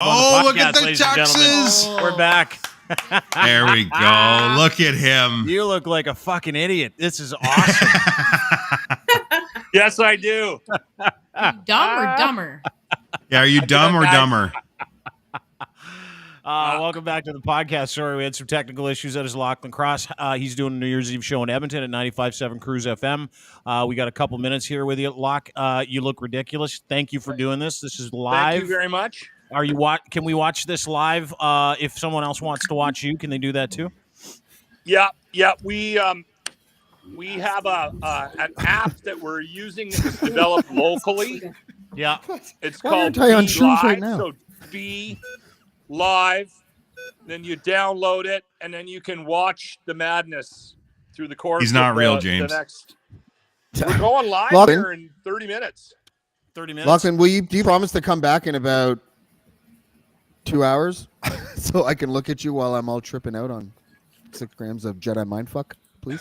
Oh, look at the ladies and gentlemen. Juxes. We're back. There we go. Look at him. You look like a fucking idiot. This is awesome. Yes, I do. Dumb or dumber? Yeah, are you dumb or dumber? Welcome back to the podcast. Sorry, we had some technical issues. That is Lachlan Cross. He's doing a New Year's Eve show in Edmonton at 95.7 Cruise FM. We got a couple minutes here with you, Lach. You look ridiculous. Thank you for doing this. This is live. Thank you very much. Are you Can we watch this live? If someone else wants to watch you, can they do that too? Yeah. We have an app that we're using that was developed locally. Yeah, it's Why called aren't I on Be shoes Live. right now? So Be Live. Then you download it, and then you can watch the madness through the course. He's not of real, the James. We're going live Lachlan? here in 30 minutes. 30 minutes. Lachlan, do you promise to come back in about 2 hours so I can look at you while I'm all tripping out on 6 grams of Jedi mindfuck, please?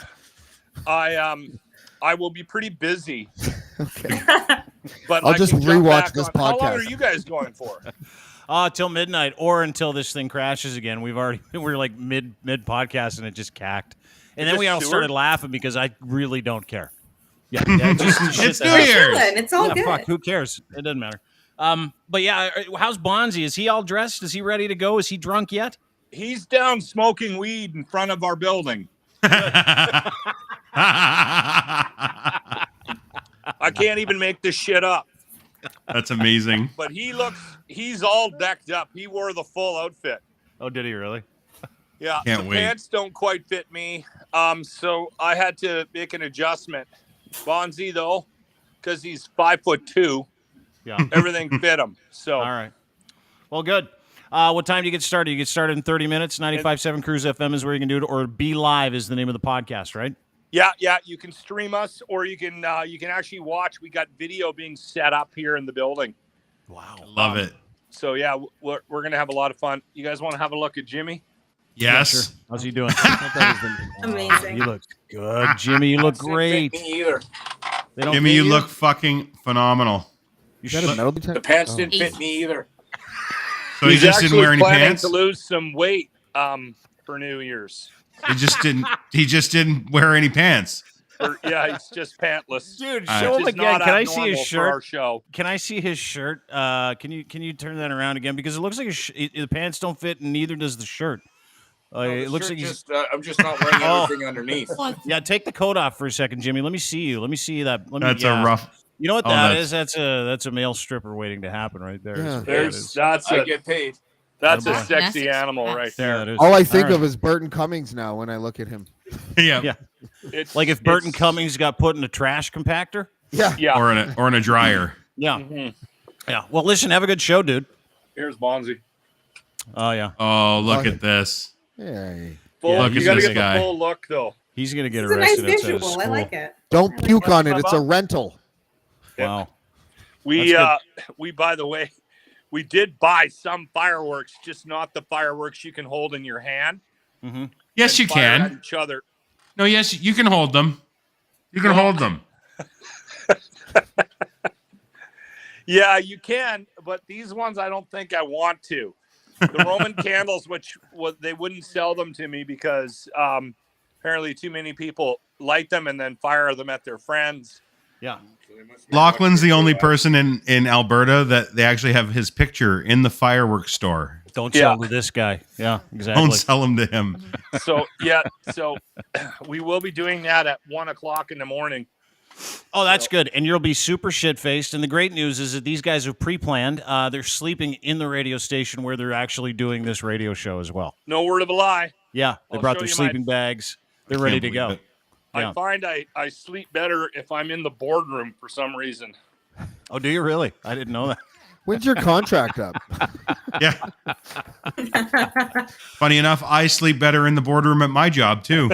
I will be pretty busy. Okay. But I'll I just can jump rewatch back this on. How long podcast. are you guys going for? Till midnight or until this thing crashes again. We're like mid podcast and it just cacked. And then we all started laughing because I really don't care. Yeah, just It's New shit Year's. It's all good. Fuck, who cares? It doesn't matter. But yeah, how's Bonzi? Is he all dressed? Is he ready to go? Is he drunk yet? He's down smoking weed in front of our building. I can't even make this shit up. That's amazing. But he's all decked up. He wore the full outfit. Oh, did he really? Yeah. Can't the wait. Pants don't quite fit me. So I had to make an adjustment. Bonzi, though, because he's 5'2", Yeah. everything fit him. So All right. Well, good. What time do you get started? You get started in 30 minutes. 95.7 Cruise FM is where you can do it, or Be Live is the name of the podcast, right? yeah, you can stream us, or you can actually watch. We got video being set up here in the building. Wow. Love it. So yeah, we're gonna have a lot of fun. You guys want to have a look at Jimmy? Yes. Sure. How's he doing? Amazing. You look good, Jimmy. You look great. Me either. They don't Jimmy, fit you look fucking phenomenal. You got a metal detector? The pants Oh. didn't fit me either. So he just didn't wear any planning pants? to lose some weight for New Year's. He just didn't wear any pants. Yeah, he's just pantless. Dude, All show right. him Which is again. not Can I see his abnormal for our shirt? show. Can I see his shirt? Can you turn that around again? Because it looks like the pants don't fit, and neither does the shirt. It looks like he's. I'm just not wearing anything underneath. Yeah, take the coat off for a second, Jimmy. Let me see you. Let me see that. That's a rough. You know what Oh, that that's- is? That's a male stripper waiting to happen right there. Yeah. That's I get paid. That's a Gymnastics sexy animal right There there. it is. All I think All right. of is Burton Cummings now when I look at him. Yeah. Yeah. It's Like if Burton it's- Cummings got put in a trash compactor. Yeah. Yeah. Or in a dryer. Yeah. Mhm. Yeah. Well, listen, have a good show, dude. Here's Bonzi. Oh yeah. Oh, look Oh, at this. Hey. Full, Look you at got to this get guy. the full look though. He's gonna get It's a nice arrested outside of visual. I school. like it. Don't puke on it. It's a rental. Wow. We That's we by the way, we did buy some fireworks, just not the fireworks you can hold in your hand. Mm-hmm. Yes, and you fire at can. each other. No, yes, you can hold them. You can hold them. Yeah, you can, but these ones I don't think I want to. The Roman candles, which they wouldn't sell them to me because apparently too many people light them and then fire them at their friends. Yeah. Lachlan's the only person in Alberta that they actually have his picture in the fireworks store. Don't sell to this guy. Yeah, exactly. Don't sell them to him. So we will be doing that at 1:00 in the morning. Oh, that's good. And you'll be super shit-faced. And the great news is that these guys have pre-planned. They're sleeping in the radio station where they're actually doing this radio show as well. No word of a lie. Yeah, they I'll brought show their you sleeping bags. They're ready to go. believe Yeah. I find I sleep better if I'm in the boardroom for some reason. Oh, do you really? I didn't know that. When's your contract up? Yeah. Funny enough, I sleep better in the boardroom at my job too.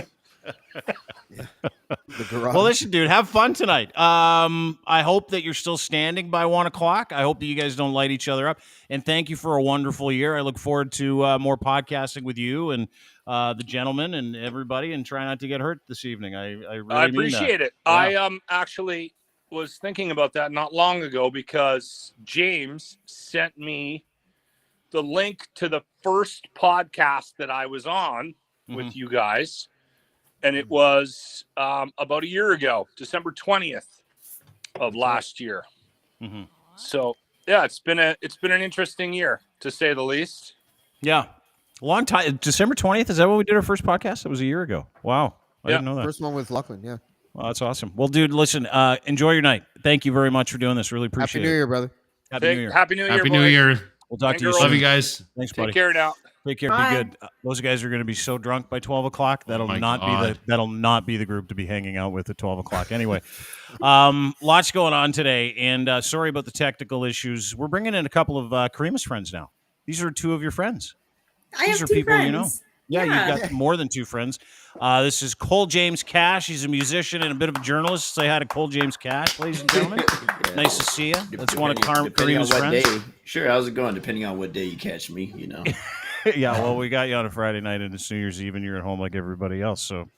The garage. Well, listen, dude, have fun tonight. I hope that you're still standing by 1:00. I hope that you guys don't light each other up. And thank you for a wonderful year. I look forward to more podcasting with you and the gentleman and everybody, and try not to get hurt this evening. I really I mean appreciate that. it. Yeah. I actually was thinking about that not long ago because James sent me the link to the first podcast that I was on with you guys, and it was about a year ago, December 20th of last year. So yeah, it's been an interesting year, to say the least. Yeah. Long time. December 20th. Is that when we did our first podcast? It was a year ago. Wow. I didn't know that. First one with Lachlan, yeah. Well, that's awesome. Well, dude, listen, enjoy your night. Thank you very much for doing this. Really appreciate Happy New Year, brother. Happy New Year. Happy New Year. Happy New boys. Year. We'll talk to you girls. soon. Love you guys. Thanks, buddy. Take care now. Take care. Bye. Be good. Those guys are going to be so drunk by 12 o'clock. That'll my not God. that'll not be the group to be hanging out with at 12 o'clock. Anyway, lots going on today, and sorry about the technical issues. We're bringing in a couple of Karima's friends now. These are two of your friends. I These have are two people friends. you know. Yeah, you've got more than two friends. This is Cole James Cash. He's a musician and a bit of a journalist. Say hi to Cole James Cash, ladies and gentlemen. Nice to see you. That's one of Depending on Karima's what friends. day. Sure, how's it going? Depending on what day you catch me, Yeah, well, we got you on a Friday night and it's New Year's Eve and you're at home like everybody else. So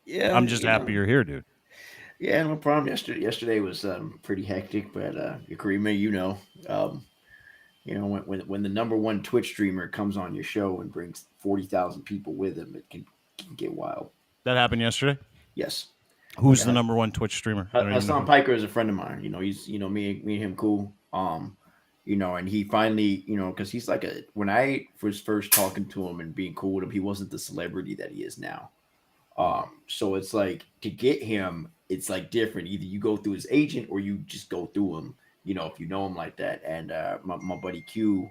Yeah, I'm just happy you're here, dude. Yeah, no problem. Yesterday was pretty hectic, but Karima, when the number one Twitch streamer comes on your show and brings 40,000 people with him, it can get wild. That happened yesterday? Yes. Who's the number one Twitch streamer? I don't even know Hassan who. Piker is a friend of mine. He's me and him cool. And he finally, because he's like when I was first talking to him and being cool with him, he wasn't the celebrity that he is now. So it's like to get him, it's like different. Either you go through his agent or you just go through him, if you know him like that. And my buddy Q,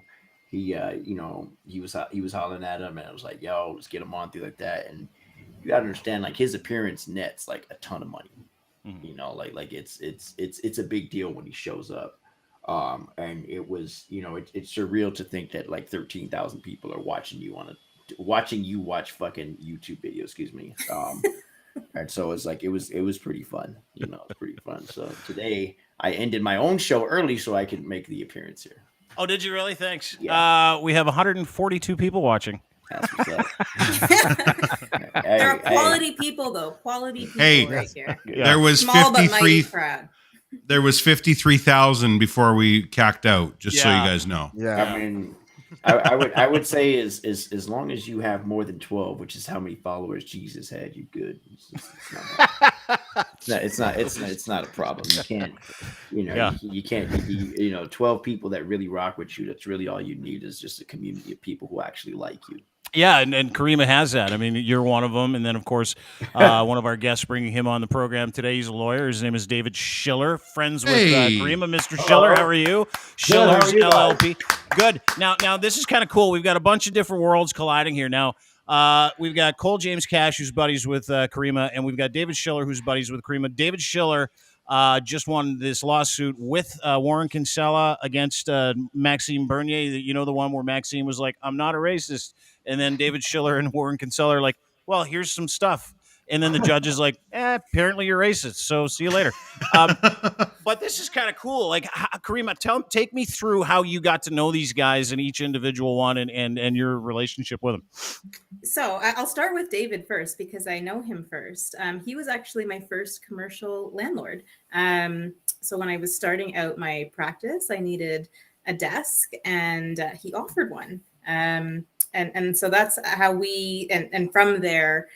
he was hollering at him, and I was like, yo, let's get him on through like that. And you gotta understand, like, his appearance nets like a ton of money. Like it's a big deal when he shows up. And it was, it's surreal to think that like 13,000 people are watching you watch fucking YouTube video, excuse me. And so it's like, it was pretty fun, it's pretty fun. So today I ended my own show early so I could make the appearance here. Oh, did you really? Thanks. Yeah. We have 142 people watching. That's what's up. There are quality people, though. Quality people Hey, right here. There was Small but mighty 53. crowd. There was 53,000 before we cacked out. Just so you guys know. Yeah. I mean, I would say is as long as you have more than 12, which is how many followers Jesus had, you good. It's not a problem. You can't, you can't, 12 people that really rock with you. That's really all you need is just a community of people who actually like you. Yeah, and Karima has that. I mean, you're one of them. And then, of course, one of our guests bringing him on the program today, he's a lawyer. His name is David Schiller, friends with Karima. Mr. Schiller, how are you? Schiller's LLP. Good. Now, this is kind of cool. We've got a bunch of different worlds colliding here. Now, we've got Cole James Cash, who's buddies with Karima, and we've got David Schiller, who's buddies with Karima. David Schiller just won this lawsuit with Warren Kinsella against Maxime Bernier. You know, the one where Maxime was like, I'm not a racist. And then David Schiller and Warren Kinsella are like, well, here's some stuff. And then the judge is like, apparently you're racist. So see you later. But this is kind of cool. Like, Karima, take me through how you got to know these guys and each individual one and your relationship with them. So I'll start with David first because I know him first. He was actually my first commercial landlord. So when I was starting out my practice, I needed a desk and he offered one. And so that's how we, and from there,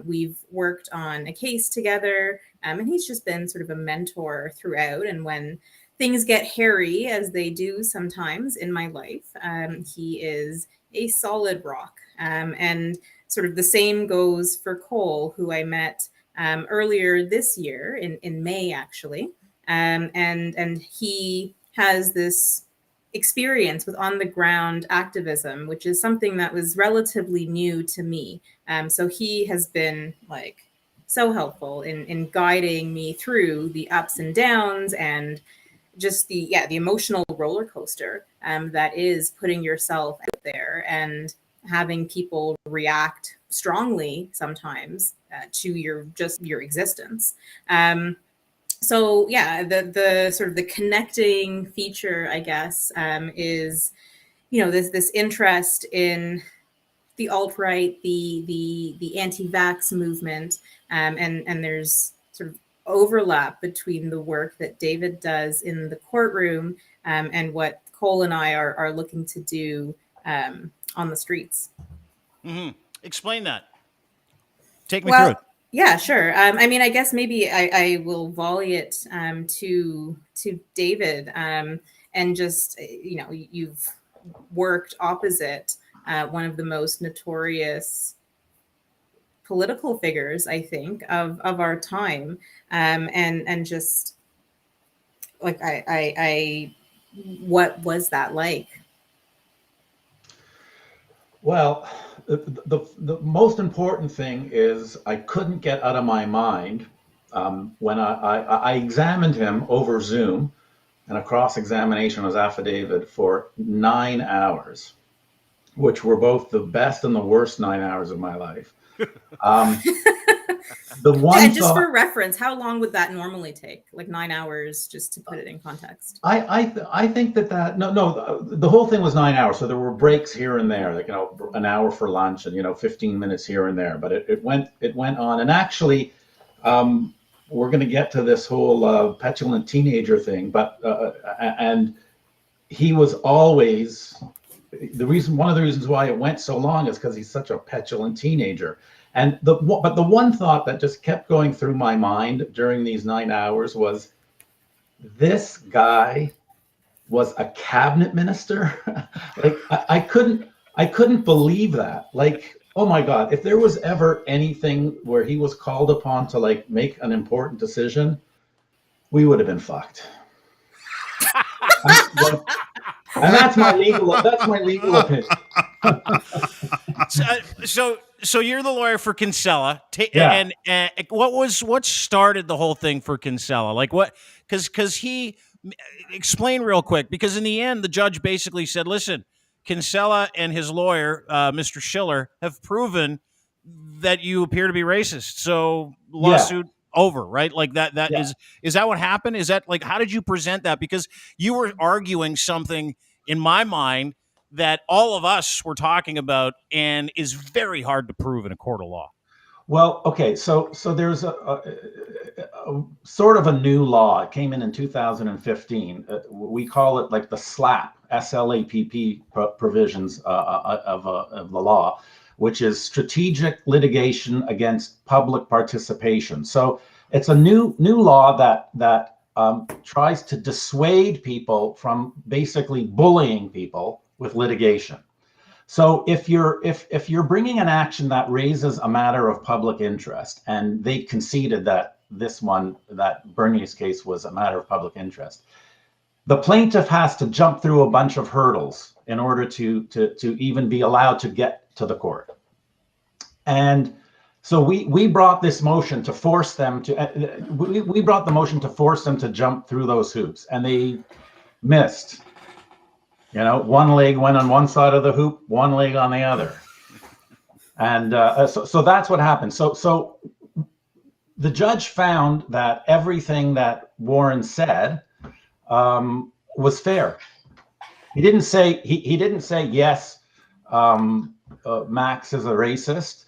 we've worked on a case together. And he's just been sort of a mentor throughout. And when things get hairy, as they do sometimes in my life, he is a solid rock. And sort of the same goes for Cole, who I met earlier this year in May, actually. And he has this experience with on-the-ground activism, which is something that was relatively new to me. So he has been like so helpful in guiding me through the ups and downs and just the emotional roller coaster that is putting yourself out there and having people react strongly sometimes to your existence. So yeah, the sort of the connecting feature, I guess, is, this interest in the alt-right, the anti-vax movement, and there's sort of overlap between the work that David does in the courtroom and what Cole and I are looking to do on the streets. Mm-hmm. Explain that. Take me through it. Yeah, sure. I mean, I guess maybe I will volley it to David, and just you've worked opposite one of the most notorious political figures, I think, of our time, and just like I what was that like? Well, the most important thing is I couldn't get out of my mind when I examined him over Zoom, and a cross-examination was affidavit for 9 hours, which were both the best and the worst 9 hours of my life. The one and just for reference, how long would that normally take? Like 9 hours, just to put it in context. I think that no, the whole thing was 9 hours. So there were breaks here and there, like an hour for lunch and 15 minutes here and there. But it went on, and actually, we're going to get to this whole petulant teenager thing. But and he was always one of the reasons why it went so long is because he's such a petulant teenager. And the one thought that just kept going through my mind during these 9 hours was, this guy was a cabinet minister. Like I couldn't believe that. Like, oh my God, if there was ever anything where he was called upon to like make an important decision, we would have been fucked. And that's my legal opinion. So you're the lawyer for Kinsella, Yeah. and what started the whole thing for Kinsella? Like what? Because he explain real quick. Because in the end, the judge basically said, "Listen, Kinsella and his lawyer, Mr. Schiller, have proven that you appear to be racist. So lawsuit over, right? Like that. Is that what happened? Is that like how did you present that? Because you were arguing something in my mind that all of us were talking about and is very hard to prove in a court of law. Well, okay, so there's a sort of a new law. It came in 2015. We call it like the SLAPP, S-L-A-P-P provisions of the law, which is strategic litigation against public participation. So it's a new law that tries to dissuade people from basically bullying people with litigation. So if you're bringing an action that raises a matter of public interest, and they conceded that that Bernie's case was a matter of public interest, the plaintiff has to jump through a bunch of hurdles in order to even be allowed to get to the court. And so we brought this motion to force them to we brought the motion to force them to jump through those hoops, and they missed. One leg went on one side of the hoop, one leg on the other. And so that's what happened. So the judge found that everything that Warren said was fair. He didn't say yes, Max is a racist.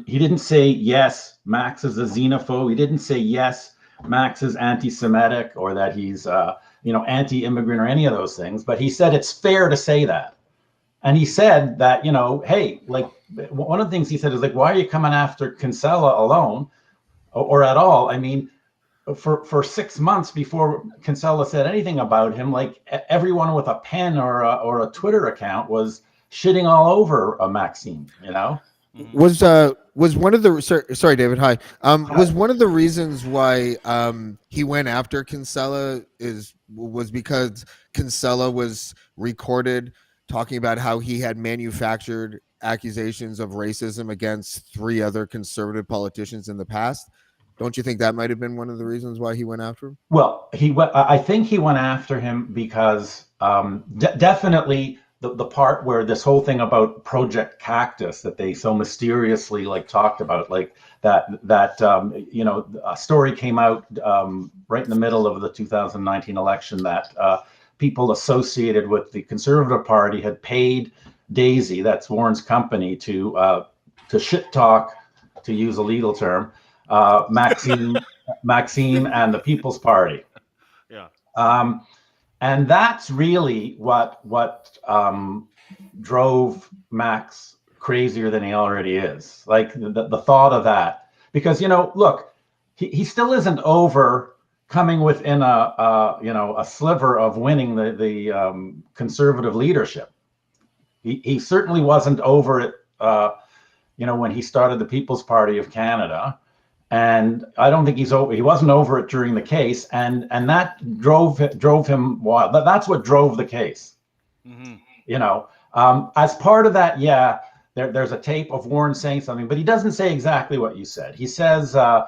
He didn't say yes, Max is a xenophobe. He didn't say yes, Max is anti-Semitic, or that he's anti-immigrant or any of those things, but he said it's fair to say that. And he said that, hey, like one of the things he said is like, why are you coming after Kinsella alone or at all? I mean, for 6 months before Kinsella said anything about him, like everyone with a pen or a Twitter account was shitting all over Maxime, Was one of the sorry David, hi. Was one of the reasons why he went after Kinsella was because Kinsella was recorded talking about how he had manufactured accusations of racism against 3 other conservative politicians in the past? Don't you think that might have been one of the reasons why he went after him? Well, I think he went after him because definitely the part where this whole thing about Project Cactus that they so mysteriously talked about, like that a story came out right in the middle of the 2019 election that people associated with the Conservative Party had paid Daisy, that's Warren's company, to shit talk, to use a legal term, Maxime and the People's Party. Yeah. And that's really what drove Max crazier than he already is. Like the thought of that, because look, he still isn't over coming within a sliver of winning the conservative leadership. He certainly wasn't over it, when he started the People's Party of Canada. And I don't think he wasn't over it during the case, and that drove him wild. That's what drove the case. Mm-hmm. As part of that, there's a tape of Warren saying something, but he doesn't say exactly what you said. He says, I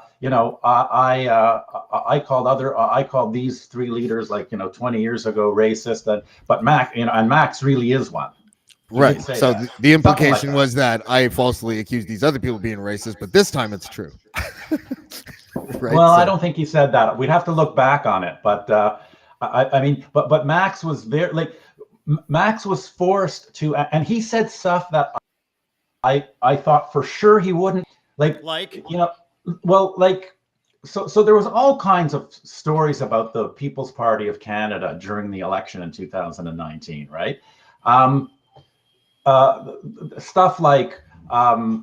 called these three leaders 20 years ago racist, but Max really is one. Right. So the implication was that I falsely accused these other people of being racist, but this time it's true. Right? Well, I don't think he said that. We'd have to look back on it, but but Max was very Max was forced to, and he said stuff that I thought for sure he wouldn't So there was all kinds of stories about the People's Party of Canada during the election in 2019, right? Stuff like a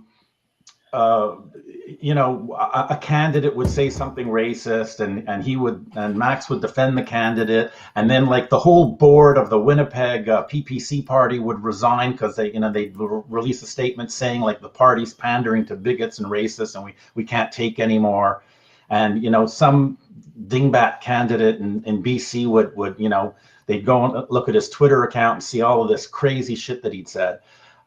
candidate would say something racist, and Max would defend the candidate, and then the whole board of the Winnipeg PPC party would resign because they'd release a statement saying the party's pandering to bigots and racists, and we can't take anymore. And some dingbat candidate in BC would they'd go and look at his Twitter account and see all of this crazy shit that he'd said.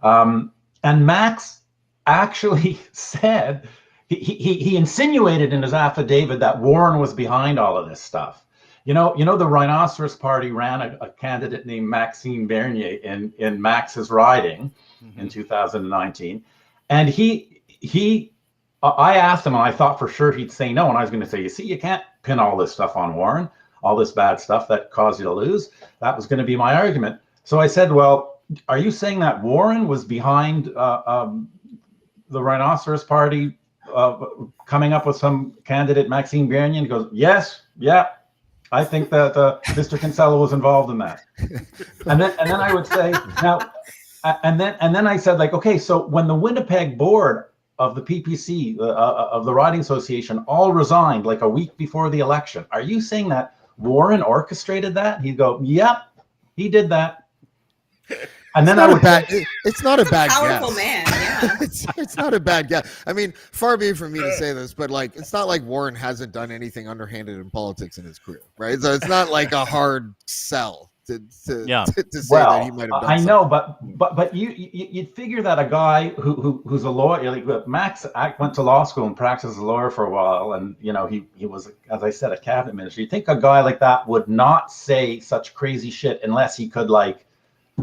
And Max actually said, he insinuated in his affidavit that Warren was behind all of this stuff. The Rhinoceros Party ran a candidate named Maxime Bernier in Max's riding in 2019. And I asked him, and I thought for sure he'd say no. And I was going to say, you see, you can't pin all this stuff on Warren, all this bad stuff that caused you to lose. That was going to be my argument. So I said, well, are you saying that Warren was behind the Rhinoceros Party coming up with some candidate, Maxime Bernier? And he goes, yes, yeah, I think that Mr. Kinsella was involved in that. And then I would say, now, and then I said, okay, so when the Winnipeg board of the PPC, of the Riding Association, all resigned a week before the election, are you saying that Warren orchestrated that? He'd go, yep, he did that. And then it's not a bad powerful guess. Man, yeah. it's not a bad guess. I mean, far be it from me to say this, but it's not like Warren hasn't done anything underhanded in politics in his career, right? So it's not a hard sell to say that he might have done I something. know, but you'd figure that a guy who's a lawyer, Max went to law school and practiced as a lawyer for a while, and he was, as I said, a cabinet minister. You think a guy like that would not say such crazy shit unless he could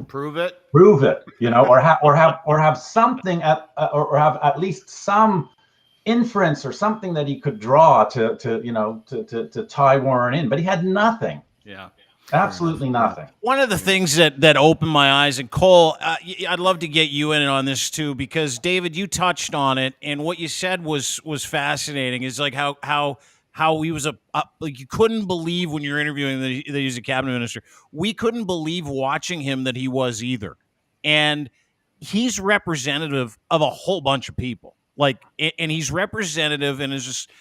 prove it, or have something or have at least some inference or something that he could draw to tie Warren in, but he had nothing. Yeah. Absolutely nothing. One of the things that opened my eyes, and Cole, I'd love to get you in on this too, because David, you touched on it, and what you said was fascinating. Is how he was you couldn't believe when you're interviewing that he was a cabinet minister. We couldn't believe watching him that he was either, and he's representative of a whole bunch of people. And he's representative, and is just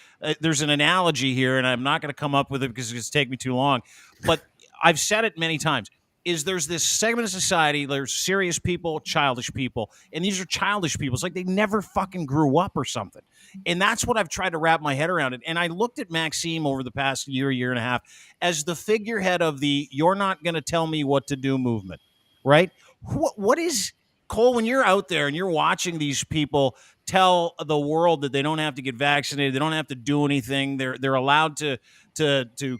there's an analogy here, and I'm not going to come up with it because it's take me too long, but I've said it many times, is there's this segment of society, there's serious people, childish people, and these are childish people. It's like they never fucking grew up or something. And that's what I've tried to wrap my head around it. And I looked at Maxime over the past year and a half, as the figurehead of the "you're not going to tell me what to do" movement, right? What is, Cole, when you're out there and you're watching these people tell the world that they don't have to get vaccinated, they don't have to do anything, they're allowed to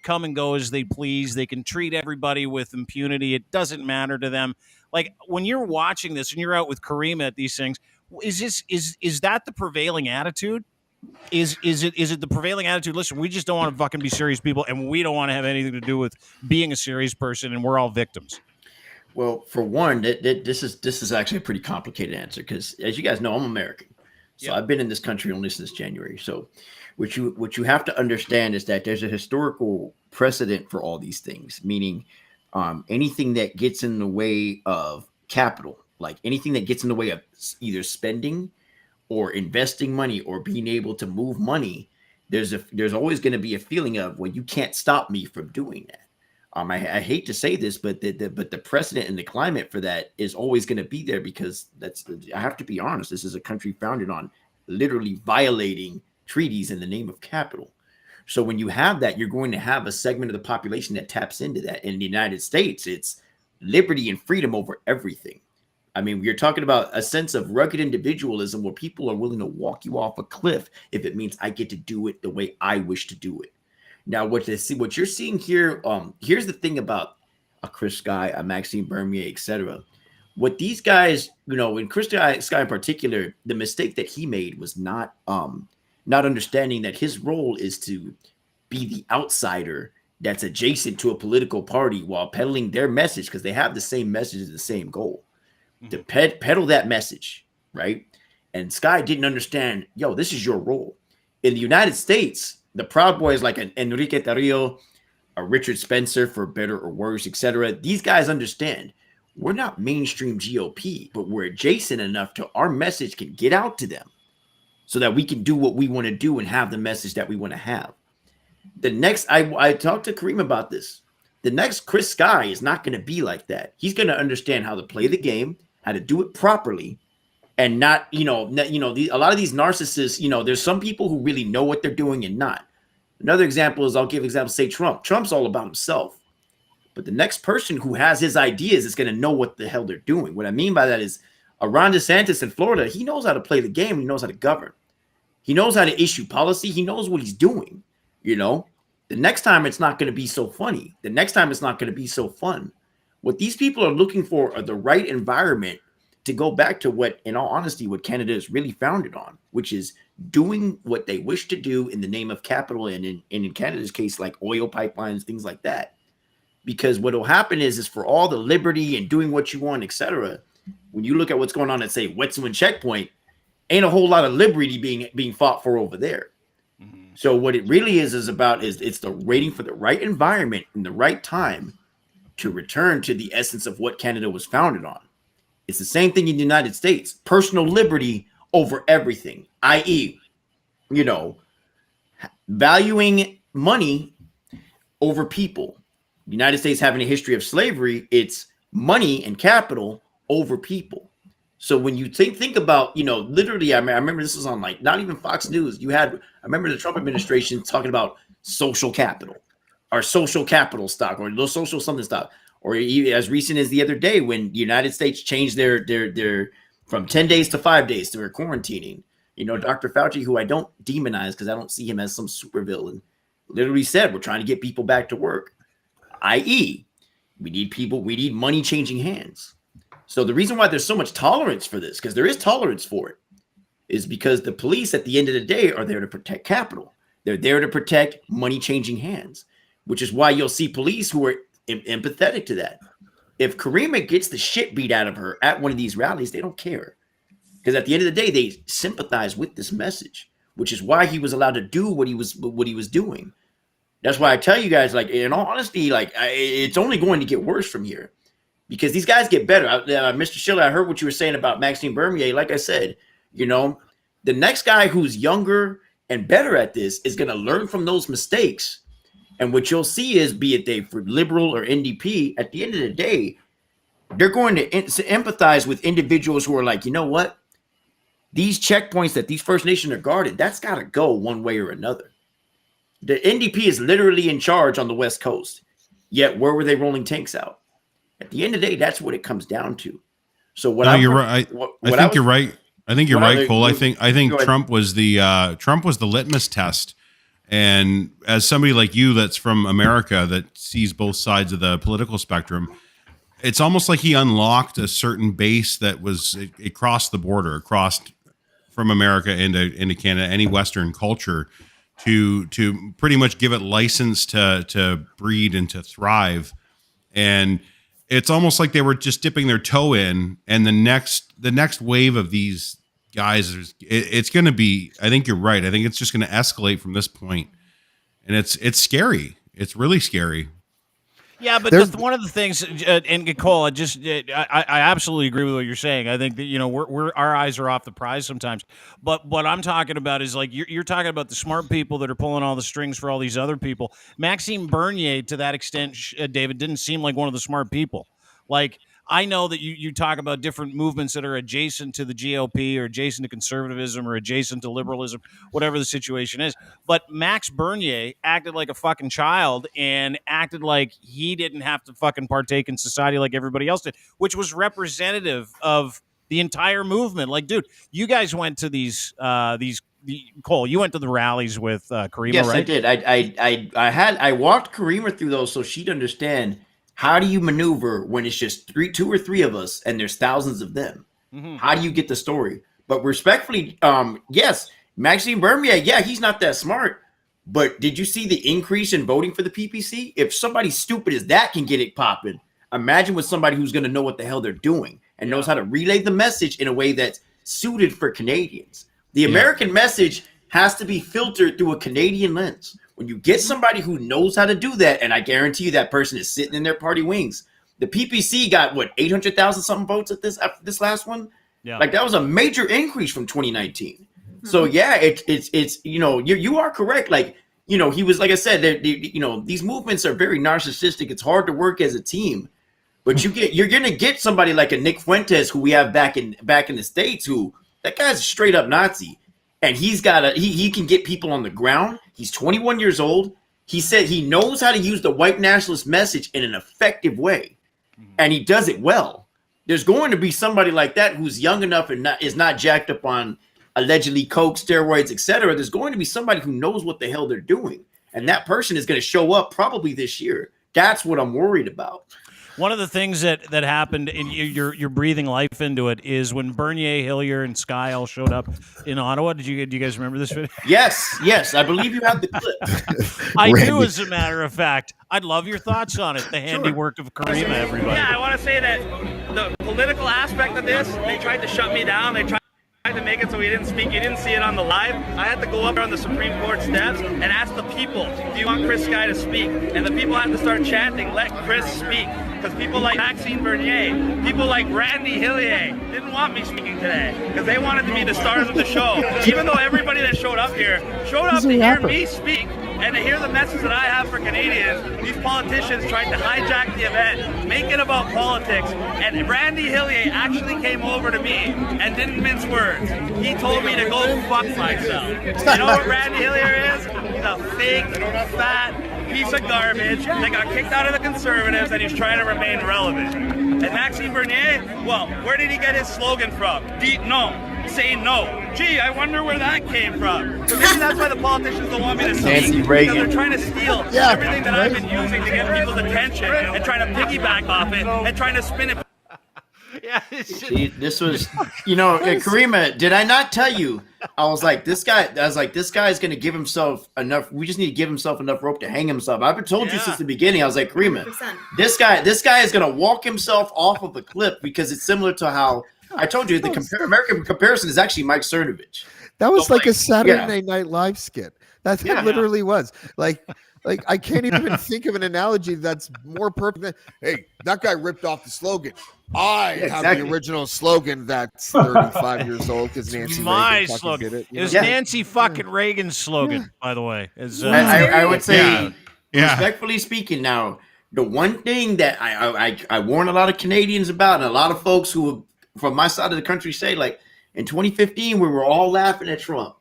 come and go as they please, they can treat everybody with impunity, it doesn't matter to them. When you're watching this and you're out with Karima at these things, is that the prevailing attitude? Is it the prevailing attitude? Listen, we just don't want to fucking be serious people, and we don't want to have anything to do with being a serious person, and we're all victims. Well, for one, this is actually a pretty complicated answer because, as you guys know, I'm American, so I've been in this country only since January. So, what you have to understand is that there's a historical precedent for all these things, meaning anything that gets in the way of capital Like anything that gets in the way of either spending or investing money or being able to move money, there's always going to be a feeling of, well, you can't stop me from doing that. I hate to say this, but the precedent and the climate for that is always going to be there, because I have to be honest. This is a country founded on literally violating treaties in the name of capital. So when you have that, you're going to have a segment of the population that taps into that. In the United States, it's liberty and freedom over everything. I mean, you're talking about a sense of rugged individualism where people are willing to walk you off a cliff if it means I get to do it the way I wish to do it. Now, what you're seeing here, here's the thing about a Chris Sky, a Maxime Bernier, etc. What these guys, in Chris Sky in particular, the mistake that he made was not understanding that his role is to be the outsider that's adjacent to a political party while peddling their message, because they have the same message, the same goal. To peddle that message, right? And Sky didn't understand, this is your role. In the United States, the Proud Boys like an Enrique Tarrio, a Richard Spencer, for better or worse, etc. These guys understand we're not mainstream GOP, but we're adjacent enough to our message can get out to them so that we can do what we want to do and have the message that we want to have. The next, I talked to Kareem about this. The next Chris Sky is not going to be like that. He's going to understand how to play the game, how to do it properly, and not, a lot of these narcissists, there's some people who really know what they're doing and not. Another example is, say Trump. Trump's all about himself. But the next person who has his ideas is going to know what the hell they're doing. What I mean by that is, Ron DeSantis in Florida, he knows how to play the game. He knows how to govern. He knows how to issue policy. He knows what he's doing, The next time it's not going to be so funny. The next time it's not going to be so fun. What these people are looking for are the right environment to go back to what, in all honesty, what Canada is really founded on, which is doing what they wish to do in the name of capital, and in Canada's case, like oil pipelines, things like that. Because what will happen is for all the liberty and doing what you want, etc., when you look at what's going on at, say, Wet'suwet'en Checkpoint, ain't a whole lot of liberty being fought for over there. So what it really is it's the waiting for the right environment in the right time to return to the essence of what Canada was founded on. It's the same thing in the United States. Personal liberty over everything, i.e., valuing money over people. The United States having a history of slavery, it's money and capital over people. So when you think about, literally, I remember this was on not even Fox News. I remember the Trump administration talking about social capital or social capital stock or the social something stock, or as recent as the other day when the United States changed their from 10 days to 5 days to their quarantining. Dr. Fauci, who I don't demonize because I don't see him as some supervillain, literally said, we're trying to get people back to work, i.e., we need money changing hands. So the reason why there's so much tolerance for this, because there is tolerance for it, is because the police at the end of the day are there to protect capital. They're there to protect money changing hands, which is why you'll see police who are empathetic to that. If Karima gets the shit beat out of her at one of these rallies, they don't care. Because at the end of the day, they sympathize with this message, which is why he was allowed to do what he was doing. That's why I tell you guys, in all honesty, it's only going to get worse from here. Because these guys get better. Mr. Schiller, I heard what you were saying about Maxime Bernier. Like I said, the next guy who's younger and better at this is going to learn from those mistakes. And what you'll see is, be it they for liberal or NDP, at the end of the day, they're going to empathize with individuals who are like, you know what? These checkpoints that these First Nations are guarded, that's got to go one way or another. The NDP is literally in charge on the West Coast. Yet where were they rolling tanks out? At the end of the day, that's what it comes down to. So you're right. I think you're right. I think you're right, Cole. I think Trump was the litmus test. And as somebody like you that's from America that sees both sides of the political spectrum, it's almost like he unlocked a certain base that was it crossed the border, crossed from America into Canada, any Western culture, to pretty much give it license to breed and to thrive. And it's almost like they were just dipping their toe in, and the next wave of these guys, it's going to be, I think you're right. I think it's just going to escalate from this point. And it's scary. It's really scary. Yeah, but one of the things, and Nicole, I absolutely agree with what you're saying. I think that we're our eyes are off the prize sometimes. But what I'm talking about is like you're talking about the smart people that are pulling all the strings for all these other people. Maxime Bernier, to that extent, David, didn't seem like one of the smart people. Like, I know that you talk about different movements that are adjacent to the GOP or adjacent to conservatism or adjacent to liberalism, whatever the situation is. But Max Bernier acted like a fucking child and acted like he didn't have to fucking partake in society like everybody else did, which was representative of the entire movement. Like, dude, you guys went to Cole, you went to the rallies with Karima, yes, right? I did. I walked Karima through those so she'd understand. How do you maneuver when it's just two or three of us and there's thousands of them? Mm-hmm. How do you get the story? But respectfully, yes, Maxime Bernier, yeah, he's not that smart. But did you see the increase in voting for the PPC? If somebody stupid as that can get it popping, imagine with somebody who's going to know what the hell they're doing and knows how to relay the message in a way that's suited for Canadians. The American message has to be filtered through a Canadian lens. When you get somebody who knows how to do that, and I guarantee you that person is sitting in their party wings. The PPC got 800,000 something votes at this last one. Yeah, like that was a major increase from 2019. Mm-hmm. So yeah, it's you are correct. Like he was, like I said, these movements are very narcissistic. It's hard to work as a team, but you're gonna get somebody like a Nick Fuentes who we have back in the States, who that guy's a straight up Nazi. And he can get people on the ground. He's 21 years old. He said he knows how to use the white nationalist message in an effective way. And he does it well. There's going to be somebody like that who's young enough and is not jacked up on allegedly coke, steroids, etc. There's going to be somebody who knows what the hell they're doing. And that person is going to show up probably this year. That's what I'm worried about. One of the things that happened, and you're breathing life into it, is when Bernier, Hillier, and Skye all showed up in Ottawa. Do you guys remember this video? Yes, I believe you have the clip. I do, as a matter of fact. I'd love your thoughts on it. The handiwork of Karima, everybody. Yeah, I want to say that the political aspect of this, they tried to shut me down. They tried to make it so we didn't speak. You didn't see it on the live. I had to go up there on the Supreme Court steps and ask the people, do you want Chris Skye to speak? And the people had to start chanting, let Chris speak. Because people like Maxime Bernier, people like Randy Hillier didn't want me speaking today because they wanted to be the stars of the show. Even though everybody that showed up here showed up to hear me speak and to hear the message that I have for Canadians. These politicians tried to hijack the event, make it about politics, and Randy Hillier actually came over to me and didn't mince words. He told me to go fuck myself. You know what Randy Hillier is? He's a fake, fat piece of garbage that got kicked out of the Conservatives, and he's trying to remain relevant. And Maxime Bernier, well, where did he get his slogan from? No. Say no. Gee, I wonder where that came from. So maybe that's why the politicians don't want me to speak. Because they're trying to steal everything that I've been using to get people's attention and trying to piggyback off it and trying to spin it. Yeah, see, this was, Karima, did I not tell you? I was like, this guy's going to give himself enough. We just need to give himself enough rope to hang himself. I've told you since the beginning. I was like, Karima, 100%. This guy is going to walk himself off of the cliff because it's similar to how I told you the American comparison is actually Mike Cernovich. That was like a Saturday Night Live skit. That's what it literally was. Like I can't even think of an analogy that's more perfect than, hey, that guy ripped off the slogan. I have the original slogan that's 35 years old because Nancy Reagan slogan did it. It was Nancy fucking Reagan's slogan, by the way. I would say, respectfully speaking, now the one thing that I warn a lot of Canadians about, and a lot of folks who from my side of the country say, like in 2015, we were all laughing at Trump.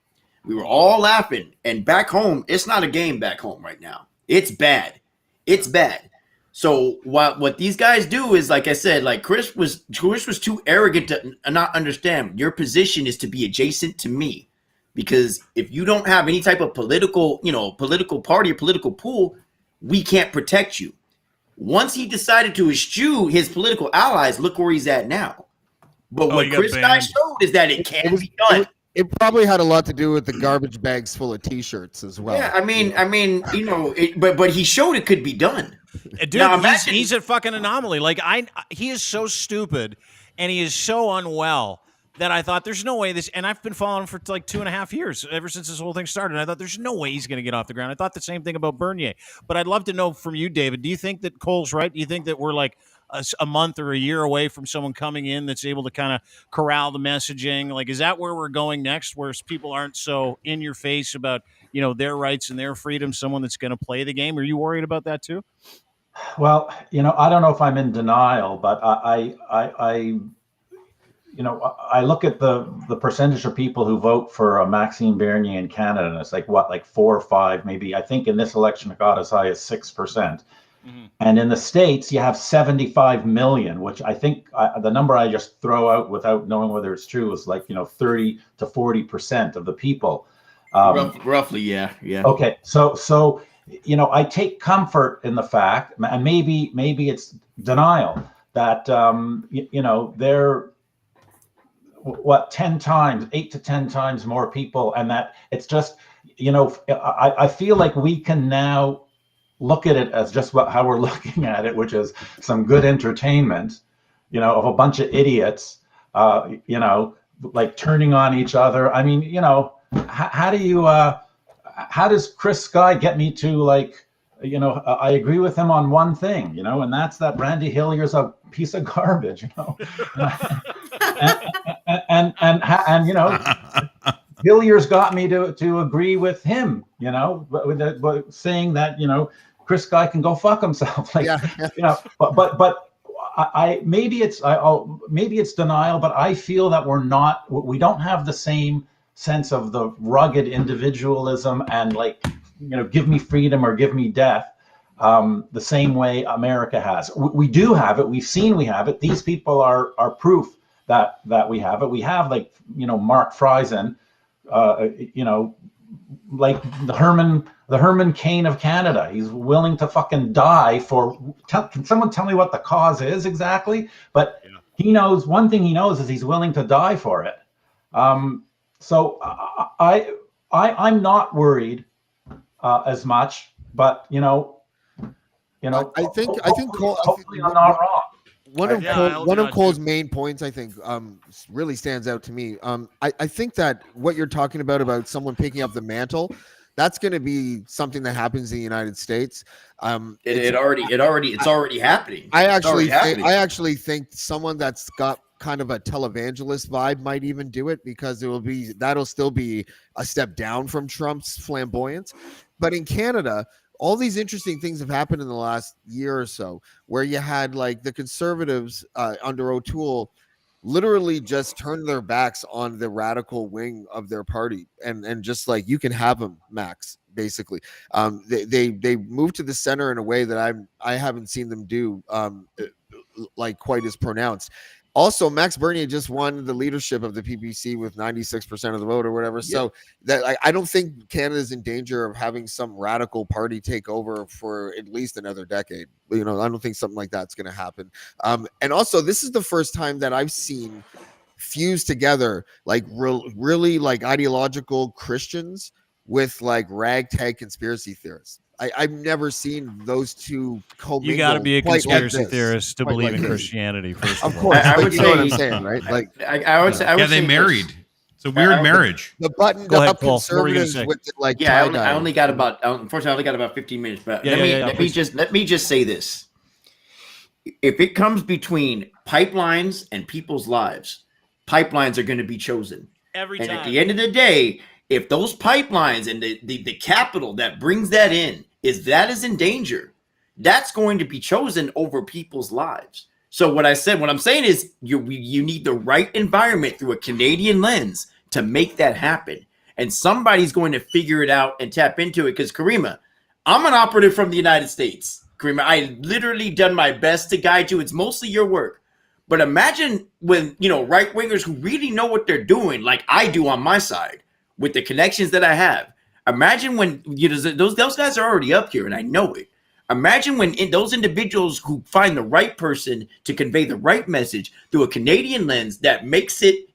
We were all laughing, and back home, it's not a game back home right now. It's bad. It's bad. So what these guys do is, like I said, like Chris was too arrogant to not understand. Your position is to be adjacent to me, because if you don't have any type of political party or political pool, we can't protect you. Once he decided to eschew his political allies, look where he's at now. But what Chris Guy showed is that it can be done. It probably had a lot to do with the garbage bags full of T-shirts as well. Yeah, I mean, but he showed it could be done. Dude, now, he's a fucking anomaly. Like he is so stupid, and he is so unwell that I thought there's no way this, and I've been following him for like 2.5 years, ever since this whole thing started. And I thought there's no way he's going to get off the ground. I thought the same thing about Bernier. But I'd love to know from you, David, do you think that Cole's right? Do you think that we're like a month or a year away from someone coming in that's able to kind of corral the messaging? Like, is that where we're going next, where people aren't so in your face about, their rights and their freedom, someone that's going to play the game? Are you worried about that too? Well, I don't know if I'm in denial, but I look at the percentage of people who vote for Maxime Bernier in Canada, and it's like 4 or 5, maybe. I think in this election it got as high as 6%. Mm-hmm. And in the States, you have 75 million, which I think the number I just throw out without knowing whether it's true is 30 to 40% of the people. Roughly, yeah. Okay, so I take comfort in the fact, and maybe it's denial, that they're 8 to 10 times more people, and that it's just I feel like we can now look at it as just how we're looking at it, which is some good entertainment, of a bunch of idiots, turning on each other. I mean, how does Chris Sky get me to I agree with him on one thing, and that's that Randy Hillier's a piece of garbage, and Hillier's got me to agree with him, but saying that Chris Sky can go fuck himself, but maybe it's denial, but I feel that we don't have the same sense of the rugged individualism and give me freedom or give me death, the same way America has. We do have it. We've seen we have it. These people are proof that we have it. We have Mark Friesen, the Herman Cain of Canada. He's willing to fucking die for. Can someone tell me what the cause is exactly? But he knows one thing. He knows is he's willing to die for it. So I'm not worried as much, but I think Cole. Hopefully, I'm not wrong. One of Cole's main points, I think, really stands out to me. I think that what you're talking about someone picking up the mantle, that's going to be something that happens in the United States. It's already happening. I actually think someone that's got kind of a televangelist vibe might even do it, because that'll still be a step down from Trump's flamboyance. But in Canada, all these interesting things have happened in the last year or so, where you had the Conservatives under O'Toole literally just turned their backs on the radical wing of their party, and just you can have them, Max. Basically, they moved to the center in a way that I haven't seen them do quite as pronounced. Also, Max Bernier just won the leadership of the PPC with 96% of the vote or whatever. Yeah. So that I don't think Canada's in danger of having some radical party take over for at least another decade. I don't think something like that's going to happen. And also, this is the first time that I've seen fuse together really ideological Christians with ragtag conspiracy theorists. I've never seen those two commingle. You got to be a conspiracy theorist to believe in Christianity. First of course, I would say what I'm saying, right? I would say they married. It's a weird marriage. The buttoned up conservatives with I only got about. Unfortunately, I only got about 15 minutes. But let me just say this: if it comes between pipelines and people's lives, pipelines are going to be chosen every time. And at the end of the day, if those pipelines and the capital that brings that is in danger, that's going to be chosen over people's lives. So what I'm saying is you need the right environment through a Canadian lens to make that happen. And somebody's going to figure it out and tap into it. Because Karima, I'm an operative from the United States. Karima, I literally done my best to guide you. It's mostly your work. But imagine when, right wingers who really know what they're doing, like I do on my side, with the connections that I have. Imagine when those guys are already up here, and I know it. Imagine when those individuals who find the right person to convey the right message through a Canadian lens that makes it,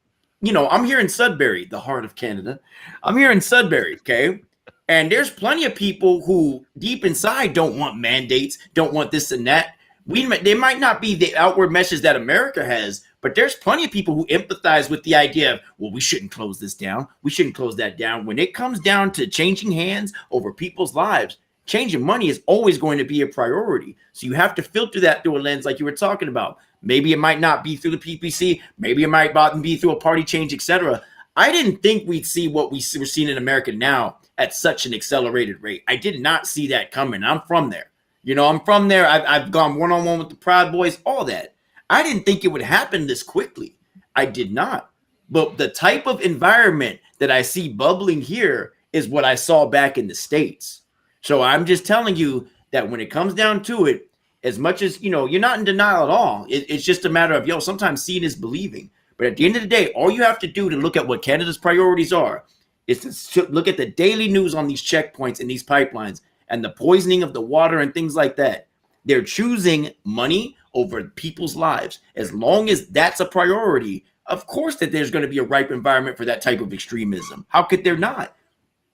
I'm here in Sudbury, the heart of Canada. I'm here in Sudbury, okay? And there's plenty of people who deep inside don't want mandates, don't want this and that. They might not be the outward message that America has, But there's plenty of people who empathize with the idea of, well, we shouldn't close this down. We shouldn't close that down. When it comes down to changing hands over people's lives, changing money is always going to be a priority. So you have to filter that through a lens like you were talking about. Maybe it might not be through the PPC. Maybe it might not be through a party change, etc. I didn't think we'd see what we're seeing in America now at such an accelerated rate. I did not see that coming. I'm from there. I'm from there. I've gone one-on-one with the Proud Boys, all that. I didn't think it would happen this quickly. I did not. But the type of environment that I see bubbling here is what I saw back in the States. So I'm just telling you that when it comes down to it, as much as, you're not in denial at all. It's just a matter of, sometimes seeing is believing. But at the end of the day, all you have to do to look at what Canada's priorities are is to look at the daily news on these checkpoints and these pipelines and the poisoning of the water and things like that. They're choosing money over people's lives. As long as that's a priority, of course that there's going to be a ripe environment for that type of extremism. How could there not?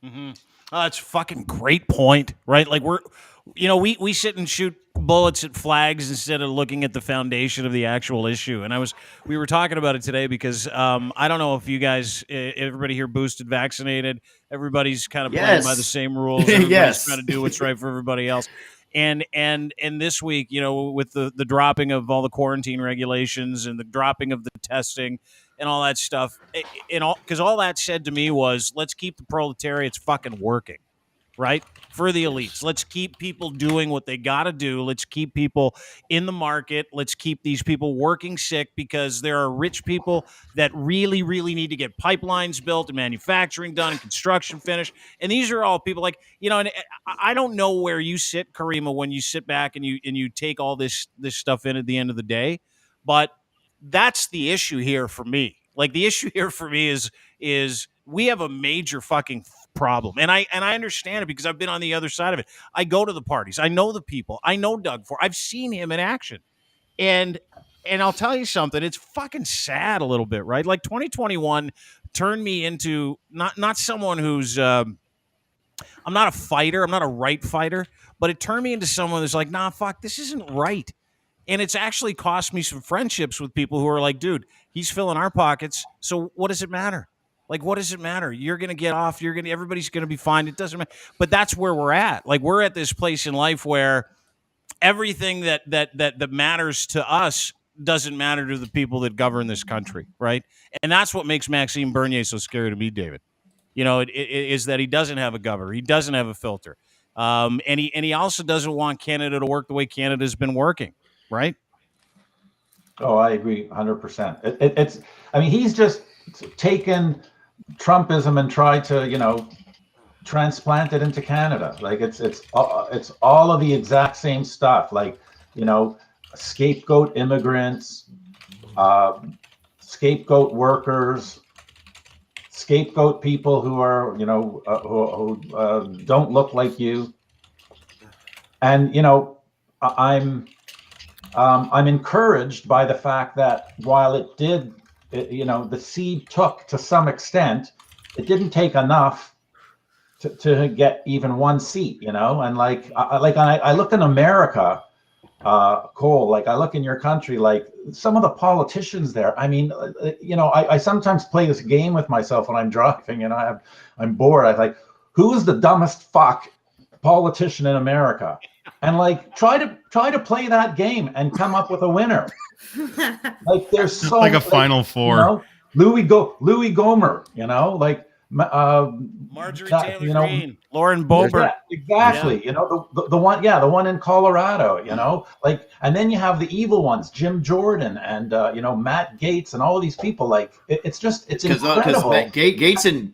Mm-hmm. That's a fucking great point, right? Like we sit and shoot bullets at flags instead of looking at the foundation of the actual issue. And we were talking about it today because I don't know if you guys, everybody here boosted, vaccinated, everybody's kind of playing by the same rules. Everybody's trying to do what's right for everybody else. And this week, with the dropping of all the quarantine regulations and the dropping of the testing and all that stuff, because all that said to me was, let's keep the proletariats fucking working, right? For the elites. Let's keep people doing what they got to do. Let's keep people in the market. Let's keep these people working sick because there are rich people that really, really need to get pipelines built and manufacturing done and construction finished. And these are all people like, and I don't know where you sit, Karima, when you sit back and you take all this stuff in at the end of the day, but that's the issue here for me. Like the issue here for me is we have a major fucking problem. And I understand it because I've been on the other side of it. I go to the parties. I know the people. I know Doug Ford. I've seen him in action. And I'll tell you something, it's fucking sad a little bit, right? Like 2021 turned me into not someone who's I'm not a fighter, I'm not a right fighter, but it turned me into someone that's like, nah, fuck, this isn't right. And it's actually cost me some friendships with people who are like, dude, he's filling our pockets, so what does it matter? Like, what does it matter? You're going to get off. Everybody's going to be fine. It doesn't matter. But that's where we're at. Like, we're at this place in life where everything that matters to us doesn't matter to the people that govern this country, right? And that's what makes Maxime Bernier so scary to me, David. It is that he doesn't have a governor. He doesn't have a filter. And he also doesn't want Canada to work the way Canada's been working, right? Oh, I agree 100%. He's just taken Trumpism and try to, transplant it into Canada. Like it's all of the exact same stuff. Like, scapegoat immigrants, scapegoat workers, scapegoat people who are, who don't look like you. And I'm encouraged by the fact that while it did. The seed took to some extent, it didn't take enough to get even one seat, and I look in America, Cole, like I look in your country, like some of the politicians there. I sometimes play this game with myself when I'm driving and I'm bored. I'm like, who is the dumbest fuck politician in America? And like, try to play that game and come up with a winner. Like there's so like a Final Four. Louis Gohmert, like Marjorie Taylor Greene, Lauren Boebert. Exactly. Yeah. The one in Colorado, like, and then you have the evil ones, Jim Jordan and Matt Gaetz and all of these people. Like it's incredible. Gaetz and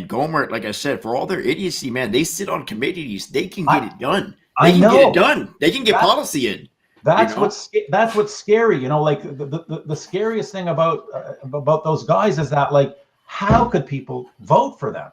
Gohmert, like I said, for all their idiocy, man, they sit on committees. They can get it done. They can get it done. They can get policy in. That's what's scary. Like the scariest thing about those guys is that, like, how could people vote for them?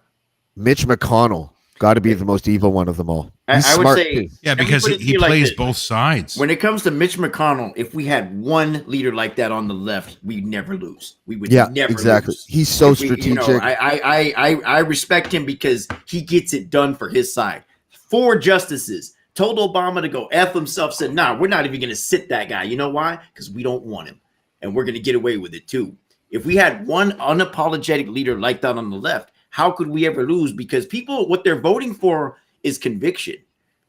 Mitch McConnell got to be the most evil one of them all. I would say, yeah, because he plays both sides. When it comes to Mitch McConnell, if we had one leader like that on the left, we'd never lose. We would never lose. He's so strategic. I respect him because he gets it done for his side. 4 justices told Obama to go F himself, said, nah, we're not even going to sit that guy. You know why? Because we don't want him. And we're going to get away with it too. If we had one unapologetic leader like that on the left, how could we ever lose? Because people, what they're voting for is conviction.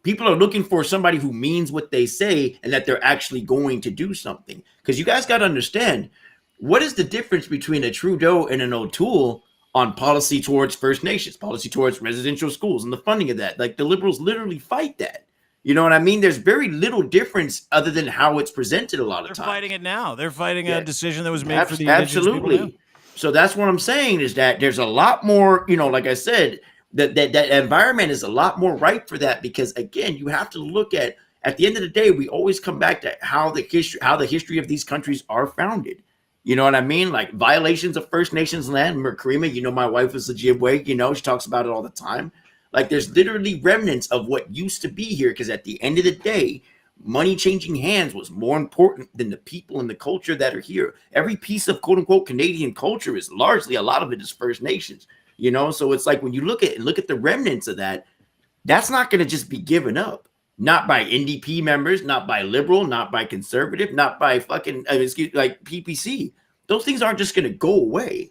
People are looking for somebody who means what they say and that they're actually going to do something. Because you guys got to understand, what is the difference between a Trudeau and an O'Toole on policy towards First Nations, policy towards residential schools and the funding of that? Like, the Liberals literally fight that. You know what I mean? There's very little difference other than how it's presented a lot of times. They're fighting it now. They're fighting a decision that was made for the indigenous people now. So that's what I'm saying, is that there's a lot more, you know, like I said, that environment is a lot more ripe for that, because again, you have to look at the end of the day, we always come back to how the history of these countries are founded. You know what I mean? Like violations of First Nations land. Karima, you know, my wife is Ojibwe, you know, she talks about it all the time. Like, there's literally remnants of what used to be here, because at the end of the day, money changing hands was more important than the people and the culture that are here. Every piece of quote unquote Canadian culture is largely, a lot of it is First Nations, you know? So it's like, when you look at the remnants of that, that's not going to just be given up. Not by NDP members, not by Liberal, not by Conservative, not by fucking, like PPC. Those things aren't just going to go away.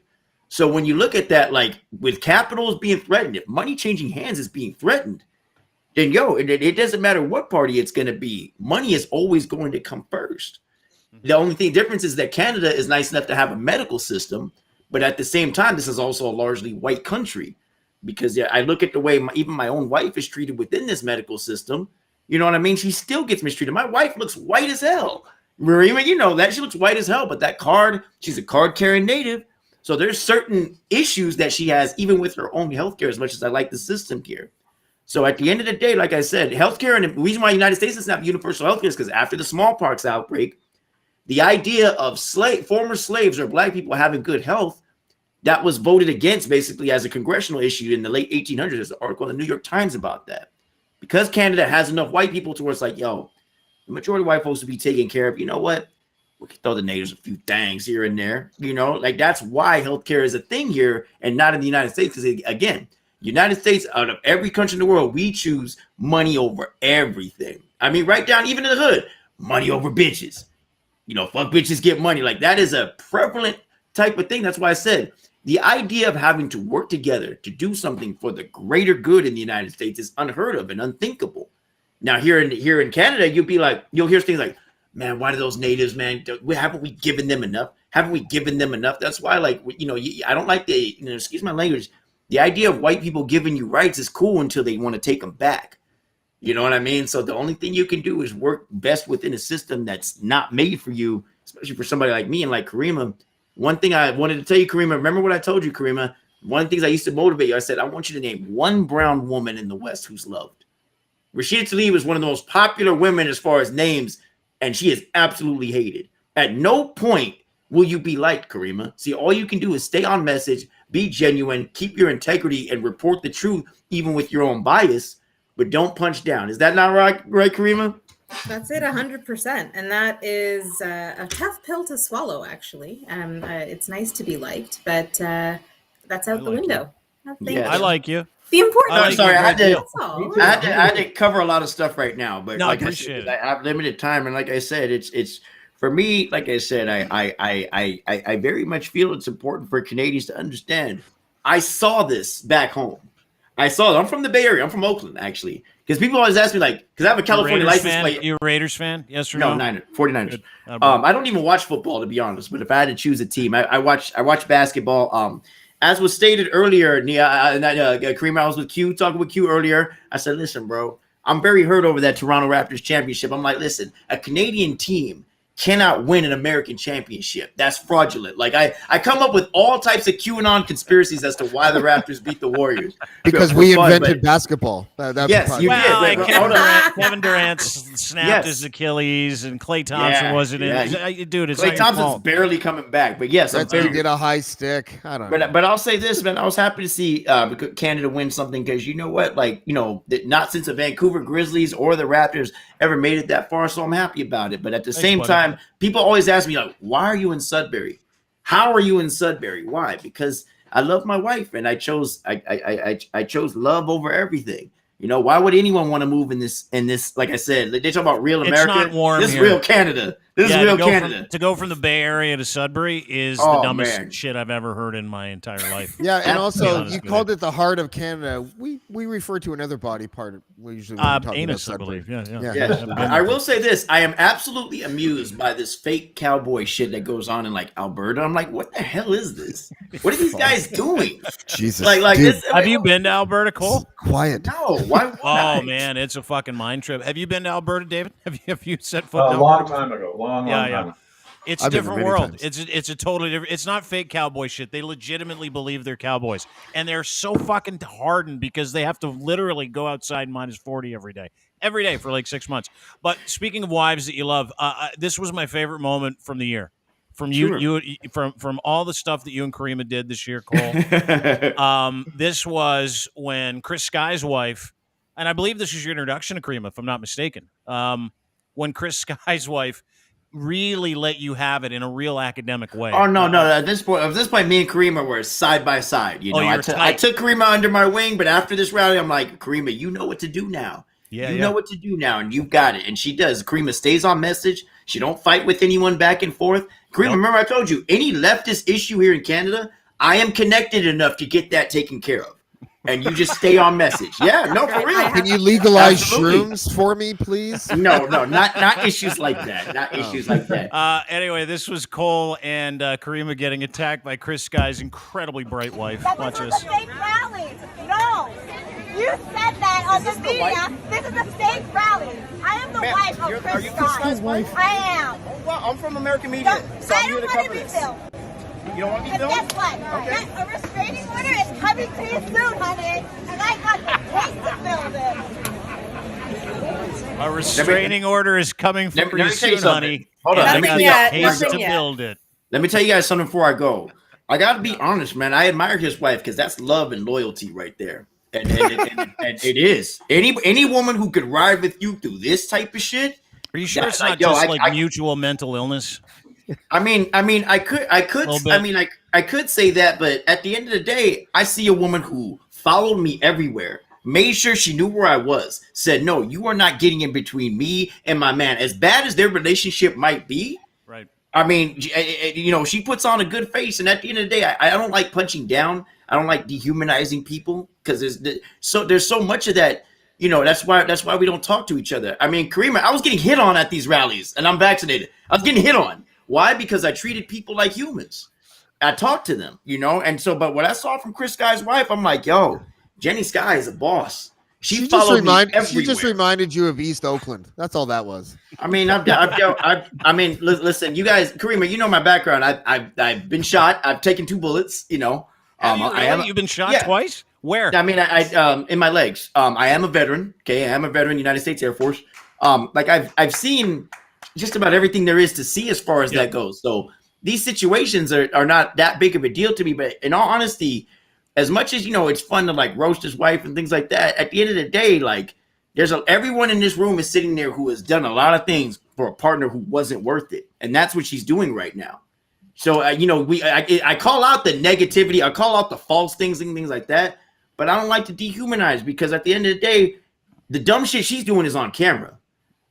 So when you look at that, like with capitals being threatened, if money changing hands is being threatened, then it doesn't matter what party it's going to be. Money is always going to come first. The only difference is that Canada is nice enough to have a medical system, but at the same time, this is also a largely white country, because I look at the way even my own wife is treated within this medical system. You know what I mean? She still gets mistreated. My wife looks white as hell. Marima, you know that. She looks white as hell, but that card, she's a card carrying native. So there's certain issues that she has, even with her own healthcare, as much as I like the system here. So at the end of the day, like I said, healthcare, and the reason why the United States doesn't have universal healthcare is because after the smallpox outbreak, the idea of former slaves or black people having good health, that was voted against basically as a congressional issue in the late 1800s. There's an article in the New York Times about that. Because Canada has enough white people to where it's like, yo, the majority of white folks to be taken care of. You know what? We can throw the natives a few things here and there, you know, like that's why healthcare is a thing here and not in the United States. Because again, United States, out of every country in the world, we choose money over everything. I mean, right down even in the hood, money over bitches. You know, fuck bitches, get money. Like, that is a prevalent type of thing. That's why I said the idea of having to work together to do something for the greater good in the United States is unheard of and unthinkable. Now, here in Canada, you'll hear things like, man, why do those natives, man, haven't we given them enough? Haven't we given them enough? That's why, like, you know, I don't like excuse my language, the idea of white people giving you rights is cool until they want to take them back. You know what I mean? So the only thing you can do is work best within a system that's not made for you, especially for somebody like me and like Karima. One thing I wanted to tell you, Karima, remember what I told you, Karima? One of the things I used to motivate you, I said, I want you to name one brown woman in the West who's loved. Rashida Tlaib is one of the most popular women as far as names, and she is absolutely hated. At no point will you be liked, Karima. See, all you can do is stay on message, be genuine, keep your integrity, and report the truth, even with your own bias, but don't punch down. Is that not right, Karima? That's it, 100%. And that is a tough pill to swallow, actually. It's nice to be liked, but that's out the window. I like you. The important. I'm sorry, I had to cover a lot of stuff right now, but no, like I appreciate it. I have limited time, and like I said, it's for me. Like I said, I very much feel it's important for Canadians to understand. I saw this back home. I saw it. I'm from the Bay Area. I'm from Oakland, actually, because people always ask me, like, because I have a California license plate. You a Raiders fan? Yes or no? No, 49ers. I don't even watch football, to be honest. But if I had to choose a team, I watch basketball. As was stated earlier, Kareem, I was with Q, talking with Q earlier. I said, listen, bro, I'm very hurt over that Toronto Raptors championship. I'm like, listen, a Canadian team cannot win an American championship. That's fraudulent. Like, I come up with all types of QAnon conspiracies as to why the Raptors beat the Warriors. Because we invented basketball. Yes, you did. Kevin Durant snapped his Achilles, and Klay Thompson wasn't in. Dude, it's Klay Thompson's barely coming back. But yes, that's to get a high stick. I don't know. But I'll say this, man. I was happy to see Canada win something, because you know what? Like, you know, not since the Vancouver Grizzlies or the Raptors ever made it that far, so I'm happy about it. But at the same time, people always ask me, like, why are you in Sudbury? How are you in Sudbury? Why? Because I love my wife, and I chose love over everything. You know, why would anyone want to move in this? Like I said, they talk about real America. It's not warm This here. is real Canada. This is real Canada. To go from the Bay Area to Sudbury is the dumbest shit I've ever heard in my entire life. Yeah, and also you called it the heart of Canada. We refer to another body part. We usually talk anus, about I believe. Yeah. I will say this: I am absolutely amused by this fake cowboy shit that goes on in like Alberta. I'm like, what the hell is this? What are these guys doing? Jesus, like dude. this. Have you been to Alberta, Cole? Quiet. No. Why? Oh man, it's a fucking mind trip. Have you been to Alberta, David? Have you set foot? A long time ago. Long time ago. It's a different world. It's a totally different. It's not fake cowboy shit. They legitimately believe they're cowboys, and they're so fucking hardened because they have to literally go outside -40 every day for like 6 months. But speaking of wives that you love, this was my favorite moment from the year. From from all the stuff that you and Karima did this year, Cole. This was when Chris Sky's wife, and I believe this was your introduction to Karima, if I'm not mistaken. When Chris Sky's wife really let you have it in a real academic way. Oh no! At this point, me and Karima were side by side. You know, I took Karima under my wing, but after this rally, I'm like, Karima, you know what to do now. You know what to do now, and you've got it. And she does. Karima stays on message. She don't fight with anyone back and forth. Karima, remember I told you, any leftist issue here in Canada, I am connected enough to get that taken care of. And you just stay on message. Yeah, no, for real. Can you legalize shrooms for me, please? No, not issues like that. Not issues like that. Anyway, this was Cole and Karima getting attacked by Chris Sky's incredibly bright wife. Watch this. Fake rallies. No, you said that on the media. This is a fake rally. I am the wife of Chris Sky. I am. Well, I'm from American media, so I'm here to cover this. You don't want me to film? Guess what? Okay. A restraining order is coming to you soon, honey. And I got the case to build it. A restraining order is coming for you soon, honey. Hold on. Let me to build it. Let me tell you guys something before I go. I got to be honest, man. I admire his wife because that's love and loyalty right there. And it is. Any woman who could ride with you through this type of shit. Are you sure it's not just mutual mental illness? I could say that, but at the end of the day, I see a woman who followed me everywhere, made sure she knew where I was, said, no, you are not getting in between me and my man. As bad as their relationship might be, right? I mean, you know, she puts on a good face, and at the end of the day, I don't like punching down. I don't like dehumanizing people because there's so much of that. You know, that's why we don't talk to each other. I mean, Karima, I was getting hit on at these rallies, and I'm vaccinated. I was getting hit on. Why? Because I treated people like humans. I talked to them, you know? And so, but what I saw from Chris Sky's wife, I'm like, yo, Jenny Sky is a boss. She followed me everywhere. She just reminded you of East Oakland. That's all that was. I mean, listen, you guys, Karima, you know my background. I've been shot. I've taken 2 bullets, you know. You've been shot twice? Where? I mean, I in my legs. I am a veteran. Okay. I am a veteran, United States Air Force. Like I've seen just about everything there is to see as far as that goes. So these situations are not that big of a deal to me, but in all honesty, as much as, you know, it's fun to like roast his wife and things like that, at the end of the day, like everyone in this room is sitting there who has done a lot of things for a partner who wasn't worth it. And that's what she's doing right now. So, you know, I call out the negativity. I call out the false things and things like that, but I don't like to dehumanize because at the end of the day, the dumb shit she's doing is on camera.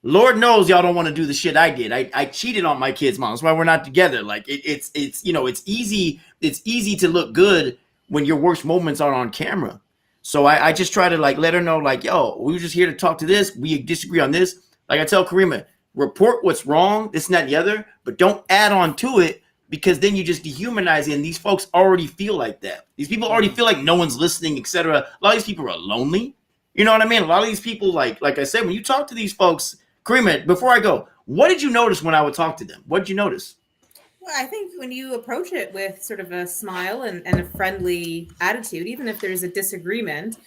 Lord knows y'all don't want to do the shit I did. I cheated on my kid's mom. That's why we're not together. Like it's you know, it's easy to look good when your worst moments are on camera. So I just try to like let her know, like, yo, we were just here to talk to this. We disagree on this. Like I tell Karima, report what's wrong, this and that and the other, but don't add on to it because then you just dehumanize it. And these folks already feel like that. These people already feel like no one's listening, etc. A lot of these people are lonely. You know what I mean? A lot of these people, like I said, when you talk to these folks, Karima, before I go, what did you notice when I would talk to them? What did you notice? Well, I think when you approach it with sort of a smile and a friendly attitude, even if there's a disagreement,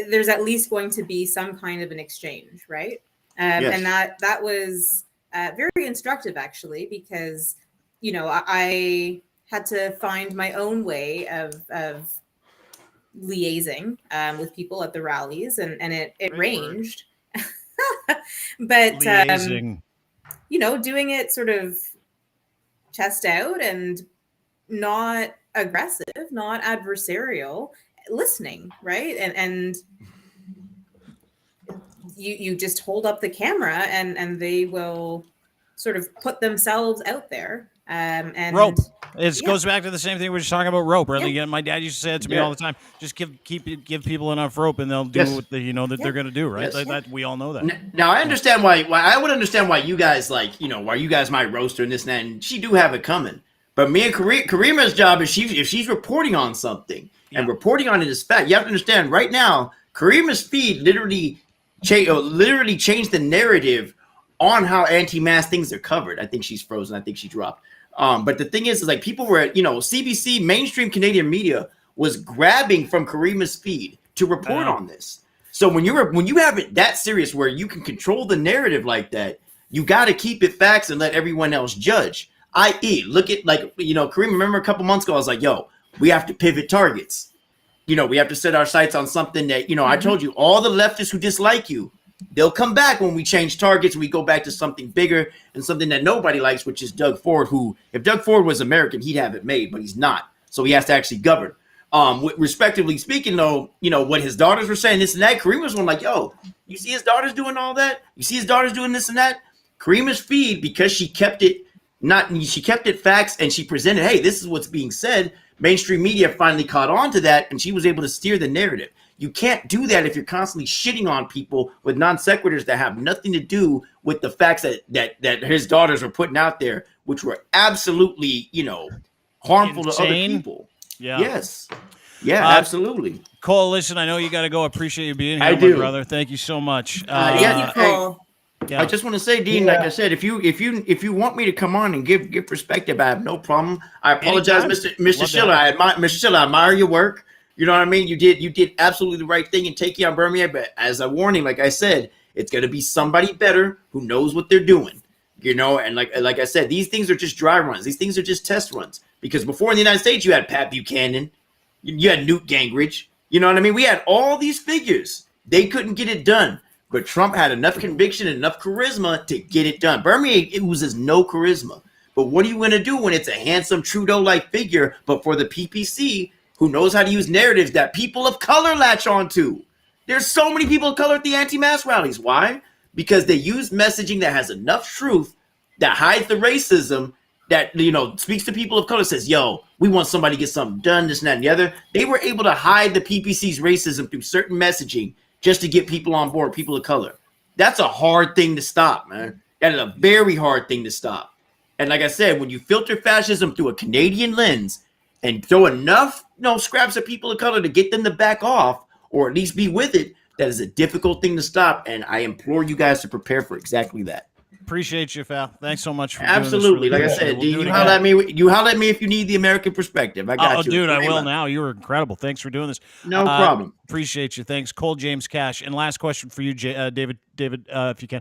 there's at least going to be some kind of an exchange, right? Yes. And that was very instructive, actually, because, you know, I had to find my own way of liaising with people at the rallies, and it ranged. But you know, doing it sort of chest out and not aggressive, not adversarial, listening, right? And you just hold up the camera and they will sort of put themselves out there. And rope. It goes back to the same thing we were just talking about rope. Really, yeah. My dad used to say it to me all the time. Just give people enough rope, and they'll do what they're going to do. Right? Yes. That we all know that. Now I understand why I would understand why you guys why you guys might roast her and this and that, and she do have it coming. But me and Karima's job is if she's reporting on something and reporting on it is fact. You have to understand right now, Karima's feed literally changed the narrative on how anti-mask things are covered. I think she's frozen. I think she dropped. But the thing is like people were, CBC, mainstream Canadian media was grabbing from Karima's feed to report on this. So when you have it that serious where you can control the narrative like that, you got to keep it facts and let everyone else judge. I.e., look at Karima, remember a couple months ago, I was like, yo, we have to pivot targets. We have to set our sights on something that, I told you, all the leftists who dislike you, they'll come back when we change targets and we go back to something bigger and something that nobody likes, which is Doug Ford, who, if Doug Ford was American, he'd have it made, but he's not. So he has to actually govern. Respectively speaking, though, what his daughters were saying, this and that, Karima's one like, yo, you see his daughters doing all that? You see his daughters doing this and that? Karima's feed, because she kept it facts and she presented, hey, this is what's being said. Mainstream media finally caught on to that, and she was able to steer the narrative. You can't do that if you're constantly shitting on people with non sequiturs that have nothing to do with the facts that his daughters were putting out there, which were absolutely, harmful to other people. Yeah. Yes. Yeah, absolutely. Cole, listen, I know you got to go. Appreciate you being here, my brother. Thank you so much. Thank you, Cole. I just want to say, Dean, like I said, if you want me to come on and give perspective, I have no problem. I apologize, Mr. Schiller. Mr. Schiller, I admire your work. You know what I mean? You did absolutely the right thing in taking on Birmingham. But as a warning, like I said, it's going to be somebody better who knows what they're doing. And like I said, these things are just dry runs. These things are just test runs. Because before in the United States, you had Pat Buchanan, you had Newt Gingrich. You know what I mean? We had all these figures. They couldn't get it done. But Trump had enough conviction and enough charisma to get it done. Birmingham, it was no charisma. But what are you going to do when it's a handsome Trudeau-like figure, but for the PPC, who knows how to use narratives that people of color latch onto? There's so many people of color at the anti-mask rallies. Why? Because they use messaging that has enough truth that hides the racism that, speaks to people of color, says, yo, we want somebody to get something done, this and that and the other. They were able to hide the PPC's racism through certain messaging just to get people on board, people of color. That's a hard thing to stop, man. That is a very hard thing to stop. And like I said, when you filter fascism through a Canadian lens and throw enough scraps of people of color to get them to back off or at least be with it, that is a difficult thing to stop. And I implore you guys to prepare for exactly that. Appreciate you, Fal. Thanks so much for absolutely. Doing this. Like I said, you holler at me. You holler at me if you need the American perspective. I got you. Dude, I will now. You were incredible. Thanks for doing this. No problem. Appreciate you. Thanks, Cole James Cash. And last question for you, David. David, if you can,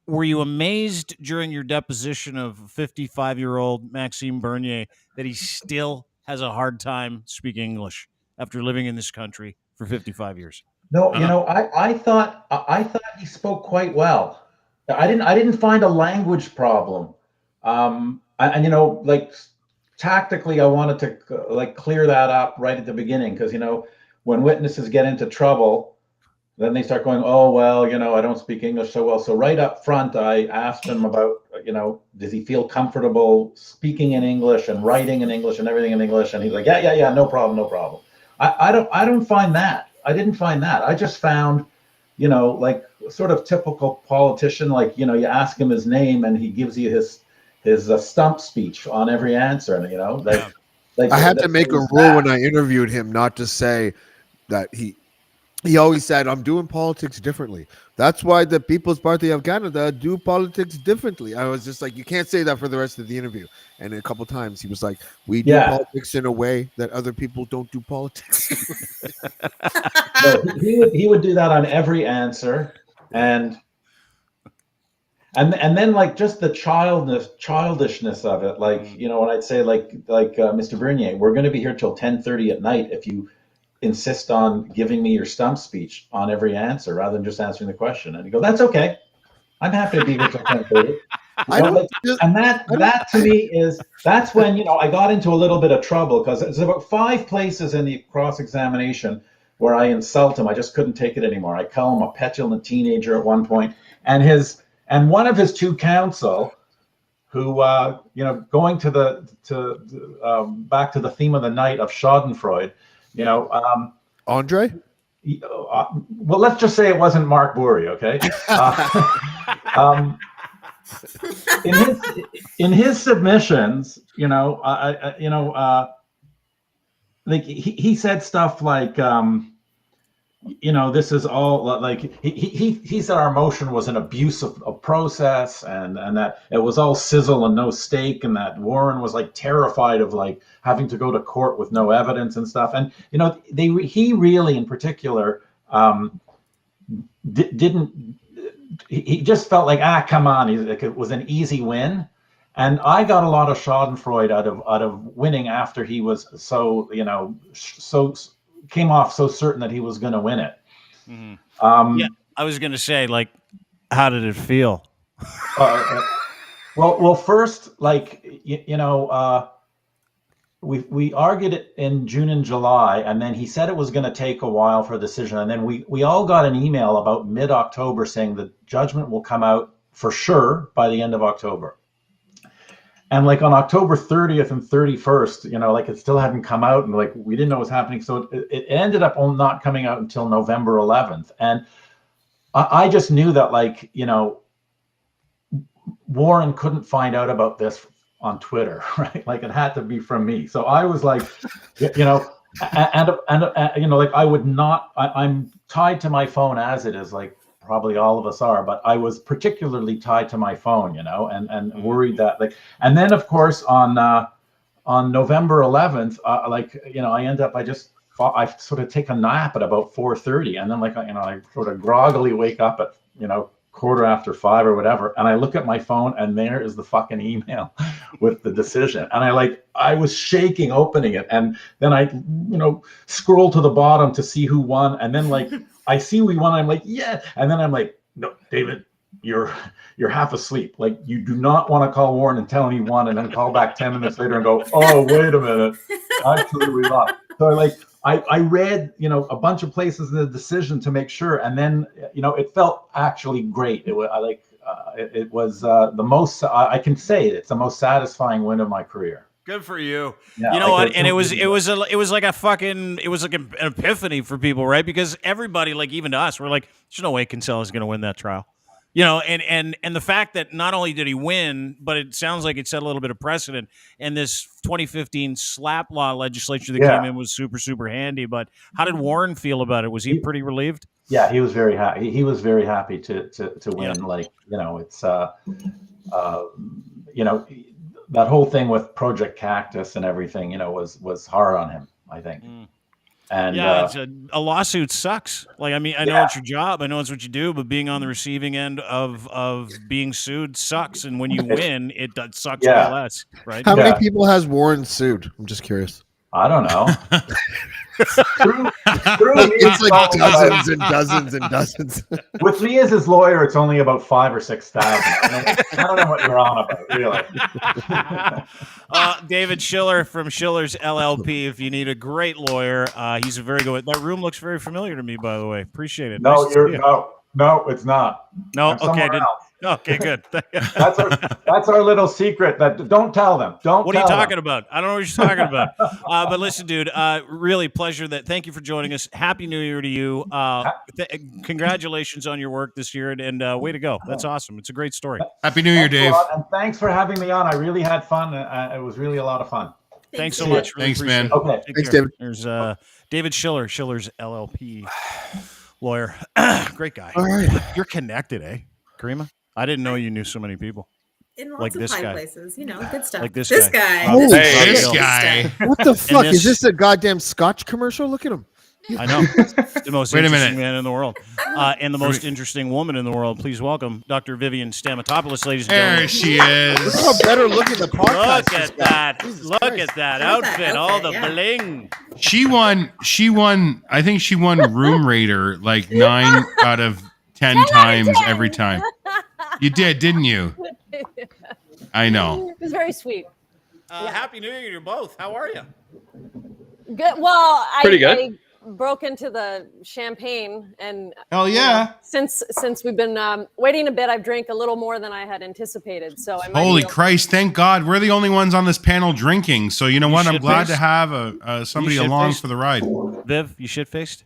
were you amazed during your deposition of 55-year-old Maxime Bernier that he still has a hard time speaking English after living in this country for 55 years? No, I thought he spoke quite well. I didn't find a language problem. Tactically, I wanted to clear that up right at the beginning because when witnesses get into trouble, then they start going, oh well, I don't speak English so well. So right up front, I asked him about, does he feel comfortable speaking in English and writing in English and everything in English? And he's like, yeah, no problem. I don't find that. I didn't find that. I just found, sort of typical politician, you ask him his name and he gives you his stump speech on every answer. And, I had to make a rule when I interviewed him not to say that he always said, I'm doing politics differently. That's why the People's Party of Canada do politics differently. I was just like, you can't say that for the rest of the interview. And a couple times he was like, we do politics in a way that other people don't do politics. So he would do that on every answer. And then just the childishness of it. When I'd say Mr. Bernier, we're going to be here till 10:30 at night if you insist on giving me your stump speech on every answer rather than just answering the question. And you go, that's okay. I'm happy to be here till 10:30. And that to me that's when, I got into a little bit of trouble because it's about 5 places in the cross-examination where I insult him. I just couldn't take it anymore. I call him a petulant teenager at one point, and one of his two counsel, who going to back to the theme of the night of Schadenfreude, Andre. Well, let's just say it wasn't Mark Burry, okay? In his submissions, like he said stuff like, this is all like he said our motion was an abuse of process, and that it was all sizzle and no steak, and that Warren was like terrified of like having to go to court with no evidence and stuff. And he really in particular didn't. He just felt like, come on, it was an easy win. And I got a lot of Schadenfreude out of winning after he was so came off so certain that he was going to win it. Mm-hmm. I was going to say, like, how did it feel? Well, first, like, we argued it in June and July, and then he said it was going to take a while for a decision. And then we all got an email about mid-October saying the judgment will come out for sure by the end of October. And like on October 30th and 31st, like it still hadn't come out, and like we didn't know what was happening. So it ended up not coming out until November 11th. And I just knew that, like, Warren couldn't find out about this on Twitter, right? Like it had to be from me. So I was like, like I would not, I'm tied to my phone as it is, like probably all of us are, but I was particularly tied to my phone, and worried that, like, and then of course on November 11th, I sort of take a nap at about 4:30, and then I sort of groggily wake up at 5:15 or whatever, and I look at my phone, and there is the fucking email with the decision, and I was shaking opening it, and then I scroll to the bottom to see who won, and then like I see we won, I'm like, yeah, and then I'm like, no, David, you're half asleep. Like, you do not want to call Warren and tell him he won, and then call back 10 minutes later and go, oh, wait a minute, actually we lost. So I read, a bunch of places in the decision to make sure, and then, it felt actually great. It was the most, I can say it's the most satisfying win of my career. Good for you. Yeah, you know what? And it was like an epiphany for people, right? Because everybody, like even to us, we're like, there's no way Kinsella's going to win that trial. And the fact that not only did he win, but it sounds like it set a little bit of precedent. And this 2015 slap law legislation that came in was super, super handy. But how did Warren feel about it? Was he pretty relieved? Yeah, he was very happy. He was very happy to win. Yeah. Like, it's that whole thing with Project Cactus and everything, was hard on him, I think. And a lawsuit sucks. Like, I mean, I know it's your job, I know it's what you do, but being on the receiving end of being sued sucks. And when you win, it sucks way less, right? How many people has Warren sued? I'm just curious. I don't know. It's like dozens and dozens and dozens. With me as his lawyer, it's only about 5,000 or 6,000. I don't know what you're on about, really. David Schiller from Schiller's LLP. If you need a great lawyer, he's a very good. That room looks very familiar to me, by the way. Appreciate it. No, no, it's not. No, okay, okay, good. That's our little secret. That don't tell them. What are you talking about? I don't know what you're talking about. But listen, dude, really pleasure. Thank you for joining us. Happy New Year to you. Congratulations on your work this year, and way to go. That's awesome. It's a great story. Happy New Year, Dave. And thanks for having me on. I really had fun. It was really a lot of fun. Thanks so much. Really thanks, man. Okay. Thanks, David. There's David Schiller, Schiller's LLP lawyer. Great guy. All right. You're connected, eh, Karima? I didn't know you knew so many people. In lots like of this high guy. Places, good stuff. Like this guy. Holy Hey, this guy. What the fuck? Is this a goddamn Scotch commercial? Look at him. I know. The most interesting man in the world. And the most interesting woman in the world. Please welcome Dr. Vivian Stamatopoulos, ladies and gentlemen. There she is. Look how better looking the podcast Look at that. Look at that outfit. All the bling. She won. I think she won Room Raider like 9 out of 10 times every time. You did, didn't you? I know. It was very sweet. Happy New Year to you both. How are you? Good. Well, pretty good. broke into the champagne, and hell yeah! Since we've been waiting a bit, I've drank a little more than I had anticipated. So I might Holy Christ! Thank God we're the only ones on this panel drinking. So you know what? I'm glad to have somebody along for the ride. Viv, you shit faced?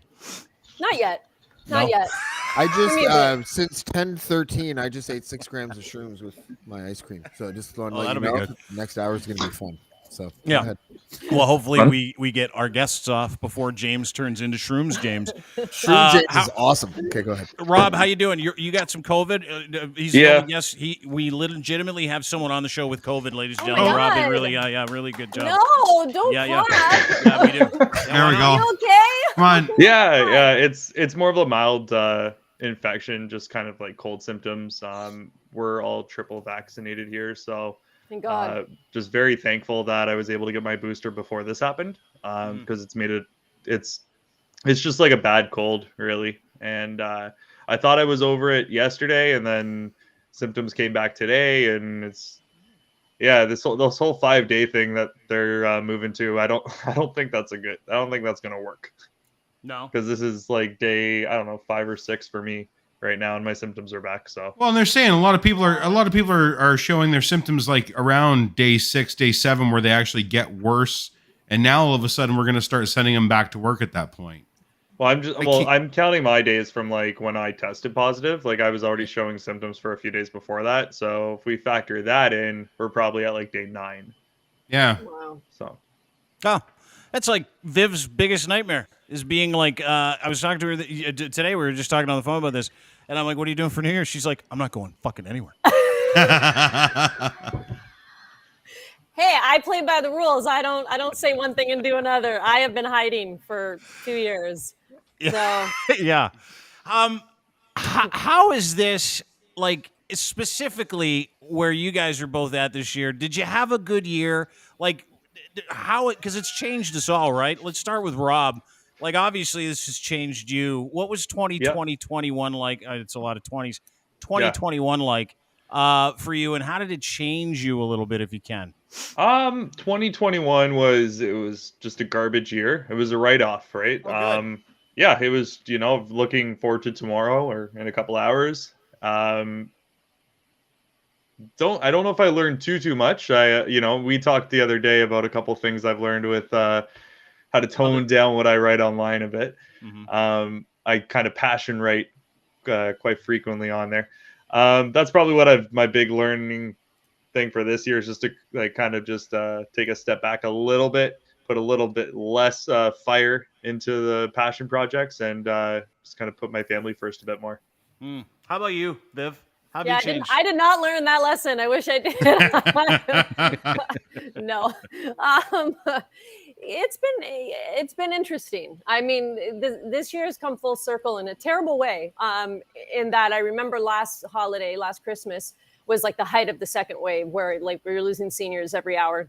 Not yet. Not yet. I just since 10:13, I just ate 6 grams of shrooms with my ice cream. So I just want to let you know, next hour is going to be fun. So yeah. Go ahead. Well, hopefully we get our guests off before James turns into Shrooms James. Shrooms James is awesome. Okay, go ahead. Rob, how you doing? You got some COVID? He's yes. We legitimately have someone on the show with COVID, ladies and gentlemen. Rob did really really good job. No, don't yeah, we do. There we go. You okay? Come on. Yeah. It's more of a mild infection, just kind of like cold symptoms. We're all triple vaccinated here, so. Thank God. Just very thankful that I was able to get my booster before this happened, because it's made it's just like a bad cold, really. And I thought I was over it yesterday, and then symptoms came back today, and it's this whole 5-day thing that they're moving to. I don't think that's gonna work. No, because this is like day 5 or 6 for me right now, and my symptoms are back. So well, and they're saying a lot of people are showing their symptoms like around day 6, day 7, where they actually get worse, and now all of a sudden we're going to start sending them back to work at that point. Well, I'm counting my days from like when I tested positive. Like I was already showing symptoms for a few days before that. So if we factor that in, we're probably at like day 9. Yeah. Wow. So. Oh, that's like Viv's biggest nightmare is being like, I was talking to her today. We were just talking on the phone about this. And I'm like, what are you doing for New Year's? She's like, I'm not going fucking anywhere. Hey, I play by the rules. I don't say one thing and do another. I have been hiding for 2 years. So yeah. How is this, like, specifically where you guys are both at this year? Did you have a good year? Like, because it's changed us all, right? Let's start with Rob. Like, obviously, this has changed you. What was 2020, 21 like? It's a lot of 20s. 2021 like for you, and how did it change you a little bit, if you can? 2021 was just a garbage year. It was a write-off, right? Oh, yeah, it was, looking forward to tomorrow or in a couple hours. I don't know if I learned too much. We talked the other day about a couple things I've learned with how to tone down what I write online a bit. Mm-hmm. I kind of passion write quite frequently on there. That's probably my big learning thing for this year is just to like kind of just take a step back a little bit, put a little bit less fire into the passion projects, and just kind of put my family first a bit more. How about you, Viv? How have you changed? I did not learn that lesson. I wish I did. No. It's been interesting. I mean, this year has come full circle in a terrible way. In that I remember last Christmas was like the height of the second wave, where like we were losing seniors every hour,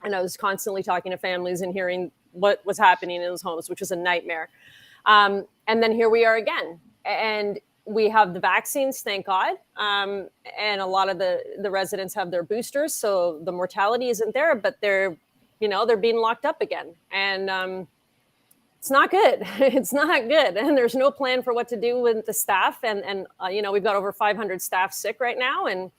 and I was constantly talking to families and hearing what was happening in those homes, which was a nightmare. And then here we are again, and we have the vaccines, thank God, and a lot of the residents have their boosters, so the mortality isn't there, but they're being locked up again. And it's not good. It's not good. And there's no plan for what to do with the staff. And we've got over 500 staff sick right now. And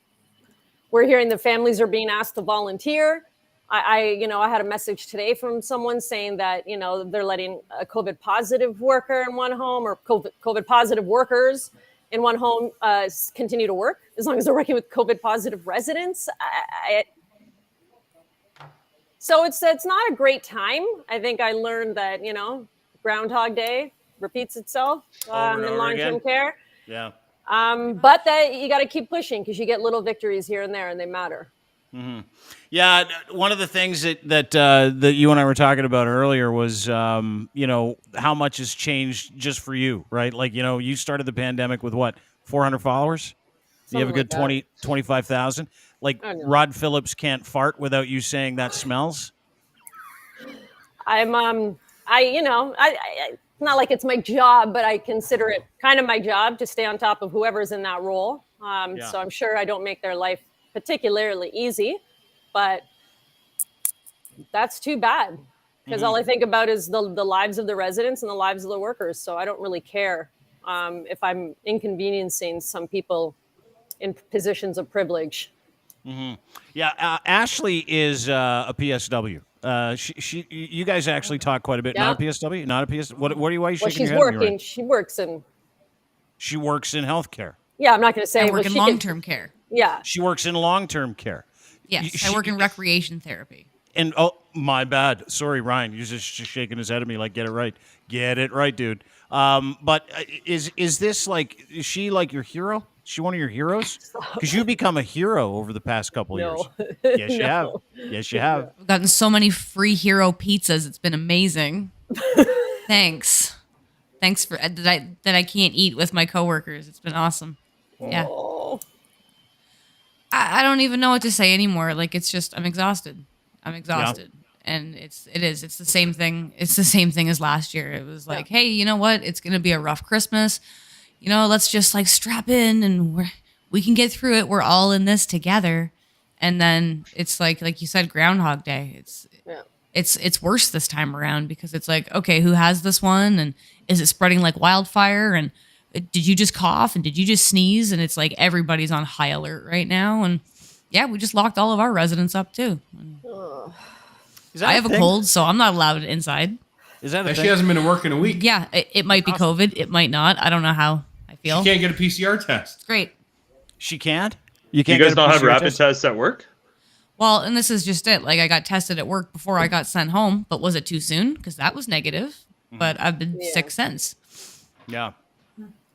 we're hearing the families are being asked to volunteer. I had a message today from someone saying that, they're letting a COVID positive worker in one home or COVID positive workers in one home continue to work as long as they're working with COVID positive residents. So it's not a great time. I think I learned that, Groundhog Day repeats itself in long-term care. Yeah. But that you got to keep pushing because you get little victories here and there, and they matter. Mm-hmm. Yeah, one of the things that you and I were talking about earlier was, how much has changed just for you, right? Like, you started the pandemic with what, 400 followers? You have a good 25,000. Like Rod Phillips can't fart without you saying that smells. It's not like it's my job, but I consider it kind of my job to stay on top of whoever's in that role. So I'm sure I don't make their life particularly easy, but that's too bad because all I think about is the lives of the residents and the lives of the workers. So I don't really care if I'm inconveniencing some people in positions of privilege. Yeah, Ashley is a PSW. You guys actually talk quite a bit. Yeah. Not a PSW. Not a PSW. Why are you Well, shaking she's your head at me, working. right? She works in. She works in healthcare. Yeah, I'm not going to say. I work in long-term care. Yeah. She works in long-term care. Yes, I work in recreation therapy. And oh, my bad. Sorry, Ryan. You're just shaking his head at me like, get it right. Get it right, dude. But is this like, is she like your hero? Is she one of your heroes? Because you've become a hero over the past couple of years. Yes, you have. Yes, you have. I've gotten so many free hero pizzas. It's been amazing. Thanks for that I can't eat with my coworkers. It's been awesome. Yeah. Oh. I don't even know what to say anymore. Like, it's just, I'm exhausted. And it's the same thing. It's the same thing as last year. It was like, hey, you know what? It's going to be a rough Christmas. You know, let's just like strap in and we can get through it. We're all in this together. And then it's like you said, Groundhog Day. It's worse this time around because it's like, okay, who has this one? And is it spreading like wildfire? And did you just cough? And did you just sneeze? And it's like everybody's on high alert right now. And yeah, we just locked all of our residents up too. I have a cold, so I'm not allowed inside. Is that she hasn't been to work in a week? Yeah, it might be COVID. It might not. I don't know how I feel. She can't get a PCR test. It's great. She can't? You guys not have rapid tests at work? Well, and this is just it. Like, I got tested at work before I got sent home, but was it too soon? Because that was negative. But I've been sick since. Yeah.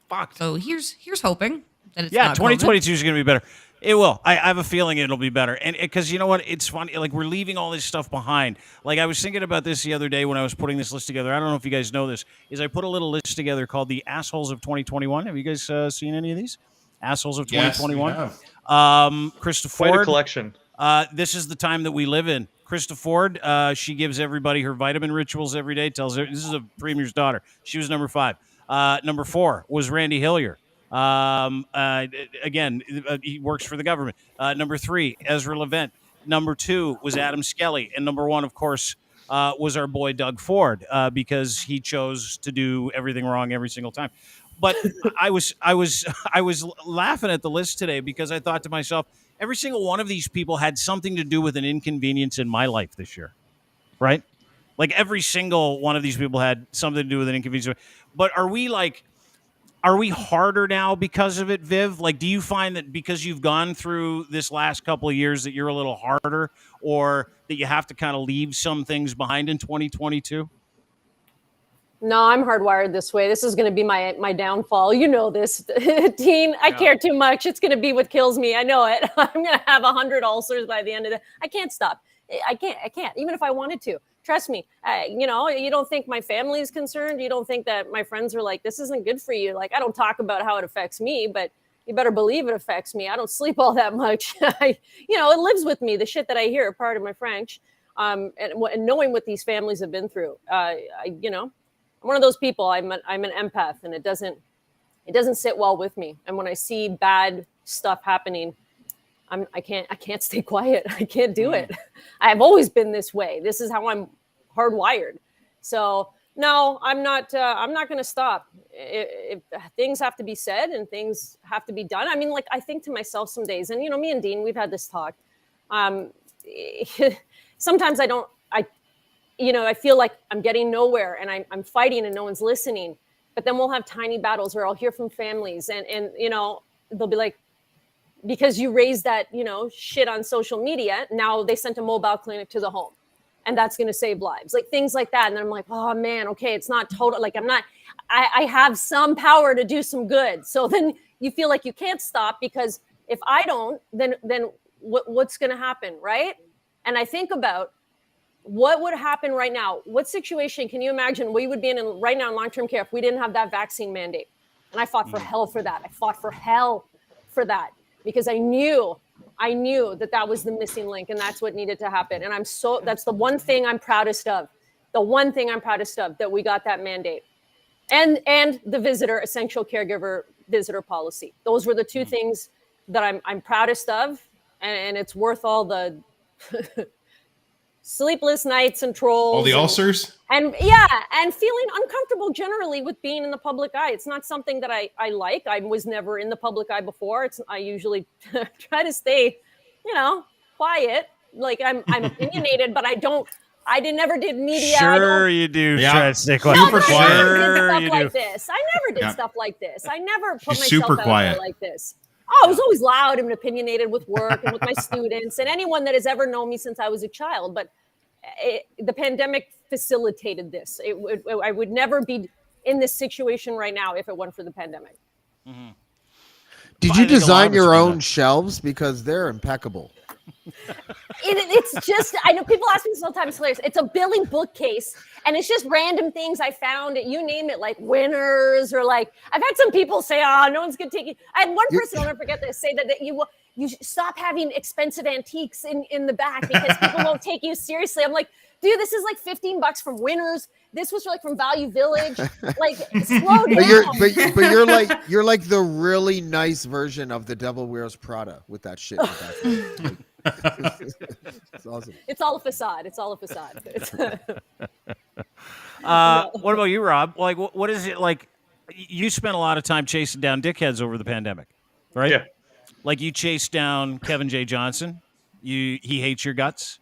Fuck. So here's hoping that it's yeah, not 2022 is going to be better. It will. I have a feeling it'll be better. And because you know what? It's funny. Like, we're leaving all this stuff behind. Like, I was thinking about this the other day when I was putting this list together. I don't know if you guys know this. Is I put a little list together called the Assholes of 2021. Have you guys seen any of these? Assholes of 2021? Yes, we have. Krista Quite Ford. a collection. This is the time that we live in. Krista Ford, she gives everybody her vitamin rituals every day. Tells her this is a premier's daughter. She was number 5. Number 4 was Randy Hillier. Again, he works for the government. Number 3, Ezra Levent. Number 2 was Adam Skelly, and number 1, of course, was our boy Doug Ford, because he chose to do everything wrong every single time. But I was laughing at the list today because I thought to myself, every single one of these people had something to do with an inconvenience in my life this year, right? Like, every single one of these people had something to do with an inconvenience. But are we harder now because of it, Viv? Like, do you find that because you've gone through this last couple of years that you're a little harder, or that you have to kind of leave some things behind in 2022? No, I'm hardwired this way. This is going to be my downfall. You know this, Dean. I care too much. It's going to be what kills me. I know it. I'm going to have 100 ulcers by the end of the. I can't stop. I can't. Even if I wanted to. Trust me. You don't think my family is concerned. You don't think that my friends are like, this isn't good for you. Like, I don't talk about how it affects me, but you better believe it affects me. I don't sleep all that much. It lives with me. The shit that I hear, pardon my French, and knowing what these families have been through. I'm one of those people. I'm an empath, and it doesn't sit well with me. And when I see bad stuff happening, I can't stay quiet. I can't do it. I've always been this way. This is how I'm hardwired. So no, I'm not going to stop. If things have to be said and things have to be done. I mean, like, I think to myself some days, and me and Dean, we've had this talk. Sometimes I feel like I'm getting nowhere and I'm fighting and no one's listening. But then we'll have tiny battles where I'll hear from families and they'll be like, because you raised that, shit on social media, now they sent a mobile clinic to the home and that's going to save lives, like things like that. And then I'm like, oh man, okay, it's not total. Like I have some power to do some good. So then you feel like you can't stop because if I don't, then what's going to happen? Right. And I think about, what would happen right now? What situation can you imagine we would be in right now in long-term care if we didn't have that vaccine mandate? And I fought for hell for that. I fought for hell for that because I knew that was the missing link and that's what needed to happen. And that's the one thing I'm proudest of. The one thing I'm proudest of, that we got that mandate. And the essential caregiver visitor policy. Those were the two things that I'm proudest of. And it's worth all the sleepless nights and trolls. All the ulcers? And feeling uncomfortable generally with being in the public eye. It's not something that I like. I was never in the public eye before. I usually try to stay, quiet. Like I'm opinionated, but I never did media. Sure you do. Yeah. Try to stay quiet. Super quiet. I never did stuff like this. I never put She's myself super out quiet. there like this. Oh, I was always loud and opinionated with work and with my students and anyone that has ever known me since I was a child. But the pandemic facilitated this. I would never be in this situation right now if it weren't for the pandemic. Mm-hmm. Did you design your own shelves? Because they're impeccable. It's just, I know people ask me sometimes, it's hilarious. It's a billing bookcase and it's just random things I found, you name it, like winners or like, I've had some people say, oh, no one's going to take you. I had one person, I'll never forget this, say that you should stop having expensive antiques in the back because people won't take you seriously. I'm like, dude, this is like $15 from Winners. This was like from Value Village. Like, slow down. But you're like the really nice version of the Devil Wears Prada with that shit. It's awesome. It's all a facade. It's all a facade. What about you, Rob? Like, what is it like? You spent a lot of time chasing down dickheads over the pandemic, right? Yeah. Like you chased down Kevin J. Johnson. He hates your guts.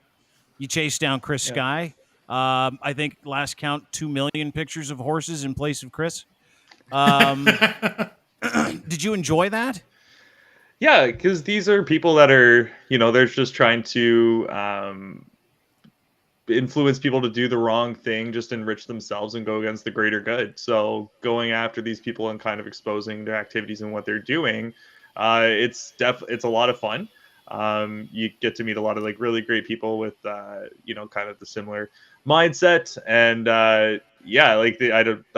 You chased down Chris Sky. I think last count 2 million pictures of horses in place of Chris. Did you enjoy that? Yeah, because these are people that are, they're just trying to influence people to do the wrong thing, just enrich themselves and go against the greater good. So going after these people and kind of exposing their activities and what they're doing, it's a lot of fun. You get to meet a lot of like really great people with, kind of the similar mindset. And I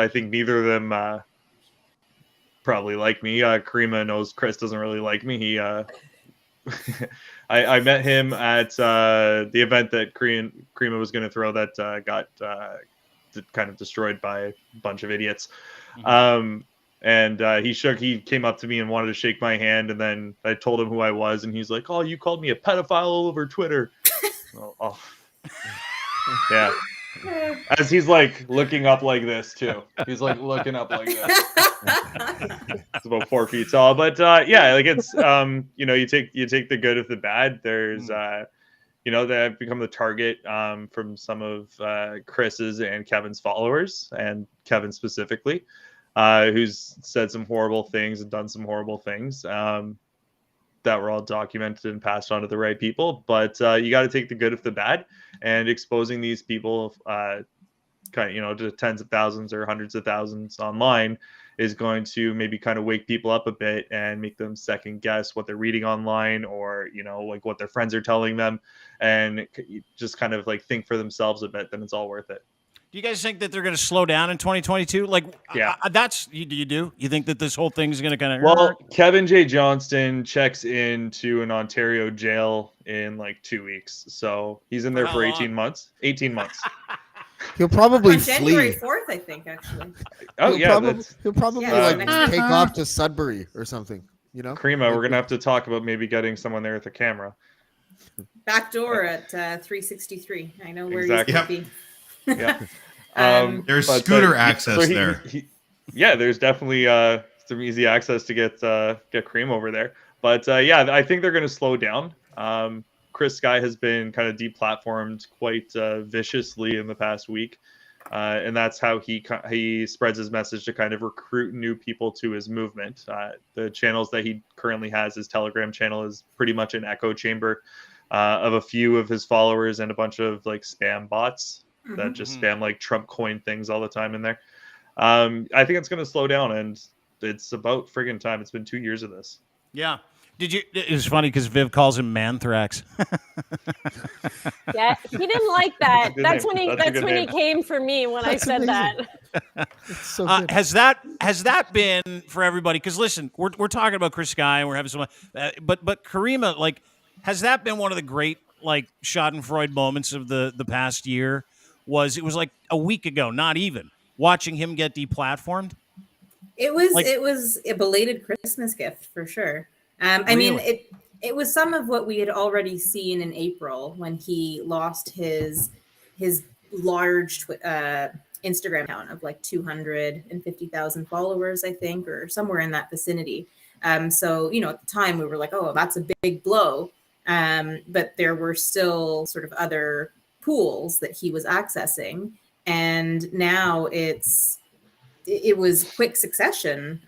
think neither of them probably like me. Karima knows Chris doesn't really like me. He, I met him at the event that Karima was going to throw that got kind of destroyed by a bunch of idiots. Mm-hmm. And he came up to me and wanted to shake my hand, and then I told him who I was, and he's like, "Oh, you called me a pedophile all over Twitter." Yeah. As he's like looking up like this too. He's like looking up like this. It's about 4 feet tall, but it's you take the good with the bad. There's that I've become the target from some of Chris's and Kevin's followers, and Kevin specifically. Who's said some horrible things and done some horrible things that were all documented and passed on to the right people. But you got to take the good with the bad, and exposing these people to tens of thousands or hundreds of thousands online is going to maybe kind of wake people up a bit and make them second guess what they're reading online, or like what their friends are telling them, and just kind of like think for themselves a bit. Then it's all worth it. Do you guys think that they're going to slow down in 2022? Like, you think that this whole thing is going to kind of... Well, Kevin J. Johnston checks into an Ontario jail in like 2 weeks. So he's in there for 18 months. 18 months. He'll probably on flee. January 4th, I think, actually. He'll probably take off to Sudbury or something, Karima, we're going to have to talk about maybe getting someone there with a camera. Back door at 363. I know where exactly. he's going to be. Yeah. There's scooter access there. There's definitely some easy access to get Cream over there. But I think they're going to slow down. Chris Sky has been kind of deplatformed quite viciously in the past week, and that's how he spreads his message to kind of recruit new people to his movement. The channels that he currently has, his Telegram channel, is pretty much an echo chamber of a few of his followers and a bunch of like spam bots that just spam like Trump coin things all the time in there. I think it's going to slow down, and it's about friggin' time. It's been 2 years of this. Yeah. It was funny because Viv calls him Manthrax. Yeah, he didn't like that. That's when he came for me when I said amazing. that. So has that been for everybody? Because listen, we're talking about Chris Sky and we're having some, but Karima, like, has that been one of the great like Schadenfreude moments of the past year? It was like a week ago, not even, watching him get deplatformed. It was a belated Christmas gift for sure. I mean, It was some of what we had already seen in April when he lost his large Instagram account of like 250,000 followers, I think, or somewhere in that vicinity. So, you know, at the time we were like, oh, that's a big blow. But there were still sort of other pools that he was accessing. And now it was quick succession,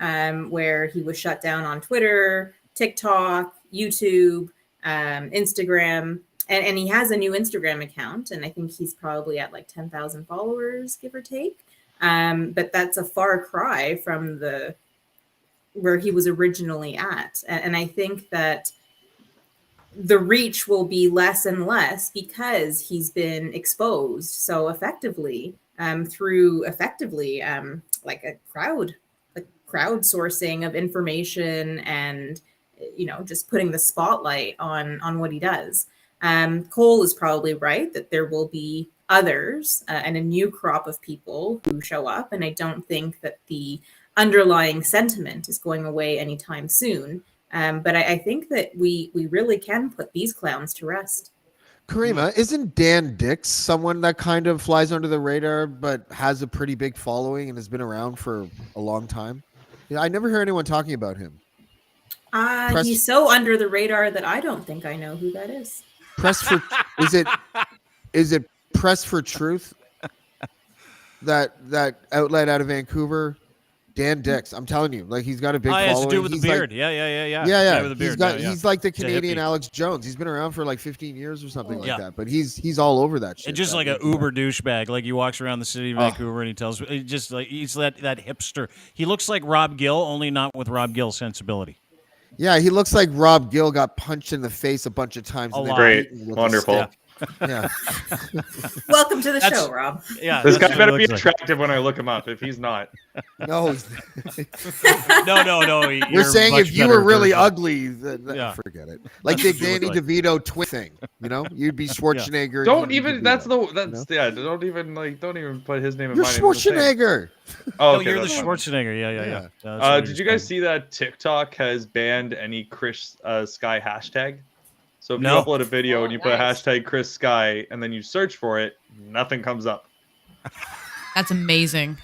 where he was shut down on Twitter, TikTok, YouTube, Instagram, and he has a new Instagram account, and I think he's probably at like 10,000 followers, give or take. But that's a far cry from where he was originally at. And I think that the reach will be less and less because he's been exposed so effectively through like a crowdsourcing of information, and you know, just putting the spotlight on what he does. Cole is probably right that there will be others and a new crop of people who show up, and I don't think that the underlying sentiment is going away anytime soon. But I think that we really can put these clowns to rest. Karima, isn't Dan Dix someone that kind of flies under the radar but has a pretty big following and has been around for a long time? Yeah, I never hear anyone talking about him. He's so under the radar that I don't think I know who that is. Press for is it Press for Truth? That outlet out of Vancouver. Dan Dix, I'm telling you, like he's got a big following. Has to do with the beard. Like, yeah. With the beard. He's like the Canadian Alex Jones. He's been around for like 15 years or something like that. But he's all over that shit. And just like an uber douchebag. Like he walks around the city of Vancouver and he tells, just like he's that hipster. He looks like Rob Gill, only not with Rob Gill's sensibility. Yeah, he looks like Rob Gill got punched in the face a bunch of times. Great, wonderful. Yeah. Welcome to the show, Rob. Yeah, this guy better be attractive when I look him up. If he's not, no. No. We're saying if you were really ugly, forget it. Like the Danny DeVito twin thing, you know, you'd be Schwarzenegger. Don't even. Don't even put his name in You're my name. Schwarzenegger. Oh, okay, you're the Schwarzenegger. Yeah. Did you guys see that TikTok has banned any Chris Sky hashtag? So if you upload a video and you put hashtag Chris Sky and then you search for it, nothing comes up. That's amazing.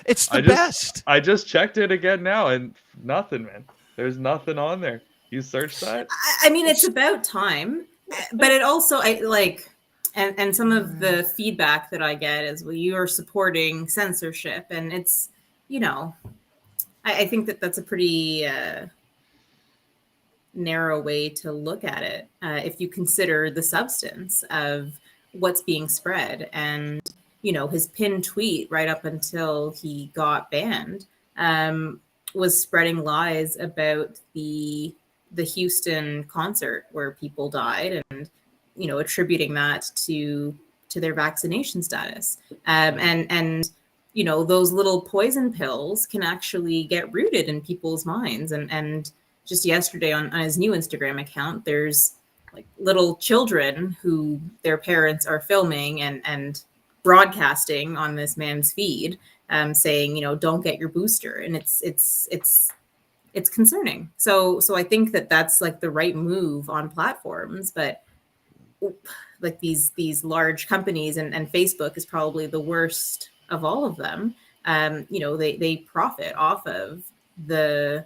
It's the best. I just checked it again now and nothing, man. There's nothing on there. You search that? I mean, it's about time, but it also and some of the feedback that I get is, well, you are supporting censorship, and it's, you know, I think that's a pretty narrow way to look at it if you consider the substance of what's being spread. And you know, his pinned tweet right up until he got banned was spreading lies about the Houston concert where people died, and you know, attributing that to their vaccination status. And you know, those little poison pills can actually get rooted in people's minds. And just yesterday on his new Instagram account, there's like little children who their parents are filming and broadcasting on this man's feed, saying, you know, don't get your booster. And it's concerning. So I think that that's like the right move on platforms, but like these large companies, and Facebook is probably the worst of all of them. You know, they profit off of the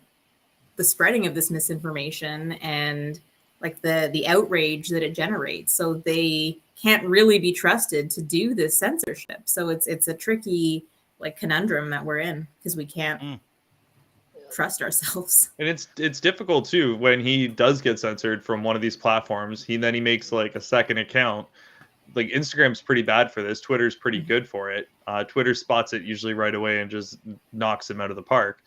spreading of this misinformation and like the outrage that it generates. So they can't really be trusted to do this censorship. So it's a tricky like conundrum that we're in, because we can't trust ourselves. And it's difficult too when he does get censored from one of these platforms. He makes like a second account. Like Instagram's pretty bad for this. Twitter's pretty good for it. Twitter spots it usually right away and just knocks him out of the park.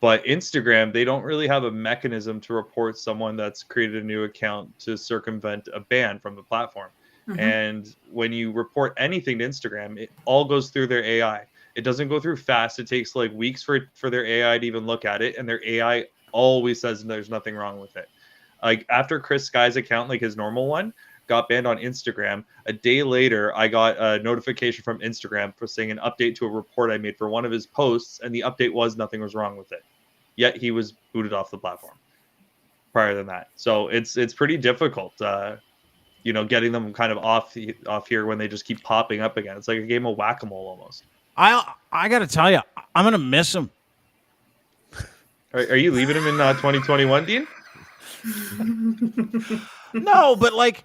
But Instagram, they don't really have a mechanism to report someone that's created a new account to circumvent a ban from the platform. Mm-hmm. And when you report anything to Instagram, it all goes through their AI. It doesn't go through fast. It takes like weeks for their AI to even look at it. And their AI always says there's nothing wrong with it. Like after Chris Sky's account, like his normal one, got banned on Instagram, a day later, I got a notification from Instagram for saying an update to a report I made for one of his posts. And the update was nothing was wrong with it. Yet he was booted off the platform. prior than that. So it's pretty difficult, getting them kind of off here when they just keep popping up again. It's like a game of whack-a-mole almost. I got to tell you, I'm going to miss him. Are you leaving him in 2021, Dean? No, but like,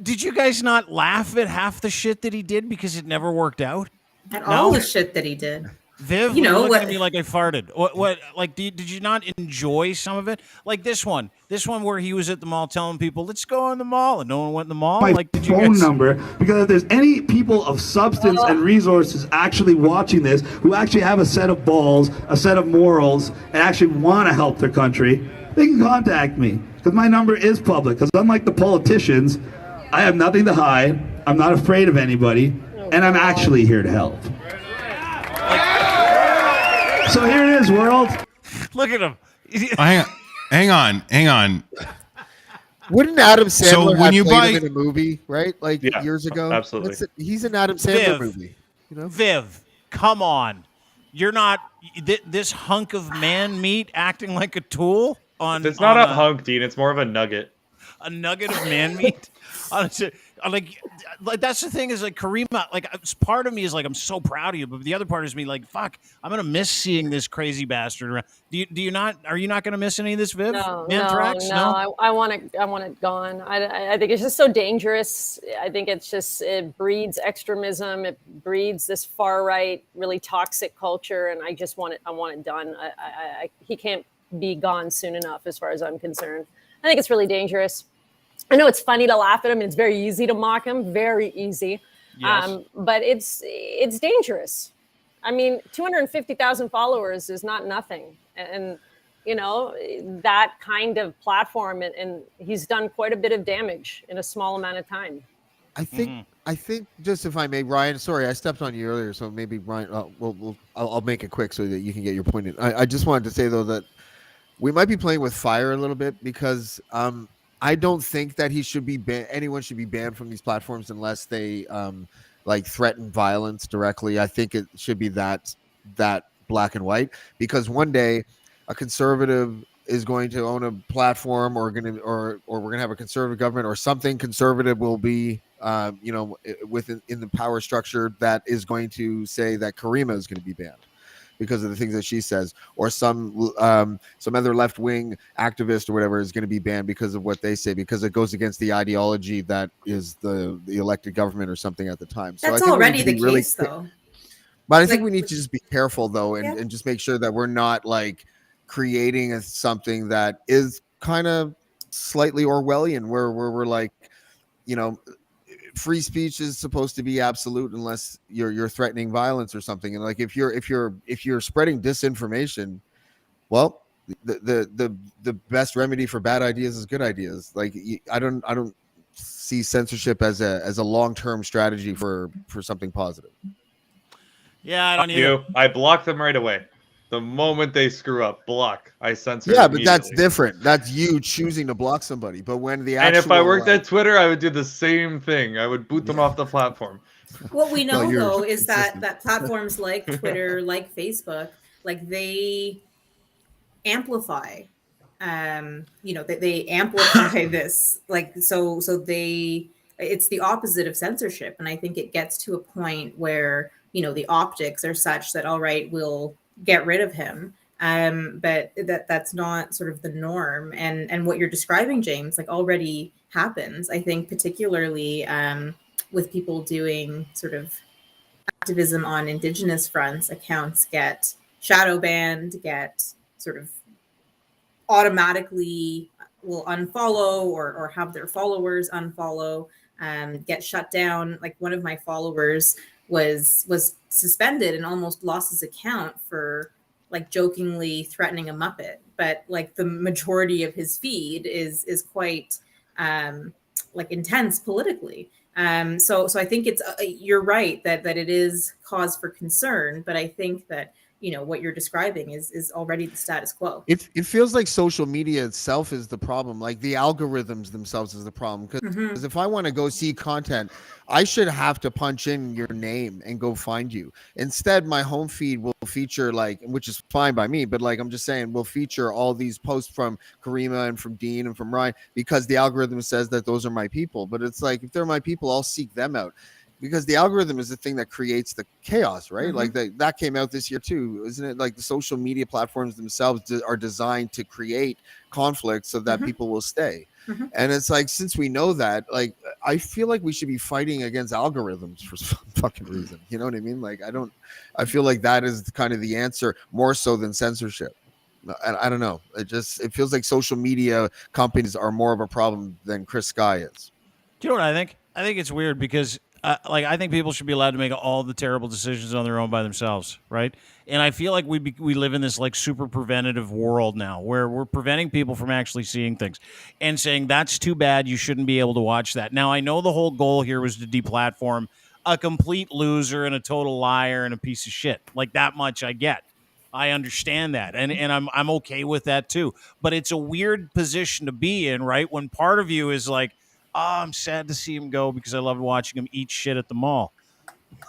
did you guys not laugh at half the shit that he did because it never worked out? At all the shit that he did. Viv, you know look what? at me like I farted. What? Like, did you not enjoy some of it? Like this one where he was at the mall telling people, "Let's go in the mall," and no one went in the mall. My like, did phone number, because if there's any people of substance and resources actually watching this, who actually have a set of balls, a set of morals, and actually want to help their country, they can contact me, because my number is public. Because unlike the politicians, I have nothing to hide. I'm not afraid of anybody, and I'm actually here to help. So here it is, world. Look at him. Hang on. Wouldn't Adam Sandler So when have you played buy him in a movie, right? Like years ago? Absolutely. He's an Adam Sandler Viv, movie. You know? Viv, come on. You're not this hunk of man meat acting like a tool on. It's not a hunk, Dean. It's more of a nugget. A nugget of man meat. Like that's the thing is like Karima. Like part of me is like I'm so proud of you, but the other part is me like fuck. I'm gonna miss seeing this crazy bastard around. Do you not? Are you not gonna miss any of this, Viv? No. I want it gone. I think it's just so dangerous. I think it breeds extremism. It breeds this far right, really toxic culture, and I want it done. He can't be gone soon enough, as far as I'm concerned. I think it's really dangerous. I know it's funny to laugh at him. It's very easy to mock him. Very easy. Yes. But it's dangerous. I mean, 250,000 followers is not nothing. And that kind of platform, and he's done quite a bit of damage in a small amount of time. I think just if I may, Ryan, sorry, I stepped on you earlier, so maybe Ryan, I'll make it quick so that you can get your point in. I just wanted to say, though, that we might be playing with fire a little bit because I don't think that anyone should be banned from these platforms unless they threaten violence directly. I think it should be that black and white, because one day a conservative is going to own a platform, or we're gonna have a conservative government, or something conservative will be within the power structure that is going to say that Karima is going to be banned because of the things that she says, or some other left-wing activist or whatever is going to be banned because of what they say, because it goes against the ideology that is the elected government or something at the time. So That's I think already the case, though. But I think we need to just be careful, though, and just make sure that we're not like creating something that is kind of slightly Orwellian, where we're like, free speech is supposed to be absolute unless you're threatening violence or something. And like if you're spreading disinformation, well, the best remedy for bad ideas is good ideas. Like I don't see censorship as a long-term strategy for something positive. Yeah, I don't either. I block them right away. The moment they screw up, block. I censor. Yeah, but that's different. That's you choosing to block somebody. But when and if I worked at Twitter, I would do the same thing. I would boot them off the platform. What we know, though, is that platforms like Twitter, like Facebook, like they amplify. They amplify this. Like so it's the opposite of censorship, and I think it gets to a point where the optics are such that all right, we'll get rid of him, but that's not sort of the norm, and what you're describing, James, like already happens. I think particularly with people doing sort of activism on Indigenous fronts, accounts get shadow banned, get sort of automatically will unfollow or have their followers unfollow, get shut down. Like one of my followers was suspended and almost lost his account for like jokingly threatening a Muppet, but like the majority of his feed is quite like intense politically. So I think it's you're right that it is cause for concern, but I think that what you're describing is already the status quo. It feels like social media itself is the problem. Like the algorithms themselves is the problem. Because if I want to go see content, I should have to punch in your name and go find you. Instead, my home feed will feature which is fine by me, but I'm just saying, will feature all these posts from Karima and from Dean and from Ryan because the algorithm says that those are my people. But it's like, if they're my people, I'll seek them out. Because the algorithm is the thing that creates the chaos, right? Like that came out this year too, isn't it? Like the social media platforms themselves are designed to create conflict so that people will stay. And it's like, since we know that, I feel like we should be fighting against algorithms for some fucking reason. You know what I mean? I feel like that is kind of the answer more so than censorship. I don't know. It feels like social media companies are more of a problem than Chris Sky is. Do you know what I think? I think it's weird because I think people should be allowed to make all the terrible decisions on their own by themselves, right? And I feel like we live in this super preventative world now where we're preventing people from actually seeing things and saying that's too bad, you shouldn't be able to watch that. Now, I know the whole goal here was to deplatform a complete loser and a total liar and a piece of shit. Like, that much I get. I understand that, and I'm okay with that too. But it's a weird position to be in, right? When part of you is like, oh, I'm sad to see him go because I loved watching him eat shit at the mall.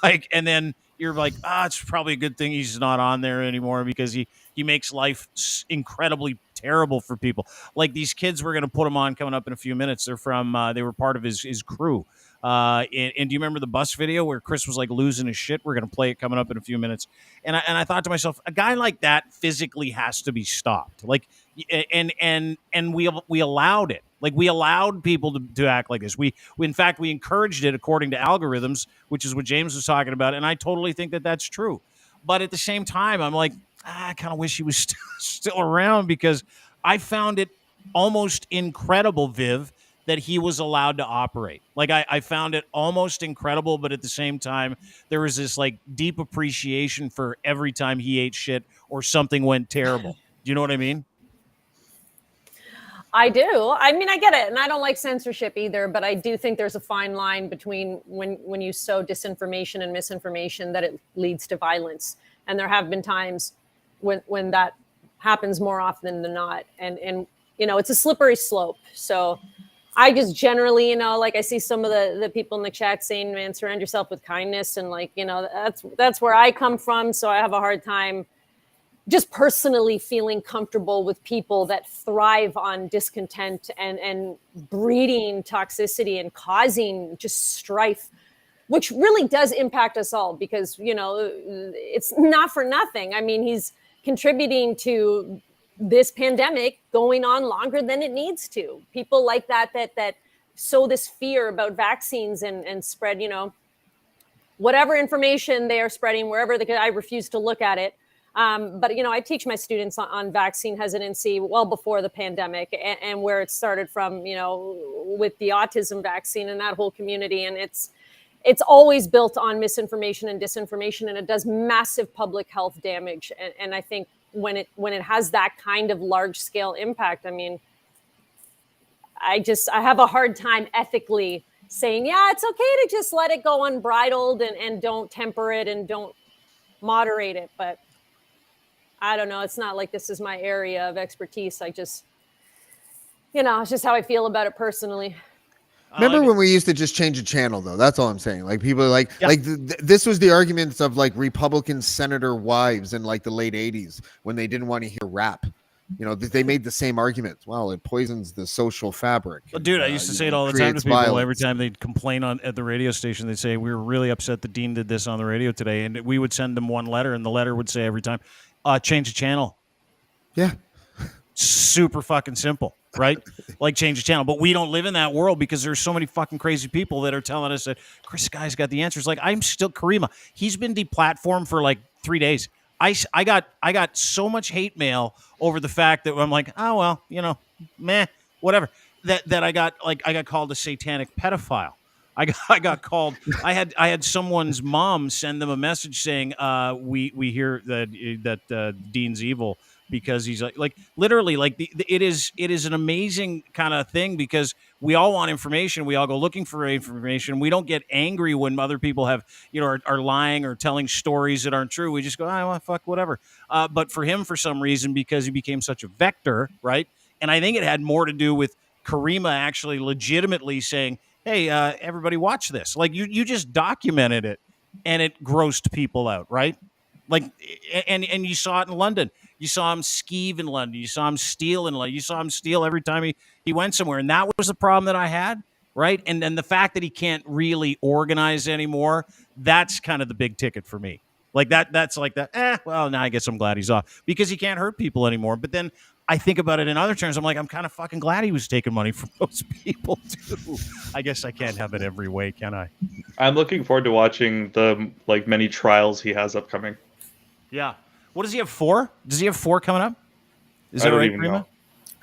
And then you're like, it's probably a good thing he's not on there anymore because he makes life incredibly terrible for people. Like these kids, we're going to put them on coming up in a few minutes. They're from, they were part of his crew. And do you remember the bus video where Chris was losing his shit? We're going to play it coming up in a few minutes. And I thought to myself, a guy like that physically has to be stopped. And we allowed it. We allowed people to act like this. We in fact, we encouraged it according to algorithms, which is what James was talking about. And I totally think that that's true. But at the same time, I'm like, I kind of wish he was still around because I found it almost incredible, Viv, that he was allowed to operate. I found it almost incredible, but at the same time, there was this deep appreciation for every time he ate shit or something went terrible. Do you know what I mean? I do. I mean, I get it. And I don't like censorship either, but I do think there's a fine line between when you sow disinformation and misinformation that it leads to violence. And there have been times when that happens more often than not. And it's a slippery slope. So I just generally, I see some of the people in the chat saying, man, surround yourself with kindness. And that's where I come from. So I have a hard time just personally feeling comfortable with people that thrive on discontent and breeding toxicity and causing just strife, which really does impact us all because, it's not for nothing. I mean, he's contributing to this pandemic going on longer than it needs to. People like that sow this fear about vaccines and spread, whatever information they are spreading wherever I refuse to look at it. But, I teach my students on vaccine hesitancy well before the pandemic and where it started from, with the autism vaccine and that whole community. And it's always built on misinformation and disinformation, and it does massive public health damage. And I think when it has that kind of large scale impact, I mean, I have a hard time ethically saying, yeah, it's okay to just let it go unbridled and don't temper it and don't moderate it. But I don't know. It's not like this is my area of expertise. I just, it's just how I feel about it personally. Remember when we used to just change a channel, though? That's all I'm saying. People this was the arguments of Republican senator wives in the late 80s when they didn't want to hear rap. They made the same arguments. Well, it poisons the social fabric. Well, dude, I used to say it all the time to people. Violence. Every time they'd complain at the radio station, they'd say, we were really upset that Dean did this on the radio today. And we would send them one letter, and the letter would say every time, change the channel. Yeah. Super fucking simple, right? Change the channel. But we don't live in that world because there's so many fucking crazy people that are telling us that Chris Guy's got the answers. I'm still Karima. He's been deplatformed for 3 days. I got so much hate mail over the fact that I'm oh well, meh, whatever. That I got called a satanic pedophile. I got called. I had someone's mom send them a message saying, we hear that Dean's evil because he's literally it is an amazing kind of thing because we all want information. We all go looking for information. We don't get angry when other people have, are lying or telling stories that aren't true. We just go, well, fuck, whatever. But for him, for some reason, because he became such a vector, right? And I think it had more to do with Karima actually legitimately saying, hey, everybody watch this. Like you just documented it and it grossed people out, right? Like, and you saw it in London. You saw him skeeve in London. You saw him steal in London. You saw him steal every time he went somewhere. And that was the problem that I had, right? And then the fact that he can't really organize anymore, that's kind of the big ticket for me. Like that's like that. Well, now I guess I'm glad he's off because he can't hurt people anymore. But then I think about it in other terms. I'm like, I'm kind of fucking glad he was taking money from those people too. I guess I can't have it every way, can I? I'm looking forward to watching the many trials he has upcoming. Yeah. What does he have? 4? Does he have 4 coming up? Is I that don't right, even Prima?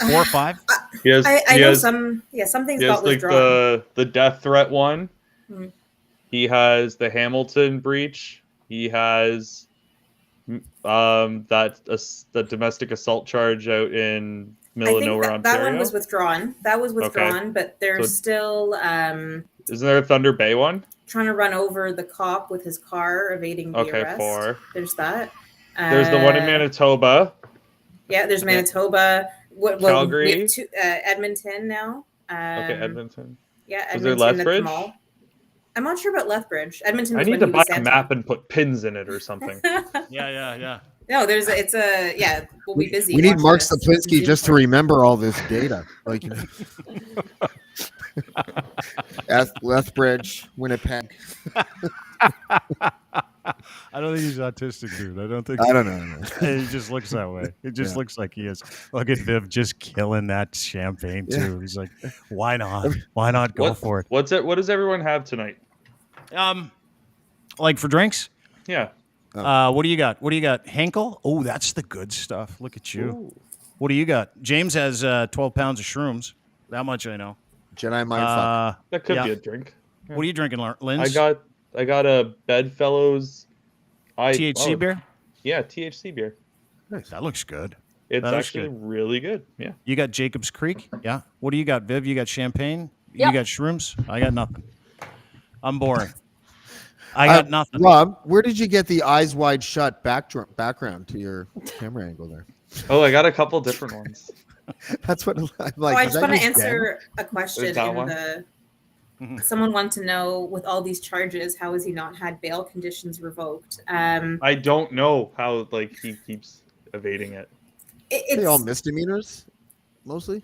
know. 4 or 5? I know some. Yeah, something's got withdrawn. The death threat one. Mm-hmm. He has the Hamilton breach. He has the domestic assault charge out in middle of nowhere, Ontario. That one was withdrawn. Okay. But there's still. Isn't there a Thunder Bay one? Trying to run over the cop with his car, evading the arrest. 4. There's that. There's the one in Manitoba. Yeah, there's Manitoba. Calgary. Edmonton now. Edmonton. Yeah, Edmonton. Is there Lethbridge? I'm not sure about Lethbridge. Edmonton. I need to buy a map and put pins in it or something. Yeah. No, we'll be busy. We need Mark Saplinski just to remember all this data. Like, Lethbridge, Winnipeg. I don't think he's autistic, dude. I don't know. He just looks that way. It just looks like he is. Look at Viv just killing that champagne too. He's like, why not? Why not go for it? What does everyone have tonight? Like for drinks? Yeah. What do you got? Henkel? Oh, that's the good stuff. Look at you. Ooh. What do you got? James has 12 pounds of shrooms. That much I know. Jedi mindfuck. That could be a drink. Yeah. What are you drinking, Linz? I got a Bedfellows THC beer? Yeah, THC beer. Nice. That looks good. It's actually really good. Yeah. You got Jacob's Creek? Yeah. What do you got, Viv? You got champagne? Yep. You got shrooms? I got nothing. I'm boring. I got nothing. Rob, where did you get the eyes wide shut background to your camera angle there? Oh, I got a couple different ones. That's what I'm like. I just want to answer a question someone wanted to know, with all these charges, how has he not had bail conditions revoked? I don't know how he keeps evading it. It's they all misdemeanors, mostly.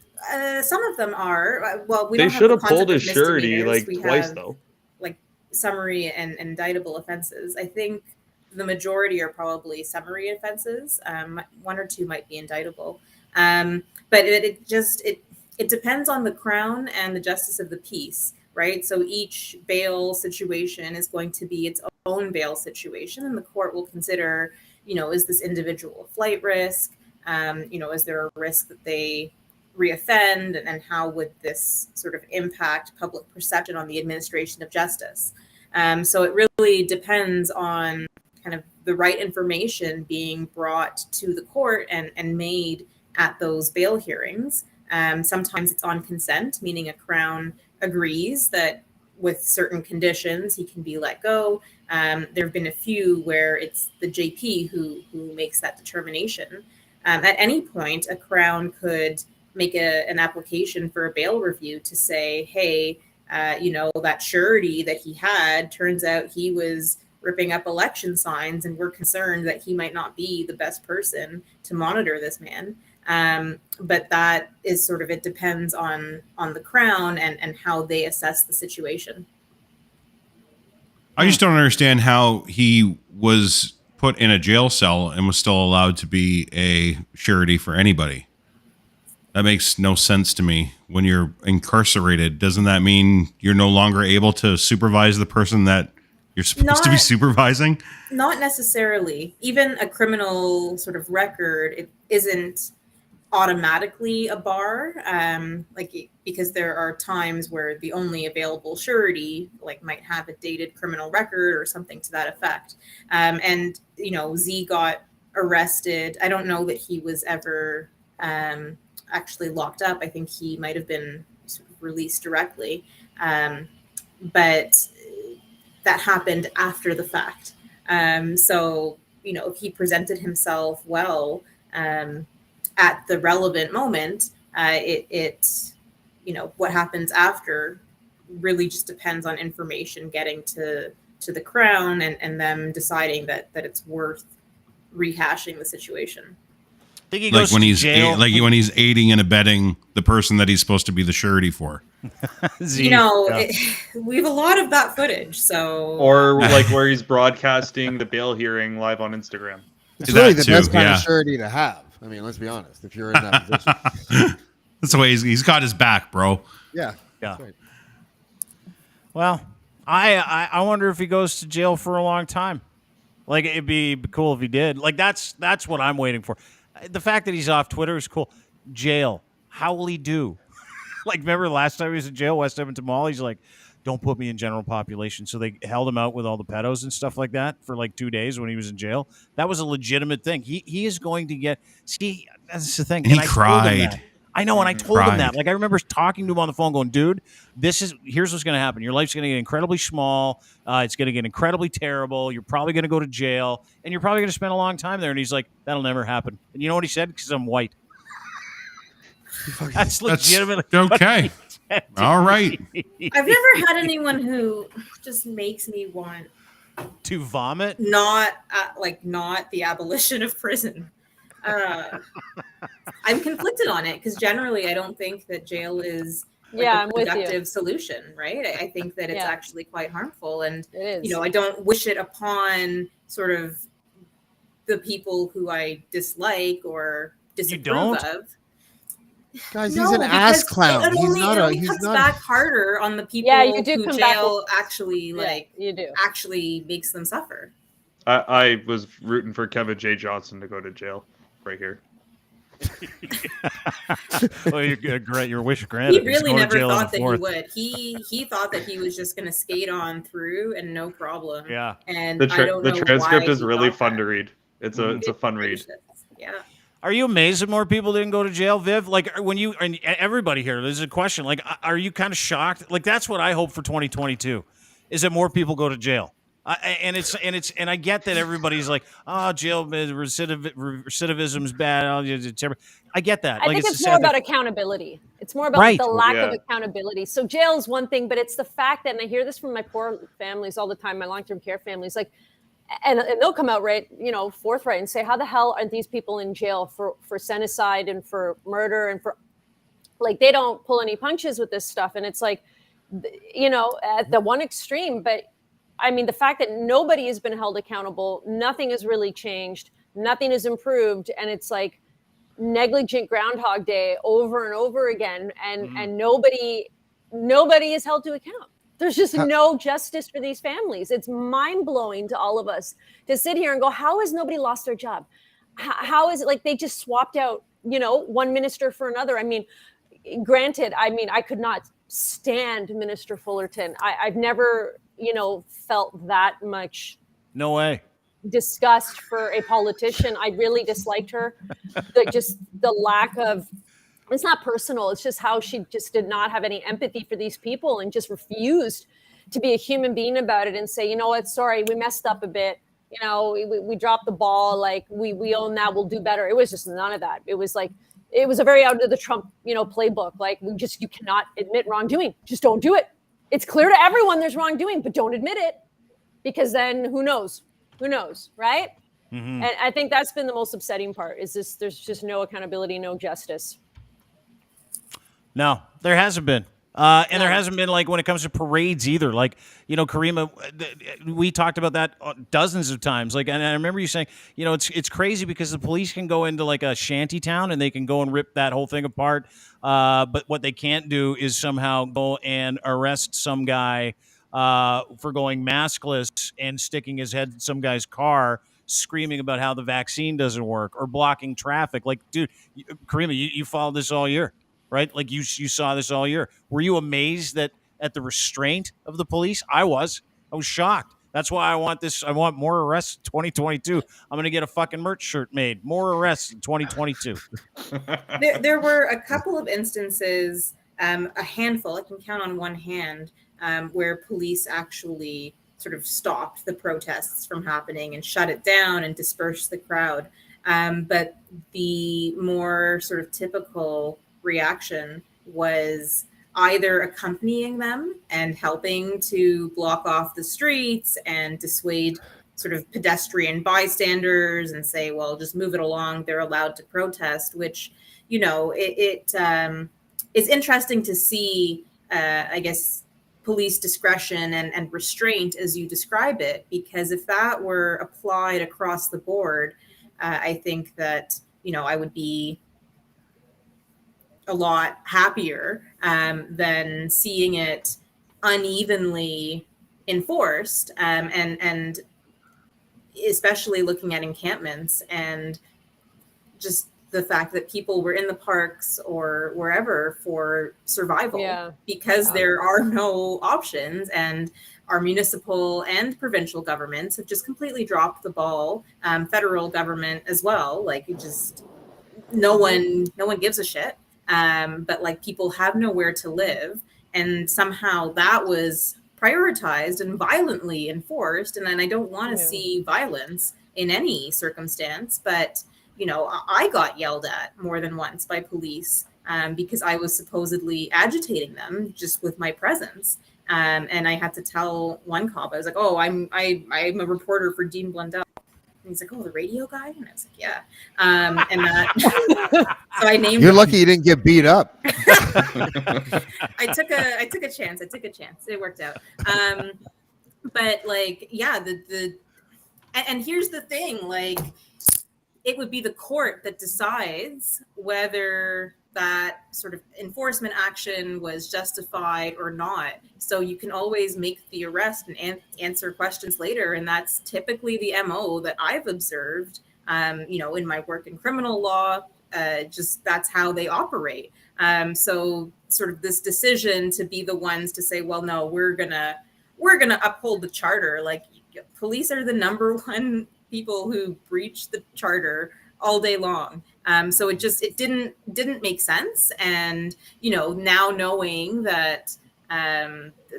Some of them are. Well, they should have pulled his surety twice though. Like summary and indictable offenses. I think the majority are probably summary offenses. 1 or 2 might be indictable. But it depends on the Crown and the Justice of the Peace. Right. So each bail situation is going to be its own bail situation, and the court will consider, is this individual a flight risk? Is there a risk that they reoffend, and how would this sort of impact public perception on the administration of justice? So it really depends on kind of the right information being brought to the court and made at those bail hearings. Sometimes it's on consent, meaning a Crown agrees that with certain conditions he can be let go. There have been a few where it's the JP who makes that determination. At any point, a Crown could make an application for a bail review to say, hey, that surety that he had, turns out he was ripping up election signs, and we're concerned that he might not be the best person to monitor this man. But that is sort of, it depends on the Crown and how they assess the situation. I just don't understand how he was put in a jail cell and was still allowed to be a surety for anybody. That makes no sense to me. When you're incarcerated, doesn't that mean you're no longer able to supervise the person that you're supposed to be supervising? Not necessarily. Even a criminal sort of record, it isn't automatically a bar, because there are times where the only available surety might have a dated criminal record or something to that effect. And Z got arrested. I don't know that he was ever actually locked up. I think he might have been sort of released directly. But that happened after the fact. So, if he presented himself well at the relevant moment, what happens after really just depends on information getting to the Crown and them deciding that it's worth rehashing the situation. I think he like goes when to he's jail. when he's aiding and abetting the person that he's supposed to be the surety for. We have a lot of that footage. So, or like where he's broadcasting the bail hearing live on Instagram. It's really the best kind of surety to have. I mean, let's be honest. If you're in that position, that's the way he's got his back, bro. Yeah. Right. Well, I wonder if he goes to jail for a long time. Like, it'd be cool if he did. Like, that's what I'm waiting for. The fact that he's off Twitter is cool. Jail. How will he do? Like, remember last time he was in jail, West Edmonton Mall? He's like, don't put me in general population. So they held him out with all the pedos and stuff like that for like 2 days when he was in jail. That was a legitimate thing. He is going to get... See, that's the thing. And he cried. I know, and I told him that. Like, I remember talking to him on the phone going, dude, here's what's going to happen. Your life's going to get incredibly small. It's going to get incredibly terrible. You're probably going to go to jail, and you're probably going to spend a long time there. And he's like, that'll never happen. And you know what he said? Because I'm white. That's legitimately okay. All right. I've never had anyone who just makes me want to vomit. Not the abolition of prison. I'm conflicted on it because generally I don't think that jail is a productive solution, right? I think that it's actually quite harmful, and I don't wish it upon sort of the people who I dislike or disapprove of. Guys, he's an ass clown. It comes back harder on the people who jail actually actually makes them suffer. I was rooting for Kevin J. Johnson to go to jail right here. Well, you're great. Your wish granted. He really never thought that he would. He thought that he was just going to skate on through and no problem. Yeah. And the transcript is really fun to read. It's a fun read. Yeah. Are you amazed that more people didn't go to jail, Viv? Like, when you and everybody here, there's a question. Like, are you kind of shocked? Like, that's what I hope for 2022, is that more people go to jail. And I get that everybody's like, oh, jail recidivism's bad. I get that. I think it's more about accountability. It's more about the lack of accountability. So jail is one thing, but it's the fact that, and I hear this from my poor families all the time, my long-term care families, like, and they'll come out forthright and say, how the hell are these people in jail for genocide and for murder and for, like, they don't pull any punches with this stuff. And it's like, at the one extreme, but I mean, the fact that nobody has been held accountable, nothing has really changed, nothing has improved, and it's like negligent Groundhog Day over and over again, and nobody is held to account. There's just no justice for these families. It's mind-blowing to all of us to sit here and go, how has nobody lost their job? How is it like they just swapped out, one minister for another? I mean, granted, I could not stand Minister Fullerton. I've never, felt that much. No way. Disgust for a politician. I really disliked her. The lack of, it's not personal. It's just how she just did not have any empathy for these people and just refused to be a human being about it and say, you know what, sorry, we messed up a bit. We dropped the ball. Like we own that. We'll do better. It was just none of that. It was like, it was a very out of the Trump, playbook. Like you cannot admit wrongdoing. Just don't do it. It's clear to everyone there's wrongdoing, but don't admit it, because then who knows, right? Mm-hmm. And I think that's been the most upsetting part, is this, there's just no accountability, no justice. No, there hasn't been. And there hasn't been, like, when it comes to parades either. Like, Karima, we talked about that dozens of times. Like, and I remember you saying, it's crazy because the police can go into like a shanty town and they can go and rip that whole thing apart. But what they can't do is somehow go and arrest some guy for going maskless and sticking his head in some guy's car, screaming about how the vaccine doesn't work, or blocking traffic. Like, dude, Karima, you followed this all year. Right? Like you saw this all year. Were you amazed at the restraint of the police? I was shocked. That's why I want more arrests in 2022. I'm going to get a fucking merch shirt made. More arrests in 2022. There were a couple of instances a handful, I can count on one hand, where police actually sort of stopped the protests from happening and shut it down and dispersed the crowd. But the more sort of typical reaction was either accompanying them and helping to block off the streets and dissuade sort of pedestrian bystanders and say, well, just move it along. They're allowed to protest, which, you know, it's interesting to see, I guess, police discretion and restraint as you describe it, because if that were applied across the board, I think that, you know, I would be a lot happier than seeing it unevenly enforced, and especially looking at encampments and just the fact that people were in the parks or wherever for survival because there are no options, and our municipal and provincial governments have just completely dropped the ball. Federal government as well, like it just no one gives a shit. But like people have nowhere to live, and somehow that was prioritized and violently enforced. And then I don't want to see violence in any circumstance, but you know, I got yelled at more than once by police because I was supposedly agitating them just with my presence. And I had to tell one cop, I was like, "Oh, I'm a reporter for Dean Blundell." And he's like, "Oh, the radio guy?" And I was like, "Yeah." And that, so I named. You're lucky you didn't get beat up. I took a chance. It worked out. But like, yeah, and here's the thing, like, it would be the court that decides whether that sort of enforcement action was justified or not. So you can always make the arrest and answer questions later. And that's typically the MO that I've observed, you know, in my work in criminal law, just that's how they operate. So sort of this decision to be the ones to say, well, no, we're gonna uphold the charter. Like, police are the number one people who breach the charter all day long. So it didn't make sense. And, you know, now knowing that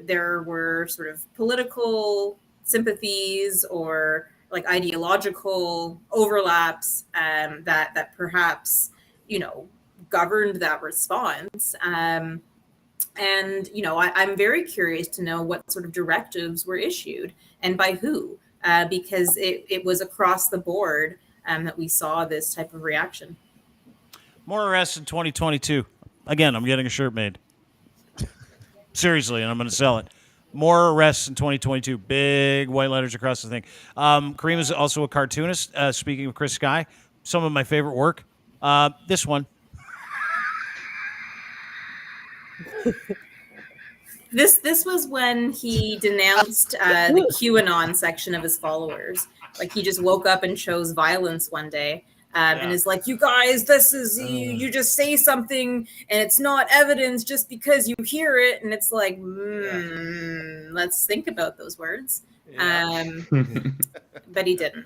there were sort of political sympathies or like ideological overlaps that perhaps, you know, governed that response. And, you know, I'm very curious to know what sort of directives were issued and by who. Because it was across the board that we saw this type of reaction. More arrests in 2022. Again, I'm getting a shirt made. Seriously, and I'm going to sell it. More arrests in 2022. Big white letters across the thing. Kareem is also a cartoonist. Speaking of Chris Sky, some of my favorite work. This one. This was when he denounced the QAnon section of his followers. Like, he just woke up and chose violence one day, and is like, "You guys, this is you just say something and it's not evidence just because you hear it." And it's like, let's think about those words. But he didn't.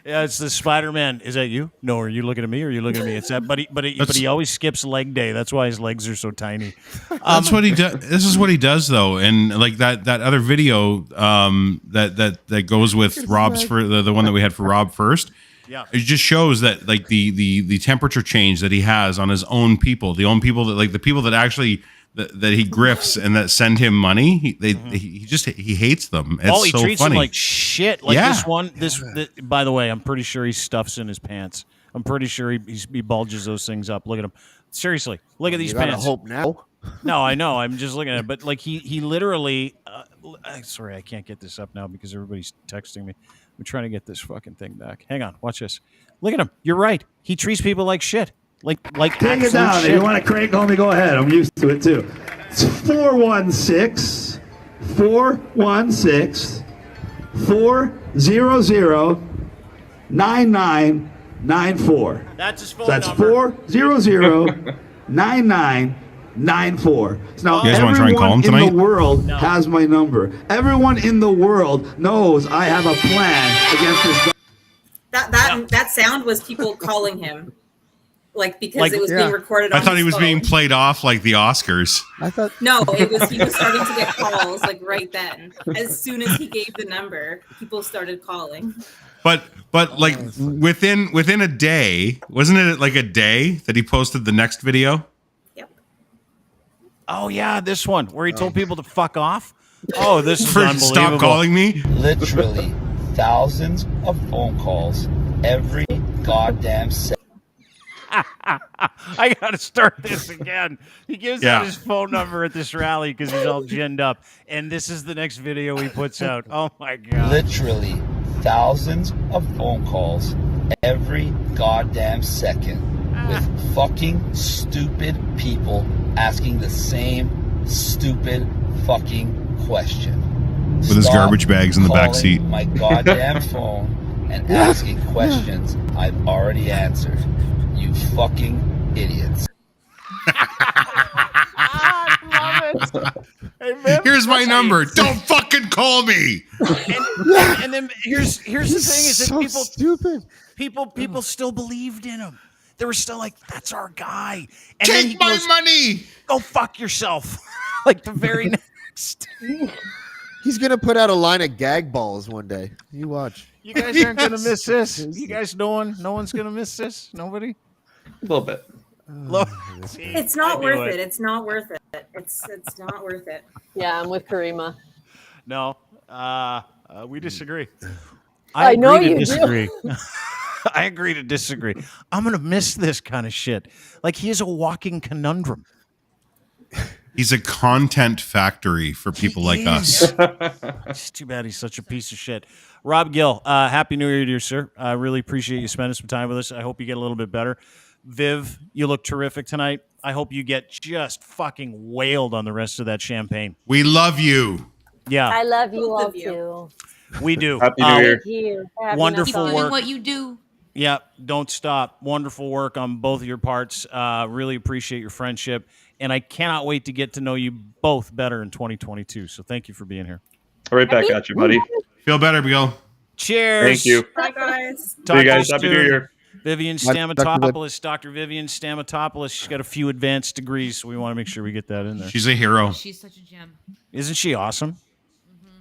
Yeah, it's the Spider-Man. Is that you? No, are you looking at me or are you looking at me? It's that, but he always skips leg day. That's why his legs are so tiny. That's what he does. This is what he does, though, and like that other video that goes with Rob's for the one that we had for Rob first. Yeah, it just shows that like the temperature change that he has on his own people, the people that actually. That he grifts and that send him money, he hates them. It's he so treats funny. them like shit. Like this one, by the way, I'm pretty sure he stuffs in his pants. I'm pretty sure he bulges those things up. Look at him. Seriously, look at these pants. Hope now. No, I know. I'm just looking at it, but like he literally. Sorry, I can't get this up now because everybody's texting me. I'm trying to get this fucking thing back. Hang on, watch this. Look at him. You're right. He treats people like shit. Like take it down. Shit. If you want to crank on me, go ahead. I'm used to it too. It's 416 400 9994. That's his phone so that's number. 400 9994. So now you guys want to try and call him tonight? In the world has my number. Everyone in the world knows I have a plan against this. That sound was people calling him. like because it was being recorded. I thought he was being played off like the Oscars. I thought no, he was starting to get calls like right then. As soon as he gave the number, people started calling. But like within a day, wasn't it like a day that he posted the next video? Yep. Oh yeah, this one where he told people to fuck off. Oh, this is unbelievable. Stop calling me. Literally thousands of phone calls every goddamn second. I gotta start this again. He gives out his phone number at this rally because he's all ginned up, and this is the next video he puts out. Oh my god! Literally thousands of phone calls every goddamn second with fucking stupid people asking the same stupid fucking question. With his garbage bags in the back seat. My goddamn phone and asking questions I've already answered. You fucking idiots. I love it. Here's my number. Don't fucking call me. And then here's the thing: is that so people stupid. People still believed in him. They were still like, "That's our guy." And Take then he my goes, money. Go fuck yourself. Like the very next. He's gonna put out a line of gag balls one day. You watch. You guys aren't gonna miss this. You guys, no one's gonna miss this. Nobody. A little bit. It's not worth it. It's not worth it. It's not worth it. Yeah, I'm with Karima. No, we disagree. I know agree to you disagree. I agree to disagree. I'm gonna miss this kind of shit. Like he is a walking conundrum. He's a content factory for people like us. It's too bad he's such a piece of shit. Rob Gill, Happy New Year to you, sir. I really appreciate you spending some time with us. I hope you get a little bit better. Viv, you look terrific tonight. I hope you get just fucking wailed on the rest of that champagne. We love you. Yeah. I love you Both all of you. too. We do. Happy New Year. Thank you. for having Wonderful us on. work. Doing what you do. Yeah, don't stop. Wonderful work on both of your parts. Really appreciate your friendship. And I cannot wait to get to know you both better in 2022. So thank you for being here. Right back at you, buddy. Feel better, Bill. Cheers. Thank you. Bye, guys. See you guys. Happy New Year. Vivian Stamatopoulos, Dr. Vivian Stamatopoulos. She's got a few advanced degrees, so we want to make sure we get that in there. She's a hero. She's such a gem. Isn't she awesome?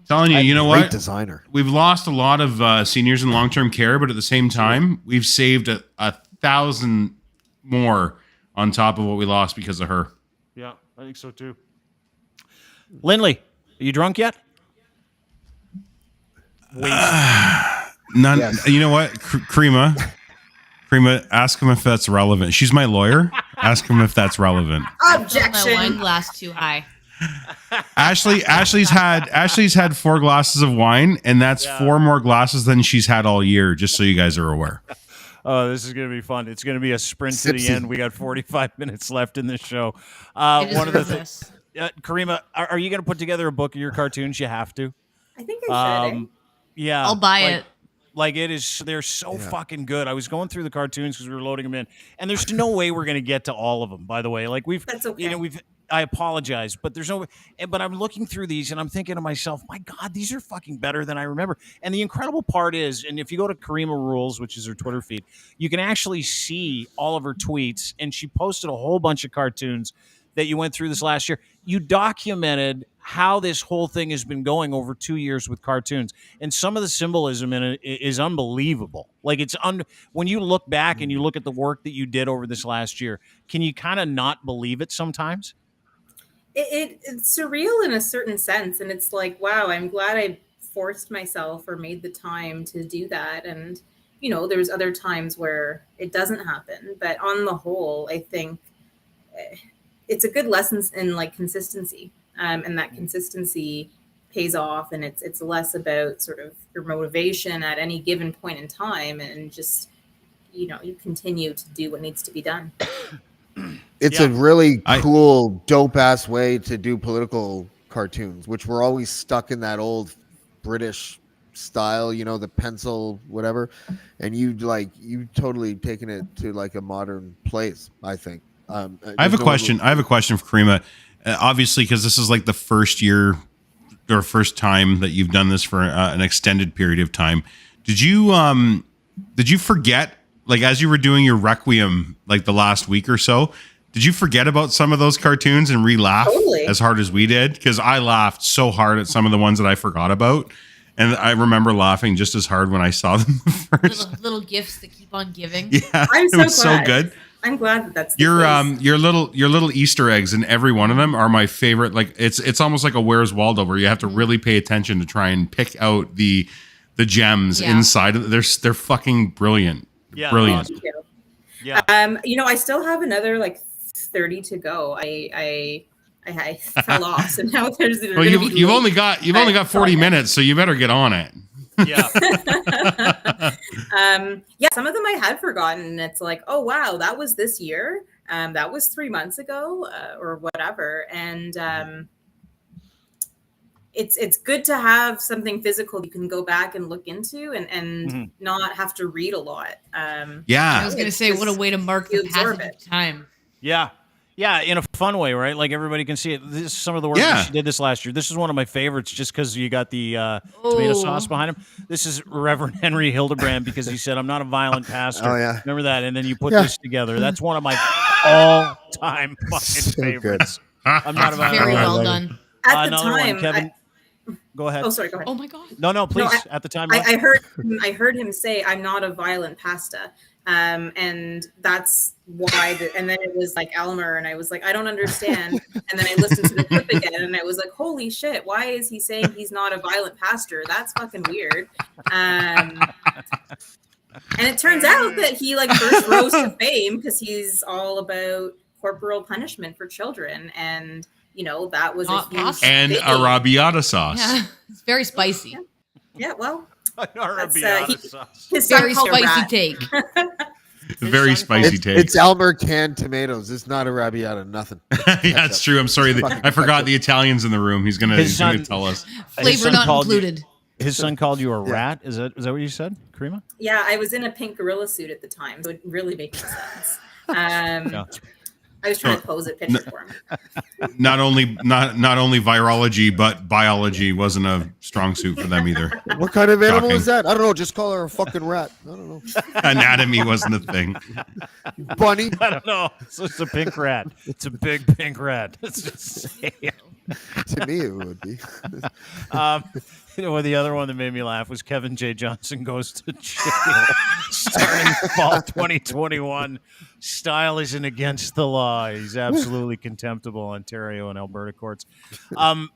Telling you, you know Great what? designer. We've lost a lot of seniors in long-term care, but at the same time, we've saved a 1,000 more on top of what we lost because of her. Yeah, I think so too. Lindley, are you drunk yet? None. Yes. You know what? Karima, ask him if that's relevant. She's my lawyer. Ask him if that's relevant. My Objection. wine glass too high. Ashley's had 4 glasses of wine, and that's 4 more glasses than she's had all year. Just so you guys are aware. Oh, this is going to be fun. It's going to be a sprint to the Sipsy. end. We got 45 minutes left in this show. It is One of the business. things, Karima, are you going to put together a book of your cartoons? You have to. I think I should. Yeah, I'll buy it. Like it is, they're so fucking good. I was going through the cartoons because we were loading them in, and there's no way we're going to get to all of them. By the way, like That's okay. I apologize, but there's no. But I'm looking through these and I'm thinking to myself, my God, these are fucking better than I remember. And the incredible part is, and if you go to Karima Rules, which is her Twitter feed, you can actually see all of her tweets. And she posted a whole bunch of cartoons that you went through this last year. You documented how this whole thing has been going over 2 years with cartoons, and some of the symbolism in it is unbelievable. Like when you look back and you look at the work that you did over this last year, can you kind of not believe it sometimes? It's surreal in a certain sense, and it's like, wow, I'm glad I forced myself or made the time to do that. And there's other times where it doesn't happen, but on the whole, I think it's a good lesson in like consistency, and that consistency pays off, and it's less about sort of your motivation at any given point in time, and just you continue to do what needs to be done. It's a really cool, dope-ass way to do political cartoons, which were always stuck in that old British style, the pencil, whatever. And you totally taken it to like a modern place, I think. I have a question. I have a question for Karima. Obviously, because this is like the first year or first time that you've done this for an extended period of time. Did you forget like as you were doing your Requiem, like the last week or so, did you forget about some of those cartoons and re-laugh as hard as we did? Because I laughed so hard at some of the ones that I forgot about. And I remember laughing just as hard when I saw them the first. Little gifts that keep on giving. Yeah, I'm so it was glad. so good. I'm glad that that's the Your case. your little Easter eggs in every one of them are my favorite. Like it's almost like a Where's Waldo, where you have to really pay attention to try and pick out the gems inside of it. They're fucking brilliant. Yeah, Brilliant. Yeah. I still have another like 30 to go. I fell off, so now there's. Well, you've only got 40 minutes, so you better get on it. Yeah. Some of them I had forgotten. And it's like, oh wow, that was this year. That was 3 months ago, or whatever. And it's good to have something physical you can go back and look into and not have to read a lot. Yeah. I was gonna say, what a way to mark the passage of time. Yeah. Yeah, in a fun way, right? Like everybody can see it. This is some of the work that she did this last year. This is one of my favorites just because you got the tomato sauce behind him. This is Reverend Henry Hildebrand because he said, I'm not a violent pastor. Oh, yeah. Remember that? And then you put this together. That's one of my all-time fucking favorites. I'm not a violent Very pastor. well done. At the Another time, one, Kevin. Go ahead. Oh, sorry. Go ahead. Oh my God. No, please. No, at the time, I heard him say, "I'm not a violent pasta," and that's why. And then it was like Elmer, and I was like, I don't understand. And then I listened to the clip again, and I was like, holy shit! Why is he saying he's not a violent pastor? That's fucking weird. And it turns out that he like first rose to fame because he's all about corporal punishment for children, and that was a huge and thing. arrabbiata sauce. Yeah, it's very spicy. Yeah, well, arrabbiata sauce. His son Very called spicy Rat. take. Very spicy take. It's Elmer canned tomatoes. It's not arrabbiata, nothing. Yeah, it's true. I'm sorry. I forgot the Italian's in the room. He's gonna tell us. Flavor not included. His son called you a rat. Is that what you said, Karima? Yeah, I was in a pink gorilla suit at the time, so it really makes sense. I was trying to pose a picture for him. Not only virology, but biology wasn't a strong suit for them either. What kind of animal Shocking. is that? I don't know. Just call her a fucking rat. I don't know. Anatomy wasn't a thing. Bunny. I don't know. It's just a pink rat. It's a big pink rat. It's just To me, it would be. The other one that made me laugh was Kevin J. Johnson goes to jail starting fall 2021. Style isn't against the law. He's absolutely contemptible, Ontario and Alberta courts. Karima,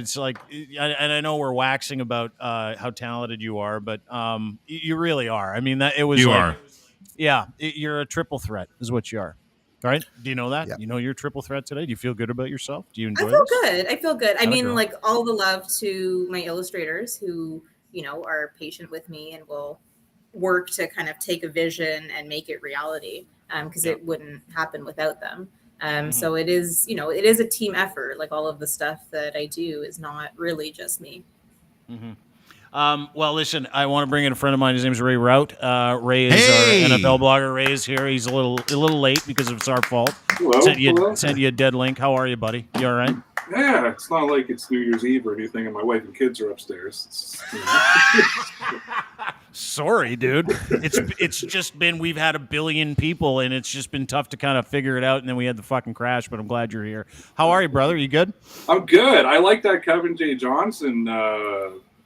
it's like, and I know we're waxing about how talented you are, but you really are. I mean, that it was. You like, are. Yeah, you're a triple threat, is what you are. Right? Do you know that? Yeah. You know you're a triple threat today? Do you feel good about yourself? Do you enjoy I feel this? good. I feel good. I mean, girl. like all the love to my illustrators who, are patient with me and will work to kind of take a vision and make it reality. Because it wouldn't happen without them. So it is, it is a team effort. Like all of the stuff that I do is not really just me. Mm-hmm. Well, listen, I want to bring in a friend of mine. His name's Ray Rout. Ray is our NFL blogger. Ray is here. He's a little late because it's our fault. Hello. Sent you a dead link. How are you, buddy? You all right? Yeah, it's not like it's New Year's Eve or anything, and my wife and kids are upstairs. Sorry, dude. It's just been, we've had 1 billion people, and it's just been tough to kind of figure it out, and then we had the fucking crash, but I'm glad you're here. How are you, brother? You good? I'm good. I like that Kevin J. Johnson.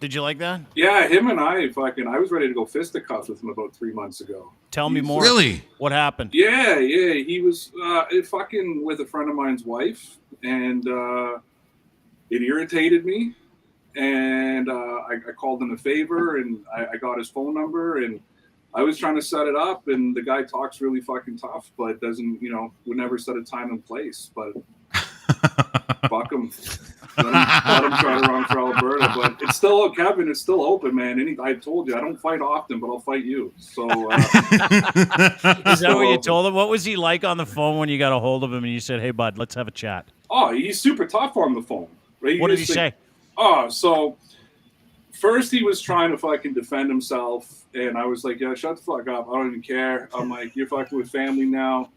Did you like that? Yeah, him and I was ready to go fisticuffs with him about 3 months ago. Tell me more. Really? What happened? Yeah. He was fucking with a friend of mine's wife, and it irritated me. And I called him a favor, and I got his phone number, and I was trying to set it up, and the guy talks really fucking tough, but doesn't, would never set a time and place. But fuck him. Let him try to run for Alberta. But it's still, Kevin, it's still open, man. I told you, I don't fight often, but I'll fight you. So is that what you told him? What was he like on the phone when you got a hold of him and you said, hey, bud, let's have a chat? Oh, he's super tough on the phone. Right? What did he say? Oh, so first he was trying to fucking defend himself, and I was like, yeah, shut the fuck up. I don't even care. I'm like, you're fucking with family now.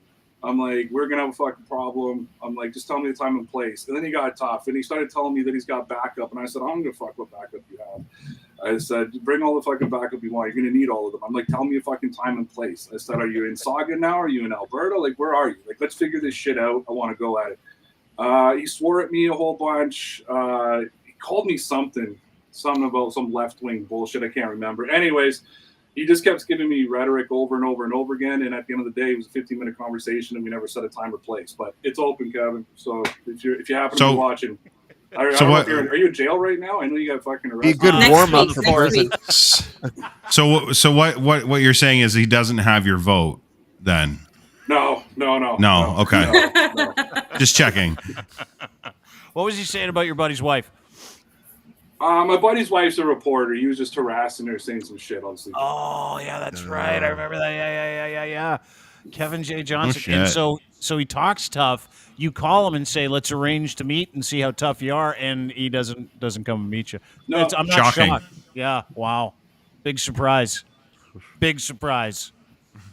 I'm like, we're going to have a fucking problem. I'm like, just tell me the time and place. And then he got tough, and he started telling me that he's got backup, and I said, I don't give a fuck what backup you have. I said, bring all the fucking backup you want. You're going to need all of them. I'm like, tell me a fucking time and place. I said, are you in Sauga now? Are you in Alberta? Like, where are you? Like, let's figure this shit out. I want to go at it. He swore at me a whole bunch. He called me something about some left-wing bullshit. I can't remember. Anyways, he just kept giving me rhetoric over and over and over again. And at the end of the day, it was a 15-minute conversation, and we never set a time or place. But it's open, Kevin. So if you happen to be watching, I don't know if are you in jail right now? I know you got fucking arrested. Be a good warm up for prison. So what you're saying is he doesn't have your vote then? No. Okay. No. Just checking. What was he saying about your buddy's wife? My buddy's wife's a reporter. He was just harassing her, saying some shit. Obviously. Oh yeah, that's right. I remember that. Yeah. Kevin J. Johnson. Oh, and so he talks tough. You call him and say, "Let's arrange to meet and see how tough you are," and he doesn't come and meet you. No, I'm not shocking. shocked. Yeah, wow, big surprise.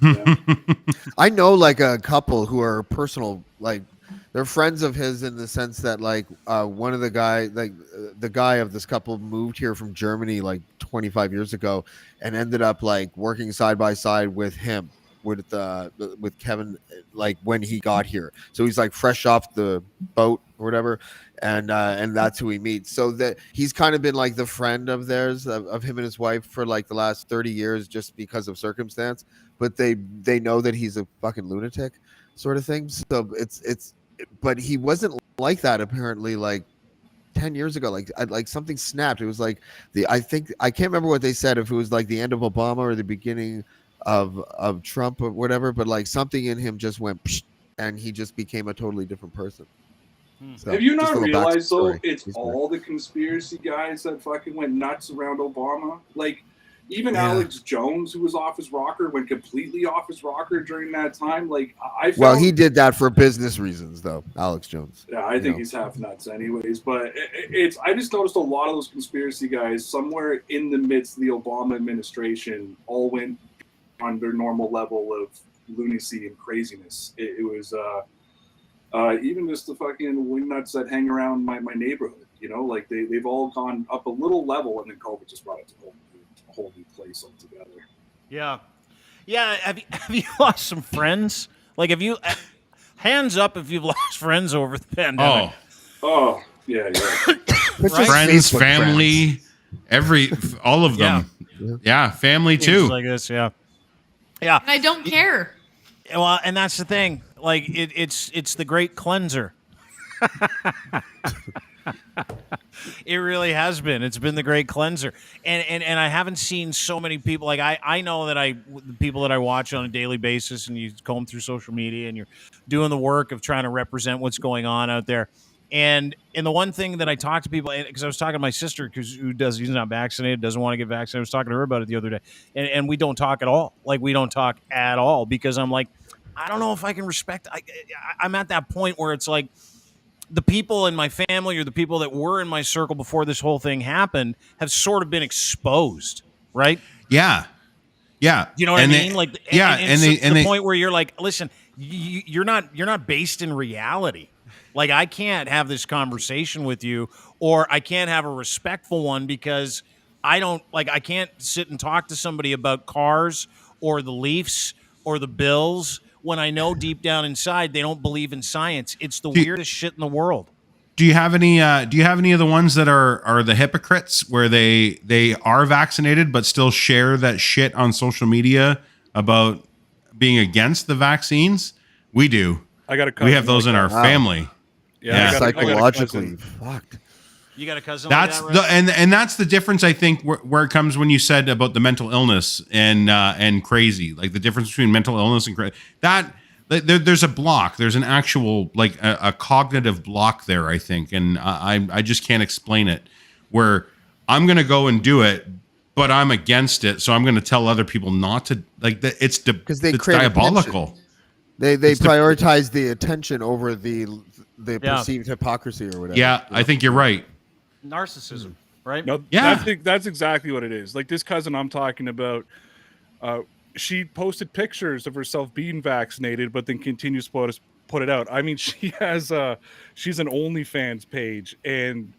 Yeah. I know like a couple who are personal, like they're friends of his in the sense that like one of the guy, like the guy of this couple moved here from Germany like 25 years ago and ended up like working side by side with him. With Kevin, like when he got here, so he's like fresh off the boat or whatever, and that's who he meets. So that he's kind of been like the friend of theirs, of him and his wife for like the last 30 years, just because of circumstance. But they know that he's a fucking lunatic, sort of thing. So but he wasn't like that apparently. Like 10 years ago, like something snapped. It was like I can't remember what they said, if it was like the end of Obama or the beginning of Trump or whatever, but like something in him just went psh, and he just became a totally different person. So, have you not realized though backstory. it's all the conspiracy guys that fucking went nuts around Obama? Like even Alex Jones, who was off his rocker, went completely off his rocker during that time. Like well, he did that for business reasons though, Alex Jones. Yeah, I think he's half nuts anyways, but I just noticed a lot of those conspiracy guys somewhere in the midst of the Obama administration all went on their normal level of lunacy and craziness. It was even just the fucking wingnuts that hang around my neighborhood, you know, like they've all gone up a little level, and then COVID just brought it to a whole new place altogether. Yeah. Have you lost some friends? Like, have you hands up if you've lost friends over the pandemic? Oh yeah. Right? Friends, family, all of them. Yeah, family too. Things like this, yeah. And I don't care. Well, and that's the thing. Like it's the great cleanser. It really has been. It's been the great cleanser. And I haven't seen so many people. Like I know that the people that I watch on a daily basis, and you comb through social media and you're doing the work of trying to represent what's going on out there. And the one thing that I talk to people, because I was talking to my sister, she's not vaccinated, doesn't want to get vaccinated. I was talking to her about it the other day, and we don't talk at all. Like, we don't talk at all, because I'm like, I don't know if I can respect. I'm at that point where it's like the people in my family or the people that were in my circle before this whole thing happened have sort of been exposed, right? Yeah. You know what I mean? Like, and the point where you're like, listen, you're not based in reality. Like, I can't have this conversation with you, or I can't have a respectful one, because I can't sit and talk to somebody about cars or the Leafs or the Bills when I know deep down inside they don't believe in science. It's the weirdest shit in the world. Do you have any of the ones that are the hypocrites, where they are vaccinated but still share that shit on social media about being against the vaccines? We do. I got a cousin. We have those in our family. Yeah, psychologically fucked. You got a cousin. That's like that, right? and that's the difference, I think, where it comes when you said about the mental illness and crazy, like the difference between mental illness and crazy. There's a block. There's an actual like a cognitive block there, I think, and I just can't explain it. Where I'm gonna go and do it, but I'm against it, so I'm gonna tell other people not to. Like it's diabolical. They prioritize the attention over the perceived hypocrisy or whatever. Yeah, I think you're right. Narcissism, right? No, yeah, that's exactly what it is. Like this cousin I'm talking about, she posted pictures of herself being vaccinated, but then continues to put it out. I mean, she's an OnlyFans page and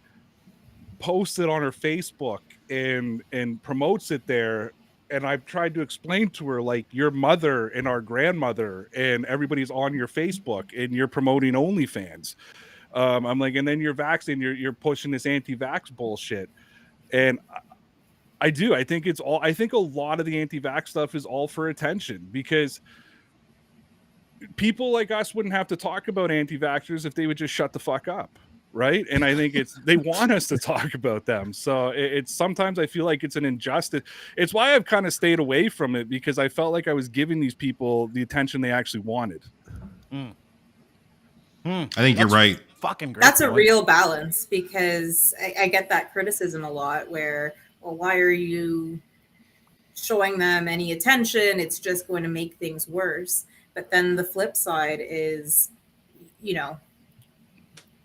posted on her Facebook and promotes it there. And I've tried to explain to her, like, your mother and our grandmother and everybody's on your Facebook and you're promoting OnlyFans. I'm like, and then you're vaccinating, you're pushing this anti-vax bullshit. And I think it's all, I think a lot of the anti-vax stuff is all for attention, because people like us wouldn't have to talk about anti-vaxxers if they would just shut the fuck up. Right. And I think they want us to talk about them. So it's sometimes I feel like it's an injustice. It's why I've kind of stayed away from it, because I felt like I was giving these people the attention they actually wanted. I think you're right. Fucking great. That's a real balance, because I get that criticism a lot where, well, why are you showing them any attention? It's just going to make things worse. But then the flip side is,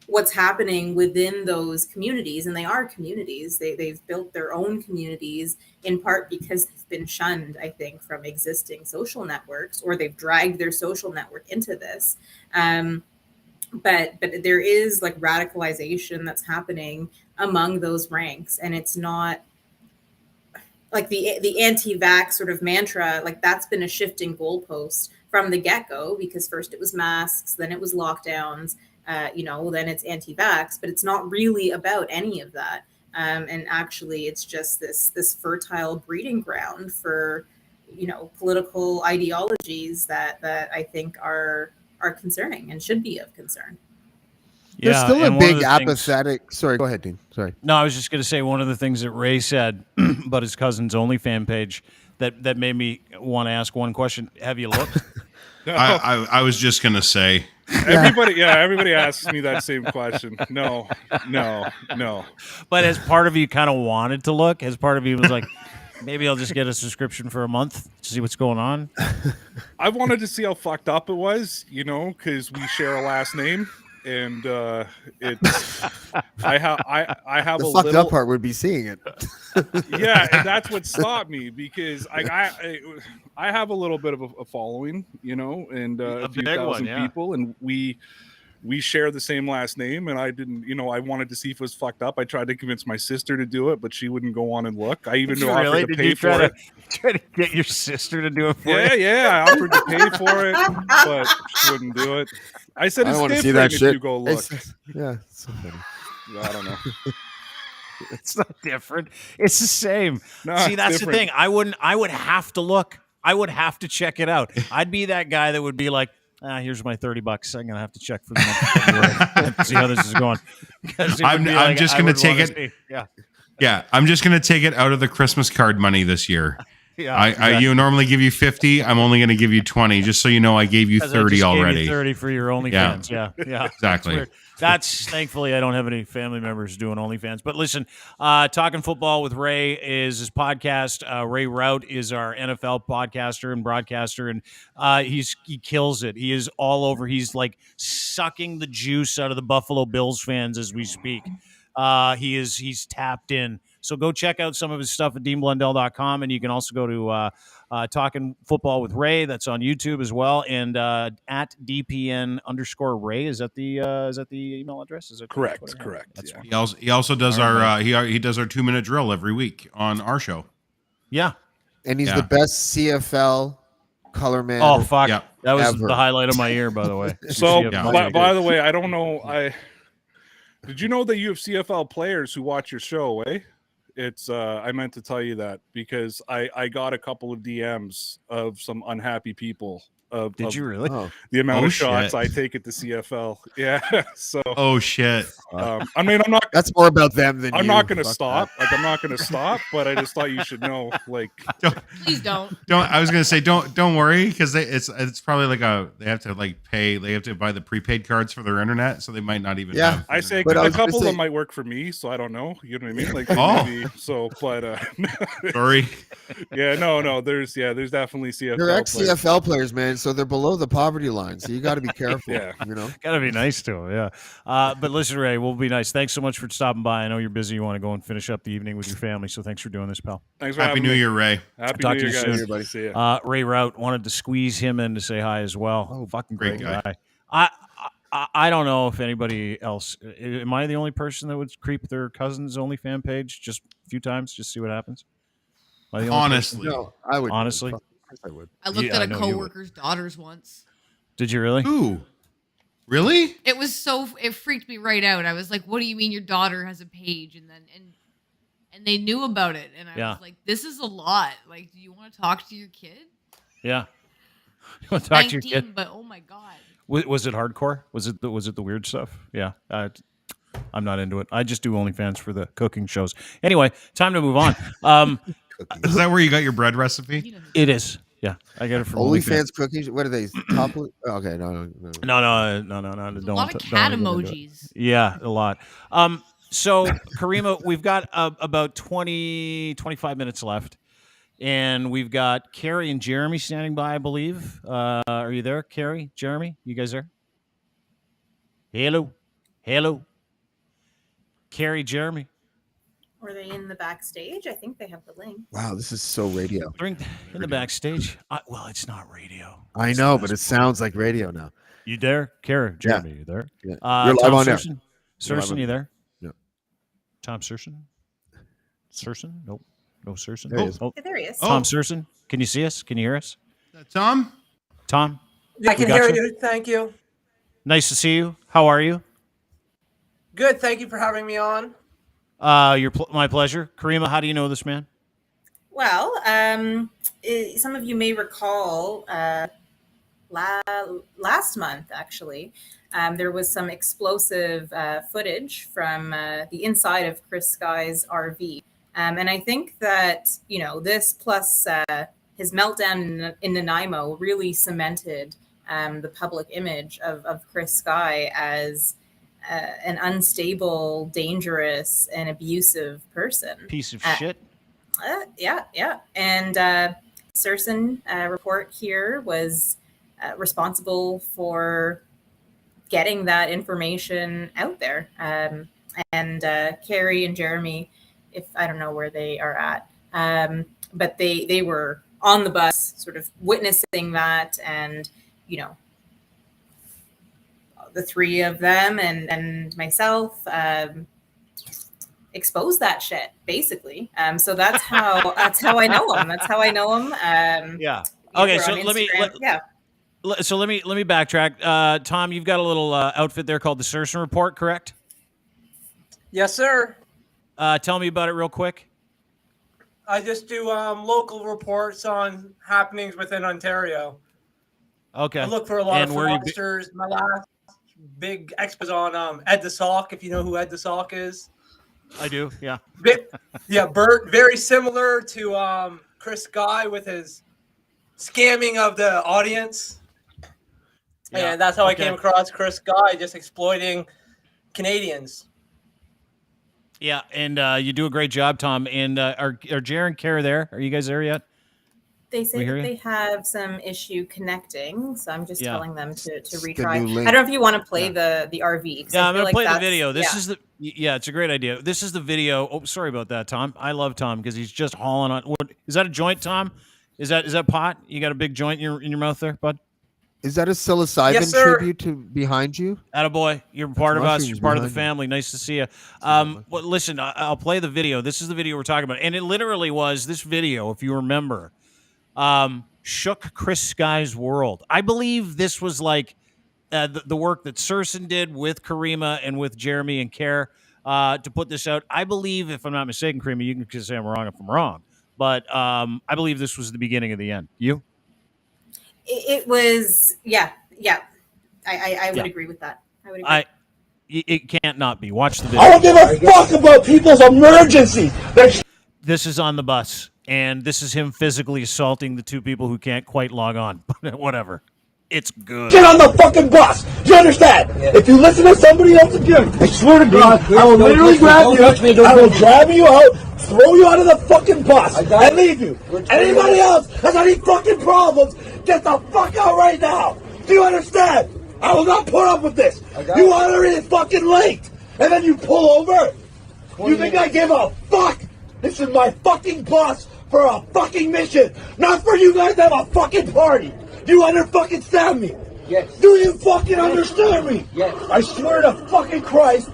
what's happening within those communities, and they are communities. They've built their own communities in part because they've been shunned, I think, from existing social networks, or they've dragged their social network into this. But there is like radicalization that's happening among those ranks, and it's not like the anti-vax sort of mantra. Like, that's been a shifting goalpost from the get-go, because first it was masks, then it was lockdowns. Then it's anti-vax, but it's not really about any of that. And actually, it's just this fertile breeding ground for, political ideologies that I think are concerning and should be of concern. There's still a big apathetic. Sorry, go ahead, Dean. Sorry. No, I was just going to say, one of the things that Ray said about his cousin's OnlyFans page that made me want to ask one question. Have you looked? I was just going to say. Everybody asks me that same question. No. But as part of you kind of wanted to look, as part of you was like, maybe I'll just get a subscription for a month to see what's going on. I wanted to see how fucked up it was, because we share a last name, and it's I have the a fucked little up part would be seeing it. Yeah, and that's what stopped me, because I have a little bit of a following, and a few thousand people, and we share the same last name, and I didn't, I wanted to see if it was fucked up. I tried to convince my sister to do it, but she wouldn't go on and look. I even offered to pay for it. Try to get your sister to do it for you? Yeah, I offered to pay for it, but she wouldn't do it. I said, it's different if you go look. It's so funny. I don't know. It's not different. It's the same. No, see, that's different. the thing. I would have to look. I would have to check it out. I'd be that guy that would be like, here's my $30. I'm gonna have to check for the month of February and see how this is going. I'm just gonna take it. Yeah, I'm just gonna take it out of the Christmas card money this year. You normally give you 50. I'm only gonna give you 20, just so you know I gave you 30 already. 30 for your OnlyFans. Yeah, exactly. That's thankfully I don't have any family members doing OnlyFans. But listen, Talking Football with Ray is his podcast. Ray Rout is our NFL podcaster and broadcaster, and he kills it. He is all over. He's like sucking the juice out of the Buffalo Bills fans as we speak. He's tapped in. So go check out some of his stuff at deanblundell.com, and you can also go to Talking Football with Ray. That's on YouTube as well, and at DPN_Ray. Is that the email address? Is it correct? That's yeah. He also does he does our 2-minute drill every week on our show. Yeah, and he's the best CFL color man. Oh fuck, that was ever. the highlight of my year, by the way. So by the way, I don't know. Did you know that you have CFL players who watch your show? It's I meant to tell you that, because I got a couple of DMs of some unhappy people. Did you really? The amount of shots shit. I take at the CFL. Yeah. So. Oh shit. I mean, I'm not. That's more about them than I'm you. not going to Fuck stop. that. Like, I'm not going to stop. But I just thought you should know. Like, Please don't. I was gonna say don't worry, because it's probably like they have to like pay. They have to buy the prepaid cards for their internet, so they might not even. Yeah. have I say But I a was gonna couple of say- them might work for me, so I don't know. You know what I mean? Like, Oh. maybe, so, but Sorry. yeah, no. There's definitely CFL. They're ex players. CFL players, man. So they're below the poverty line. So you got to be careful. Yeah. Gotta be nice to him, yeah. But listen, Ray, we'll be nice. Thanks so much for stopping by. I know you're busy. You want to go and finish up the evening with your family, so thanks for doing this, pal. Thanks for Happy having New me. Year, Ray. Happy Talk New to Year, you guys. soon. Everybody, see ya. Ray Rout, wanted to squeeze him in to say hi as well. Oh, fucking great Great guy. I don't know if anybody else. Am I the only person that would creep their cousin's OnlyFans page just a few times, just see what happens? Am I the only person? No, I would. Honestly, I would. I looked at a coworker's daughter's once. Did you really? Ooh, really? It was it freaked me right out. I was like, "What do you mean your daughter has a page?" And they knew about it, and I was like, "This is a lot. Like, do you want to talk to your kid?" Yeah. You want to talk 19, to your kid? but oh my god. Was it hardcore? Was it the weird stuff? Yeah. I'm not into it. I just do OnlyFans for the cooking shows. Anyway, time to move on. Is that where you got your bread recipe? It is. Yeah, I got it from OnlyFans cookies. What are they? Top? Okay, no. No. A lot of cat emojis. Yeah, a lot. So Karima, we've got about 25 minutes left. And we've got Carrie and Jeremy standing by, I believe. Are you there, Carrie? Jeremy? You guys there? Hello? Carrie, Jeremy? Were they in the backstage? I think they have the link. Wow, this is so radio. In the backstage? Well, it's not radio. I know, but it sounds like radio now. You there? Carrie, Jeremy, you there? Yeah. You're live on there. Serson, you there? No. Tom Serson? Nope. No Serson. There he is. Tom Serson, can you see us? Can you hear us? Tom? Yeah, I can hear you. Thank you. Nice to see you. How are you? Good. Thank you for having me on. My pleasure. Karima, how do you know this man? Well, some of you may recall last month, actually, there was some explosive footage from the inside of Chris Sky's RV. And I think that, this plus his meltdown in Nanaimo really cemented the public image of Chris Sky as an unstable, dangerous, and abusive person. Piece of shit. Yeah. And Serson report here was responsible for getting that information out there. And Carrie and Jeremy, if I don't know where they are at, but they were on the bus sort of witnessing that, and the three of them and myself exposed that shit basically. So that's how I know him. Yeah. Okay. So let me backtrack. Tom, you've got a little outfit there called the Serson Report, correct? Yes, sir. Tell me about it real quick. I just do local reports on happenings within Ontario. Okay. I look for a lot of fraudsters. My last big expo was on Ed the Sock, if you know who Ed the Sock is. I do, yeah. Yeah, Bert, very similar to Chris Guy with his scamming of the audience. Yeah, and that's how I came across Chris Guy, just exploiting Canadians. Yeah, and you do a great job, Tom. And are Jer and Kara there? Are you guys there yet? They say that they have some issue connecting, so I'm just telling them to retry. I don't know if you want to play the RV. Yeah, I'm going to play the video. This is it's a great idea. This is the video. Oh, sorry about that, Tom. I love Tom because he's just hauling on. What, is that a joint, Tom? Is that pot? You got a big joint in your mouth there, bud? Is that a psilocybin tribute to behind you? Attaboy. You're part of us. You're part of the family. Nice to see you. Well, listen, I'll play the video. This is the video we're talking about. And it literally was this video, if you remember, shook Chris Sky's world. I believe this was like the work that Serson did with Karima and with Jeremy and Care to put this out. I believe, if I'm not mistaken, Karima, you can say I'm wrong if I'm wrong. But I believe this was the beginning of the end. You? It was, yeah. I would agree with that. I would agree. It can't not be. Watch the video. I don't give a fuck about people's emergencies. This is on the bus, and this is him physically assaulting the two people who can't quite log on. Whatever. It's good. Get on the fucking bus. Do you understand? Yeah. If you listen to somebody else again, I swear to God, I will literally grab you. I will grab you out, throw you out of the fucking bus, and leave you. Anybody else has any fucking problems, get the fuck out right now. Do you understand? I will not put up with this. You are already fucking late, and then you pull over. You think I give a fuck? This is my fucking bus for a fucking mission, not for you guys to have a fucking party. Do you understand me? Yes. Do you fucking understand me? Yes. I swear to fucking Christ,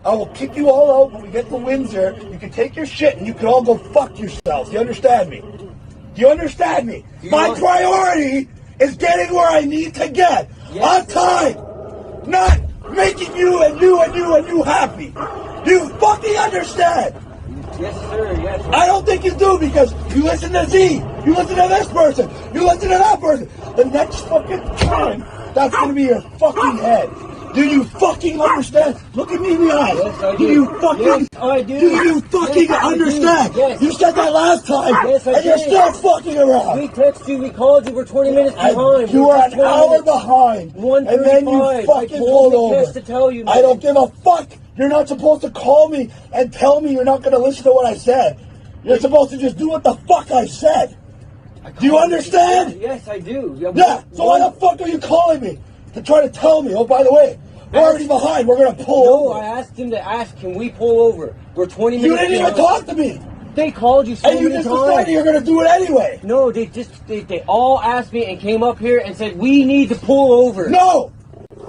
I will kick you all out when we get to Windsor. You can take your shit and you can all go fuck yourselves. You understand me? Do you understand me? My priority is getting where I need to get on time, not making you and you and you and you happy. Do you fucking understand? Yes, sir. Yes. I don't think you do because you listen to Z, you listen to this person, you listen to that person. The next fucking time, that's gonna be your fucking head. Do you fucking understand? Look at me in the eyes. Yes, I do. Do you fucking? Yes, I do. Do you fucking Yes, I understand? do. Yes. You said that last time, Yes, I and you're did. still fucking around. We texted you. We called you. We're 20 minutes behind. You are an hour behind, and then you 1:35. fucking I pulled told over. Nikesh to tell you, I don't give a fuck. You're not supposed to call me and tell me you're not going to listen to what I said. You're supposed to just do what the fuck I said. Do you understand? Yes, I do. Yeah, so why the fuck are you calling me? To try to tell me, oh, by the way, we're already behind, we're going to pull No, over. I asked him to ask, can we pull over? We're 20 minutes You didn't even behind. talk to me. They called you so And you many just times. decided you're going to do it anyway. No, they all asked me and came up here and said, we need to pull over. No!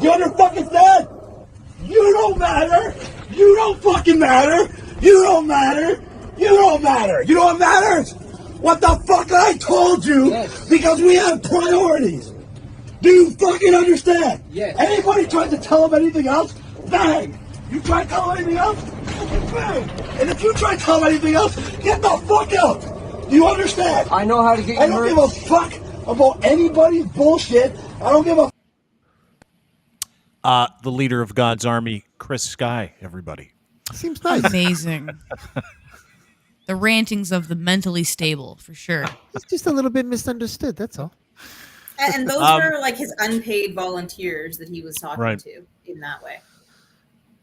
You understand? You don't matter. You don't fucking matter. You don't matter. You don't matter. You know what matters? What the fuck I told you, because we have priorities. Do you fucking understand? Yes. Anybody tried to tell them anything else? Bang! You try to tell them anything else? Bang! And if you try to tell them anything else, get the fuck out! Do you understand? I know how to get you I don't give a fuck about anybody's bullshit. I don't give a the leader of God's army, Chris Sky, everybody. Seems nice. Amazing. The rantings of the mentally stable, for sure. He's just a little bit misunderstood, that's all. And those were like his unpaid volunteers that he was talking to in that way.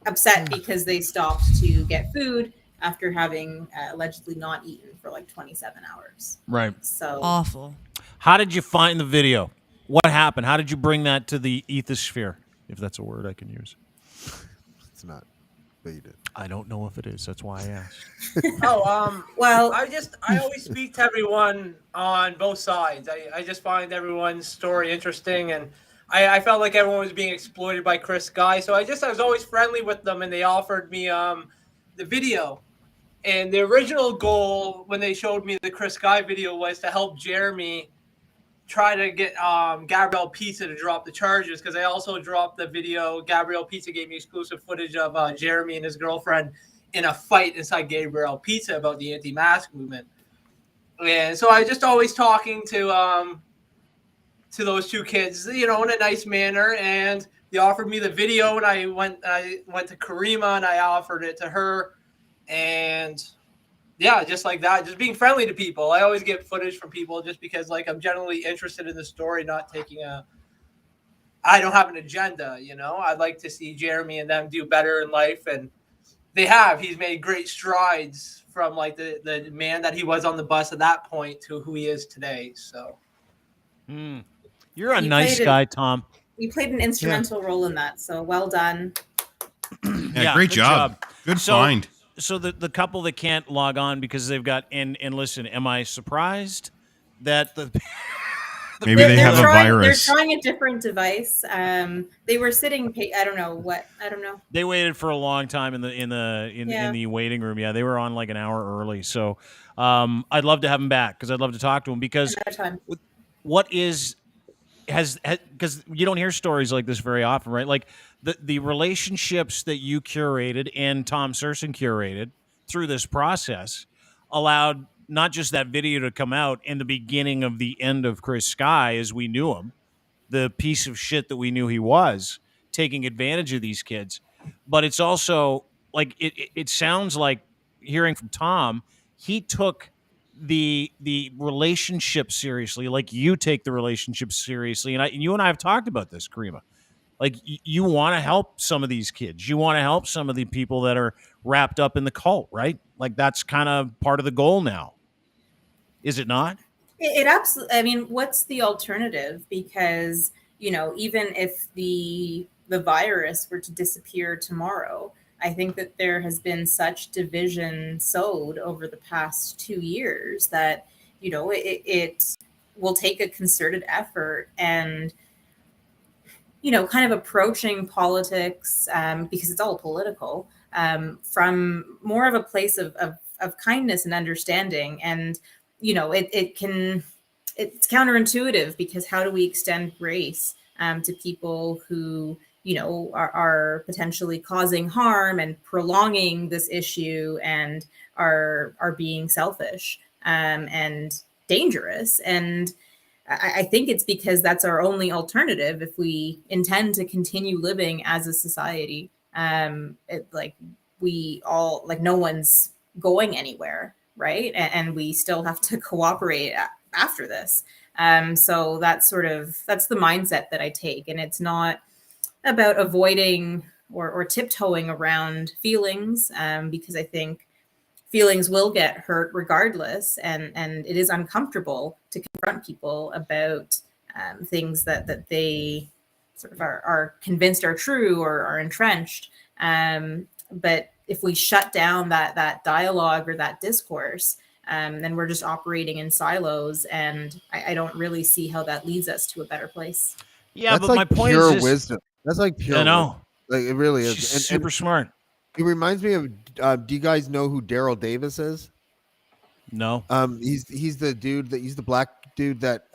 Upset because they stopped to get food after having allegedly not eaten for like 27 hours. Right. So awful. How did you find the video? What happened? How did you bring that to the ethosphere, if that's a word I can use? It's not. But you did. I don't know if it is. That's why I asked. Well, I always speak to everyone on both sides. I just find everyone's story interesting, and I felt like everyone was being exploited by Chris Guy. So I was always friendly with them, and they offered me the video. And the original goal when they showed me the Chris Guy video was to help Jeremy try to get Gabrielle Pizza to drop the charges, because I also dropped the video. Gabrielle Pizza gave me exclusive footage of Jeremy and his girlfriend in a fight inside Gabrielle Pizza about the anti-mask movement. And so I just always talking to those two kids, in a nice manner. And they offered me the video, and I went to Karima and I offered it to her. And yeah, just like that, just being friendly to people. I always get footage from people just because, like, I'm generally interested in the story, not taking I don't have an agenda, I'd like to see Jeremy and them do better in life, and they have. He's made great strides from, like, the man that he was on the bus at that point to who he is today, so. You're a nice guy, Tom. You played an instrumental role in that, so well done. Yeah, great good job. Good find. So the couple that can't log on because they've got and listen, am I surprised that maybe they have a virus? They're trying a different device. They were sitting. I don't know. They waited for a long time in the waiting room. Yeah, they were on like an hour early. So I'd love to have them back because I'd love to talk to them because what is because you don't hear stories like this very often, right? Like the relationships that you curated and Tom Serson curated through this process allowed not just that video to come out and the beginning of the end of Chris Sky as we knew him, the piece of shit that we knew he was, taking advantage of these kids. But it's also like it sounds like, hearing from Tom, he took the relationship seriously, like you take the relationship seriously. And you and I have talked about this, Karima. Like, you want to help some of these kids. You want to help some of the people that are wrapped up in the cult, right? Like, that's kind of part of the goal now. Is it not? It absolutely. I mean, what's the alternative? Because, even if the virus were to disappear tomorrow, I think that there has been such division sowed over the past 2 years that, it will take a concerted effort. And kind of approaching politics, because it's all political, from more of a place of kindness and understanding. And, it's counterintuitive, because how do we extend grace to people who, are potentially causing harm and prolonging this issue, and are being selfish and dangerous. And I think it's because that's our only alternative if we intend to continue living as a society. No one's going anywhere, right? And we still have to cooperate after this. So that's the mindset that I take. And it's not about avoiding or tiptoeing around feelings, because I think feelings will get hurt regardless, and it is uncomfortable to confront people about things that they sort of are convinced are true or are entrenched. But if we shut down that dialogue or that discourse, then we're just operating in silos, and I don't really see how that leads us to a better place. Yeah, That's but like my point pure is just, wisdom. That's like pure. I know. Wisdom. Like it really is. She's super smart. It reminds me of. Do you guys know who Daryl Davis is? No. He's the dude he's the black dude that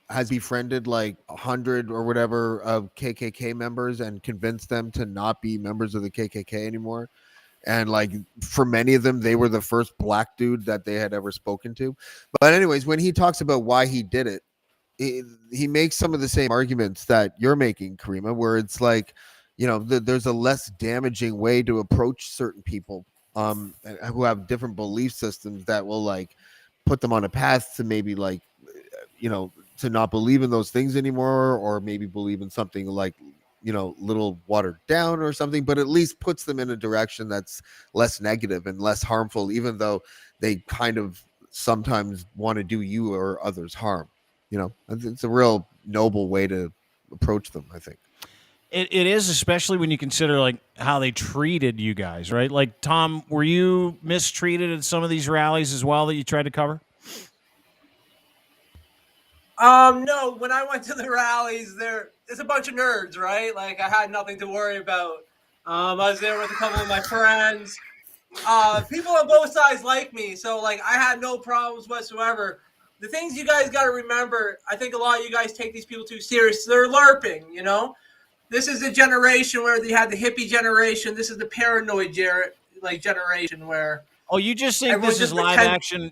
has befriended like 100 or whatever of KKK members and convinced them to not be members of the KKK anymore. And like for many of them, they were the first black dude that they had ever spoken to. But anyways, when he talks about why he did it, he makes some of the same arguments that you're making, Karima, where it's like, there's a less damaging way to approach certain people who have different belief systems that will like put them on a path to maybe like, to not believe in those things anymore, or maybe believe in something like, little watered down or something, but at least puts them in a direction that's less negative and less harmful, even though they kind of sometimes want to do you or others harm. It's a real noble way to approach them, I think. It is, especially when you consider like how they treated you guys, right? Like, Tom, were you mistreated at some of these rallies as well that you tried to cover? No, when I went to the rallies, it's a bunch of nerds, right? Like I had nothing to worry about. I was there with a couple of my friends. People on both sides like me, so like I had no problems whatsoever. The things you guys got to remember, I think a lot of you guys take these people too serious. They're LARPing, This is the generation where they had the hippie generation. This is the paranoid generation where. Oh, you just think this is live action?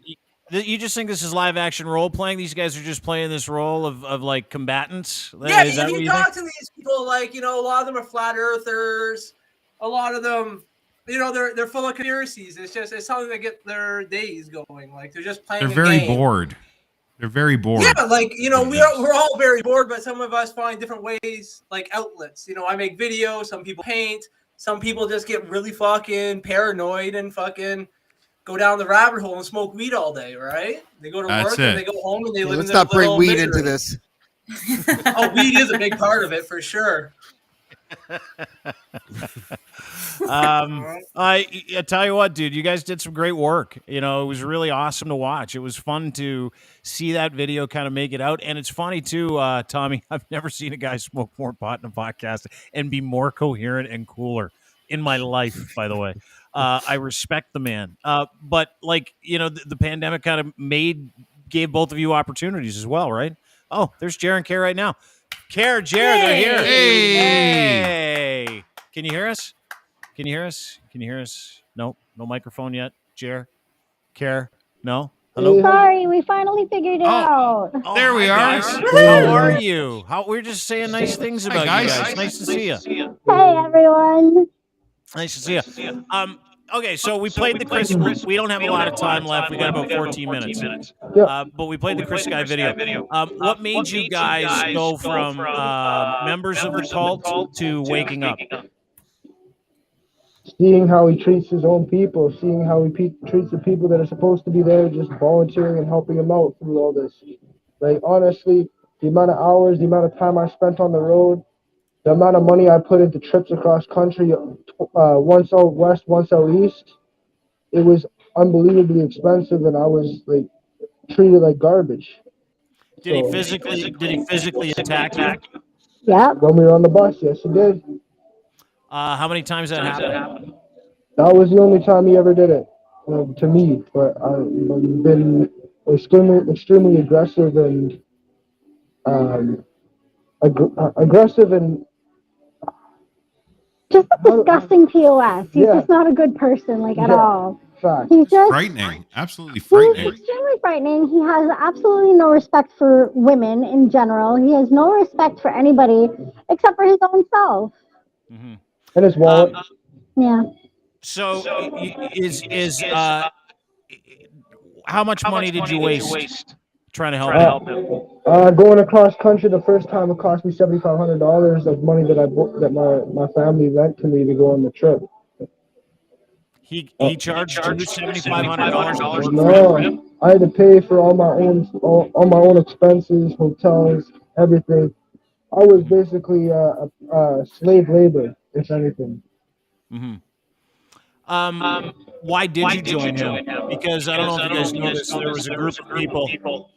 You just think this is live action role playing? These guys are just playing this role of like combatants? Yeah, if you talk to these people, like, a lot of them are flat earthers. A lot of them, they're full of conspiracies. It's something to get their days going. Like they're just playing. They're very bored. They're very bored. Yeah, like, we're all very bored, but some of us find different ways, like outlets. I make videos. Some people paint. Some people just get really fucking paranoid and fucking go down the rabbit hole and smoke weed all day, right? They go to work and they go home and they live in their let's not bring weed misery. into this. Oh, weed is a big part of it for sure. I tell you what, dude, you guys did some great work. It was really awesome to watch. It was fun to see that video kind of make it out. And it's funny too, Tommy, I've never seen a guy smoke more pot in a podcast and be more coherent and cooler in my life, by the way. I respect the man. But like, the pandemic kind of gave both of you opportunities as well, right? Oh, there's Jer and Care right now. Care, Jer, they're here. Hey. Can you hear us? Can you hear us? No microphone yet. Jer, Care, no? Hello? Sorry, we finally figured it out. There we are. How are you? We're just saying nice things about you guys. Nice to see you. Hey, everyone. Nice to see you. Okay, so we played the Chris. We don't have a lot of time left. We got about 14 minutes. But we played the Chris Guy video. What made you guys go from members of the cult to waking up? Seeing how he treats his own people, seeing how he treats the people that are supposed to be there, just volunteering and helping him out through all this. Like, honestly, the amount of hours, the amount of time I spent on the road, the amount of money I put into trips across country, once out west, once out east, it was unbelievably expensive, and I was like treated like garbage. Did he physically attack you? Yeah. When we were on the bus, yes, he did. How many times that happened? That was the only time he ever did it to me. But he's been extremely aggressive and aggressive and just a disgusting POS. He's just not a good person, like at all. He's just frightening, absolutely frightening. He's extremely frightening. He has absolutely no respect for women in general. He has no respect for anybody except for his own self. Mm-hmm. And his wallet. Yeah. So how much money did you waste trying to help him? Going across country the first time, it cost me $7,500 of money that my family lent to me to go on the trip. He charged you $7,500. No, I had to pay for all my own expenses, hotels, everything. I was basically slave labor, if anything. Mm-hmm. Why did you join him? Because I don't know if you guys know this. There was a group of people,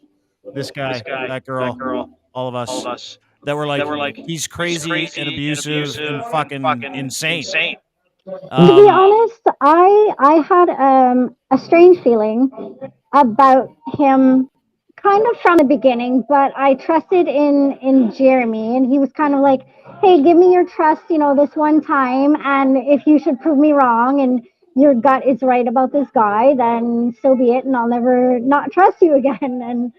this guy, that girl, all of us, that were like, he's crazy and abusive and fucking insane. To be honest, I had a strange feeling about him kind of from the beginning, but I trusted in Jeremy, and he was kind of like, hey, give me your trust, this one time, and if you should prove me wrong and your gut is right about this guy, then so be it, and I'll never not trust you again. And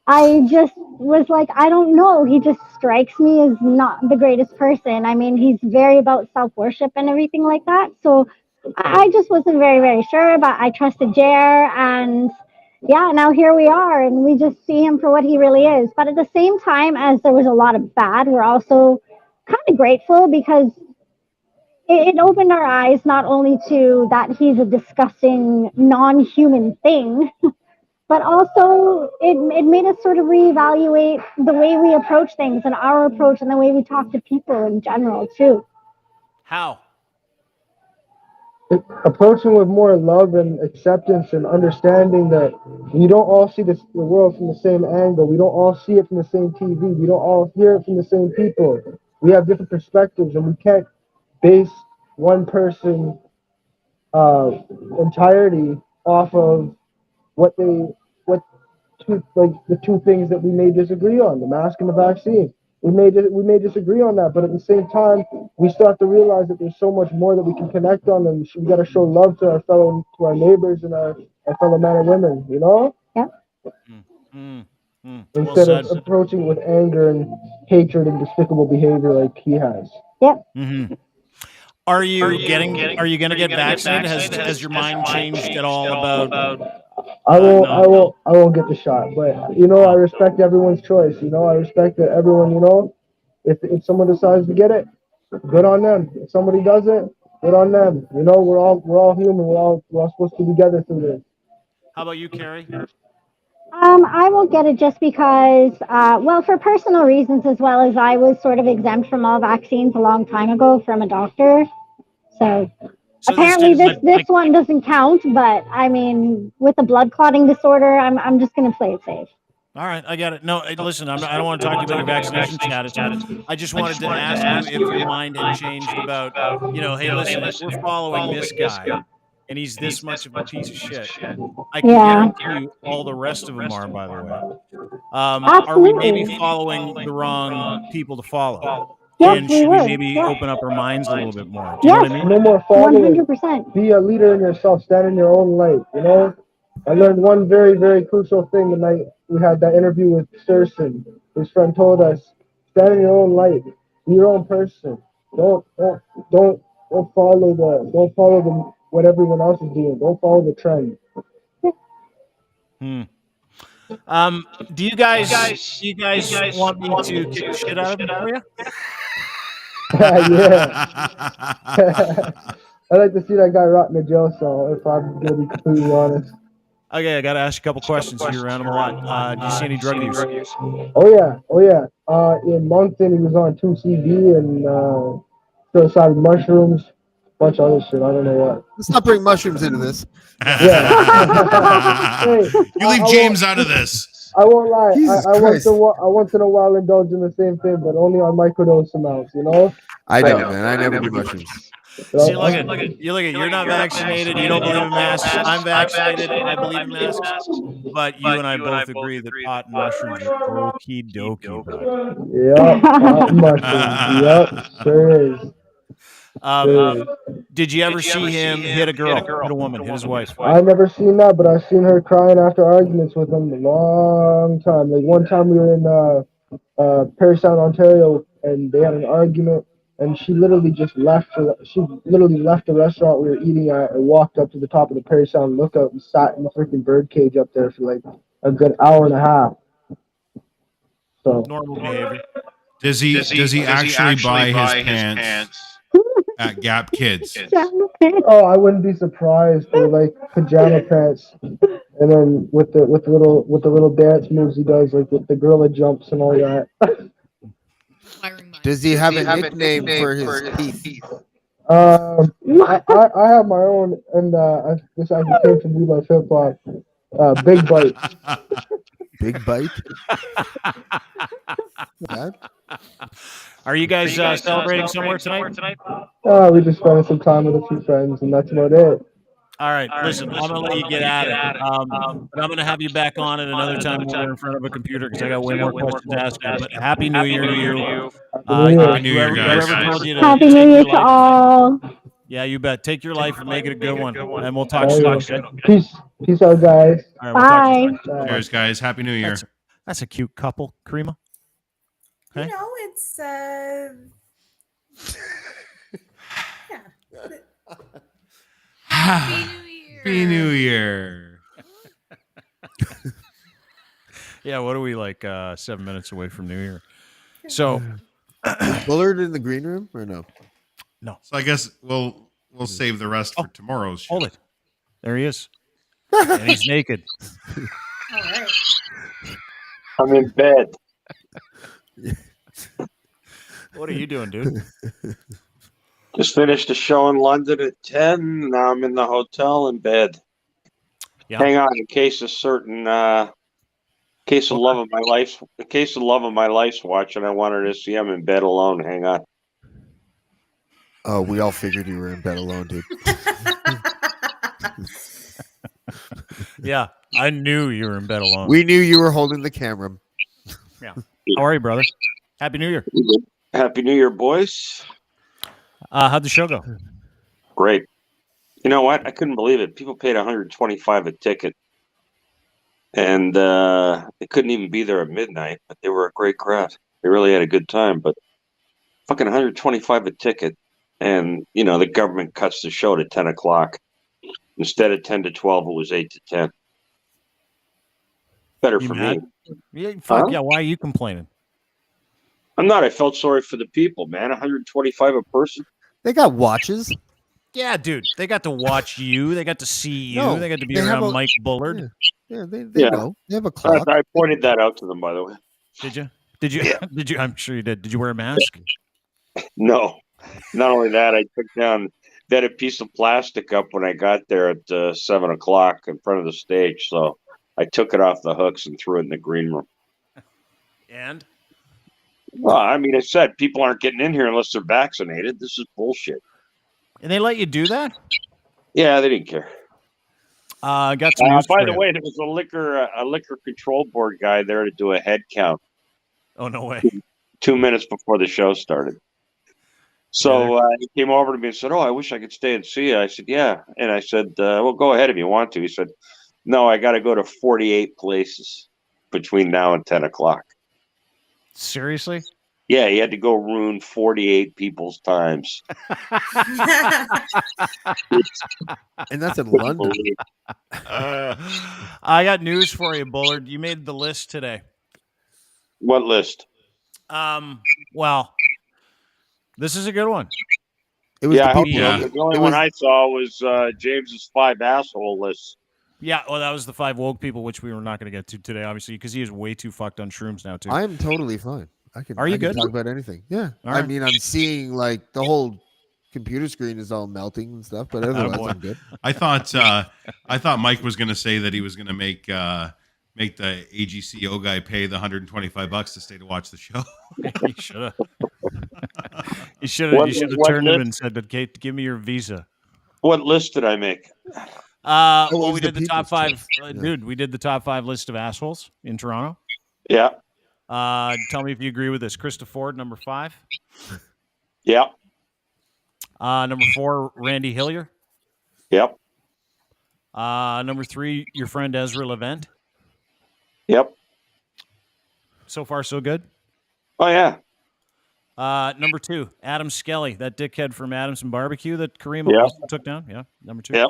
I just was like, I don't know. He just strikes me as not the greatest person. I mean, he's very about self-worship and everything like that. So I just wasn't very, very sure, but I trusted Jer, and yeah, now here we are, and we just see him for what he really is. But at the same time, as there was a lot of bad, we're also kind of grateful because it opened our eyes not only to that he's a disgusting, non-human thing, but also it made us sort of reevaluate the way we approach things and our approach and the way we talk to people in general too. How? Approaching with more love and acceptance and understanding that we don't all see the world from the same angle. We don't all see it from the same TV. We don't all hear it from the same people. We have different perspectives, and we can't base one person entirety off of the two things that we may disagree on, the mask and the vaccine. We may disagree on that, but at the same time, we still have to realize that there's so much more that we can connect on, and we got to show love to our neighbors and our fellow men and women, Yep. Instead of approaching with anger and hatred and despicable behavior like he has. Yep. Mm-hmm. Are you going to get vaccinated? Has your mind changed at all about? I won't get the shot, but I respect everyone's choice. I respect that everyone. If someone decides to get it, good on them. If somebody doesn't, good on them. We're all human. We're all supposed to be together through this. How about you, Carrie? I won't get it just because, for personal reasons, as well as I was sort of exempt from all vaccines a long time ago from a doctor. So apparently this one doesn't count, but I mean, with the blood clotting disorder, I'm just going to play it safe. All right, I got it. No, listen, I don't want to talk to you about your vaccination status. I just wanted to ask you if your mind had changed about, hey, listen, we're following this guy, and he's this much of a piece of shit. I can guarantee you all the rest of them are, by the way. Are we maybe following the wrong people to follow? Yes, and should we maybe open up our minds a little bit more? Do you know what I mean? No more following. 100%. Be a leader in yourself. Stand in your own light. I learned one very, very crucial thing the night we had that interview with Thurston. His friend told us, stand in your own light. Be your own person. Don't follow what everyone else is doing. Don't follow the trend. Do you guys want me to kick the shit out of him for you? Yeah. I'd like to see that guy rot in a jail cell, if I'm going to be completely honest. Okay, I got to ask you a couple questions. You're around him a lot. Do you see any drug use? Oh, yeah. In Moncton, he was on 2CB and psilocybin mushrooms, a bunch of other shit. I don't know what. Let's not bring mushrooms into this. Yeah. You leave James out of this. I won't lie. Jesus I Christ. once in a while indulge in the same thing, but only on microdose amounts. You know. I don't, man. I never do mushrooms. See, look at you're not vaccinated. You don't believe in masks. I'm vaccinated. I believe in masks. But you and I both agree that pot and mushrooms are okie dokie, bud. Yep, pot and mushrooms. Yep, sure is. Did you ever see him hit a girl, hit a woman, hit his wife? I never seen that, but I've seen her crying after arguments with him a long time. Like one time we were in Parry Sound, Ontario, and they had an argument, and she literally just left. She literally left the restaurant we were eating at and walked up to the top of the Parry Sound lookout and sat in the freaking bird cage up there for like a good hour and a half. So normal behavior. Does he actually buy his pants at Gap Kids? Oh, I wouldn't be surprised. They're like pajama pants, and then with the little dance moves he does, like with the gorilla jumps and all that. Does he have a nickname for his teeth? I have my own, and this actually came from Levi's Hip Hop. Big Bite. Big Bite. Yeah. Are you guys celebrating somewhere tonight? We just spent some time with a few friends, and that's about it. All right, listen, I'm going to let you get at it. But I'm going to have you back on at another time when we're in front of a computer because I got way more questions to ask you. But Happy New Year to you. Happy New Year, guys. Happy New Year to all. Yeah, you bet. Take your life and make it a good one. And we'll talk soon. Okay? Peace out, guys. All right, Bye. Cheers, guys. Happy New Year. That's a cute couple, Karima. You know, it's Happy New Year. Yeah, what are we like 7 minutes away from New Year? So Bullard in the green room or no? No. So I guess we'll save the rest for tomorrow's show. Hold it. There he is. And he's naked. all right. I'm in bed. What are you doing, dude? Just finished a show in London at 10. Now I'm in the hotel in bed. Yeah. Hang on, in case of love of my life's watching. I wanted to see I'm in bed alone. Hang on. Oh, we all figured you were in bed alone, dude. Yeah, I knew you were in bed alone. We knew you were holding the camera. Yeah. How are you, brother? Happy New Year. Happy New Year, boys. How'd the show go? Great. You know what? I couldn't believe it. People paid $125 a ticket. And they couldn't even be there at midnight, but they were a great crowd. They really had a good time, but fucking $125 a ticket. And, you know, the government cuts the show to 10 o'clock. Instead of 10 to 12, it was 8 to 10. Better for me. Yeah, fuck yeah. Why are you complaining? I'm not. I felt sorry for the people, man. $125 a person. They got watches. Yeah, dude. They got to watch you. They got to see you. No, they got to be they have around a- Mike Bullard. Yeah, they know. They have a I, clock. I pointed that out to them, by the way. Did you? Did you? Yeah. Did you? I'm sure you did. Did you wear a mask? No. Not only that, I took down. They had a piece of plastic up when I got there at 7 o'clock in front of the stage. So I took it off the hooks and threw it in the green room. And? Well, I mean, I said people aren't getting in here unless they're vaccinated. This is bullshit. And they let you do that? Yeah, they didn't care. Got some news by for the you. way, there was a liquor control board guy there to do a head count. Oh, no way. 2 minutes before the show started. So he came over to me and said, "Oh, I wish I could stay and see you." I said, "Yeah." And I said, "Well, go ahead if you want to." He said, "No, I got to go to 48 places between now and 10 o'clock. Seriously? Yeah, he had to go ruin 48 people's times. And that's in London. I got news for you, Bullard. You made the list today. What list? Well, this is a good one. It was I the hope people. so. The only one I saw was James's 5 asshole list. Yeah, well, that was the 5 woke people, which we were not going to get to today, obviously, because he is way too fucked on shrooms now, too. I am totally fine. I can. Are you I can good? talk about anything. Yeah. All I right. mean, I'm seeing like the whole computer screen is all melting and stuff, but otherwise boy. I'm good. I thought Mike was going to say that he was going to make make the AGCO guy pay the $125 to stay to watch the show. You should have. You should have turned him and said, "Okay, give me your visa." What list did I make? Well, we did the top 5, dude. We did the top 5 list of assholes in Toronto. Yeah. Tell me if you agree with this. Krista Ford, number 5. Yeah. Number 4, Randy Hillier. Yep. Number 3, your friend Ezra Levent. Yep. So far, so good. Oh yeah. Number 2, Adam Skelly, that dickhead from Adamson Barbecue that Kareem also took down. Yeah, number 2. Yep.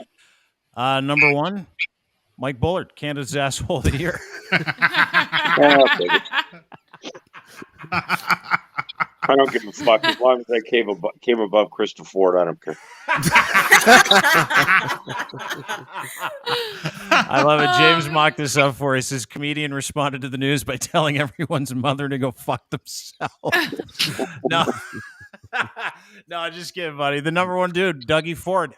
Number 1, Mike Bullard, Canada's asshole of the year. I don't give a fuck as long as I came above Krista Ford. I don't care. I love it. James mocked this up for us. He says comedian responded to the news by telling everyone's mother to go fuck themselves. No. No, just kidding, buddy. The number 1 dude, Dougie Ford.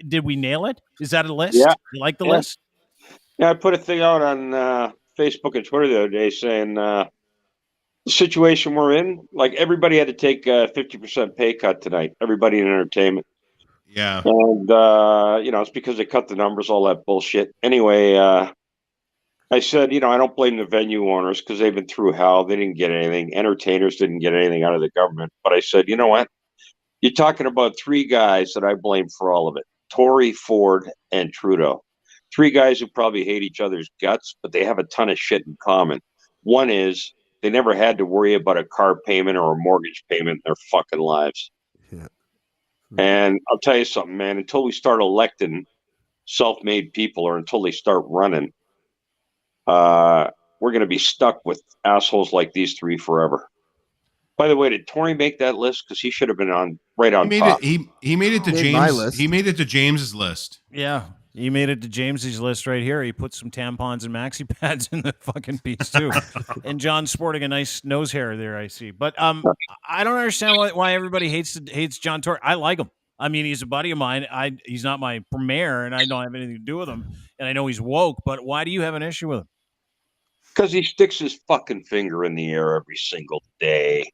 Did we nail it? Is that a list? Yeah. You like the list? Yeah, I put a thing out on Facebook and Twitter the other day saying the situation we're in, like everybody had to take a 50% pay cut tonight. Everybody in entertainment. Yeah. And, it's because they cut the numbers, all that bullshit. Anyway, I said, I don't blame the venue owners because they've been through hell. They didn't get anything. Entertainers didn't get anything out of the government. But I said, you know what? You're talking about 3 guys that I blame for all of it. Tory, Ford, and Trudeau. 3 guys who probably hate each other's guts, but they have a ton of shit in common. One is they never had to worry about a car payment or a mortgage payment in their fucking lives. Yeah. And I'll tell you something, man, until we start electing self-made people or until they start running, we're going to be stuck with assholes like these 3 forever. By the way, did Tory make that list? Because he should have been on top. He made it to Made James. my list. He made it to James's list. Yeah. He made it to James's list right here. He put some tampons and maxi pads in the fucking piece too. And John's sporting a nice nose hair there, I see. But I don't understand why everybody hates John Tory. I like him. I mean, he's a buddy of mine. He's not my premier, and I don't have anything to do with him. And I know he's woke, but why do you have an issue with him? Because he sticks his fucking finger in the air every single day.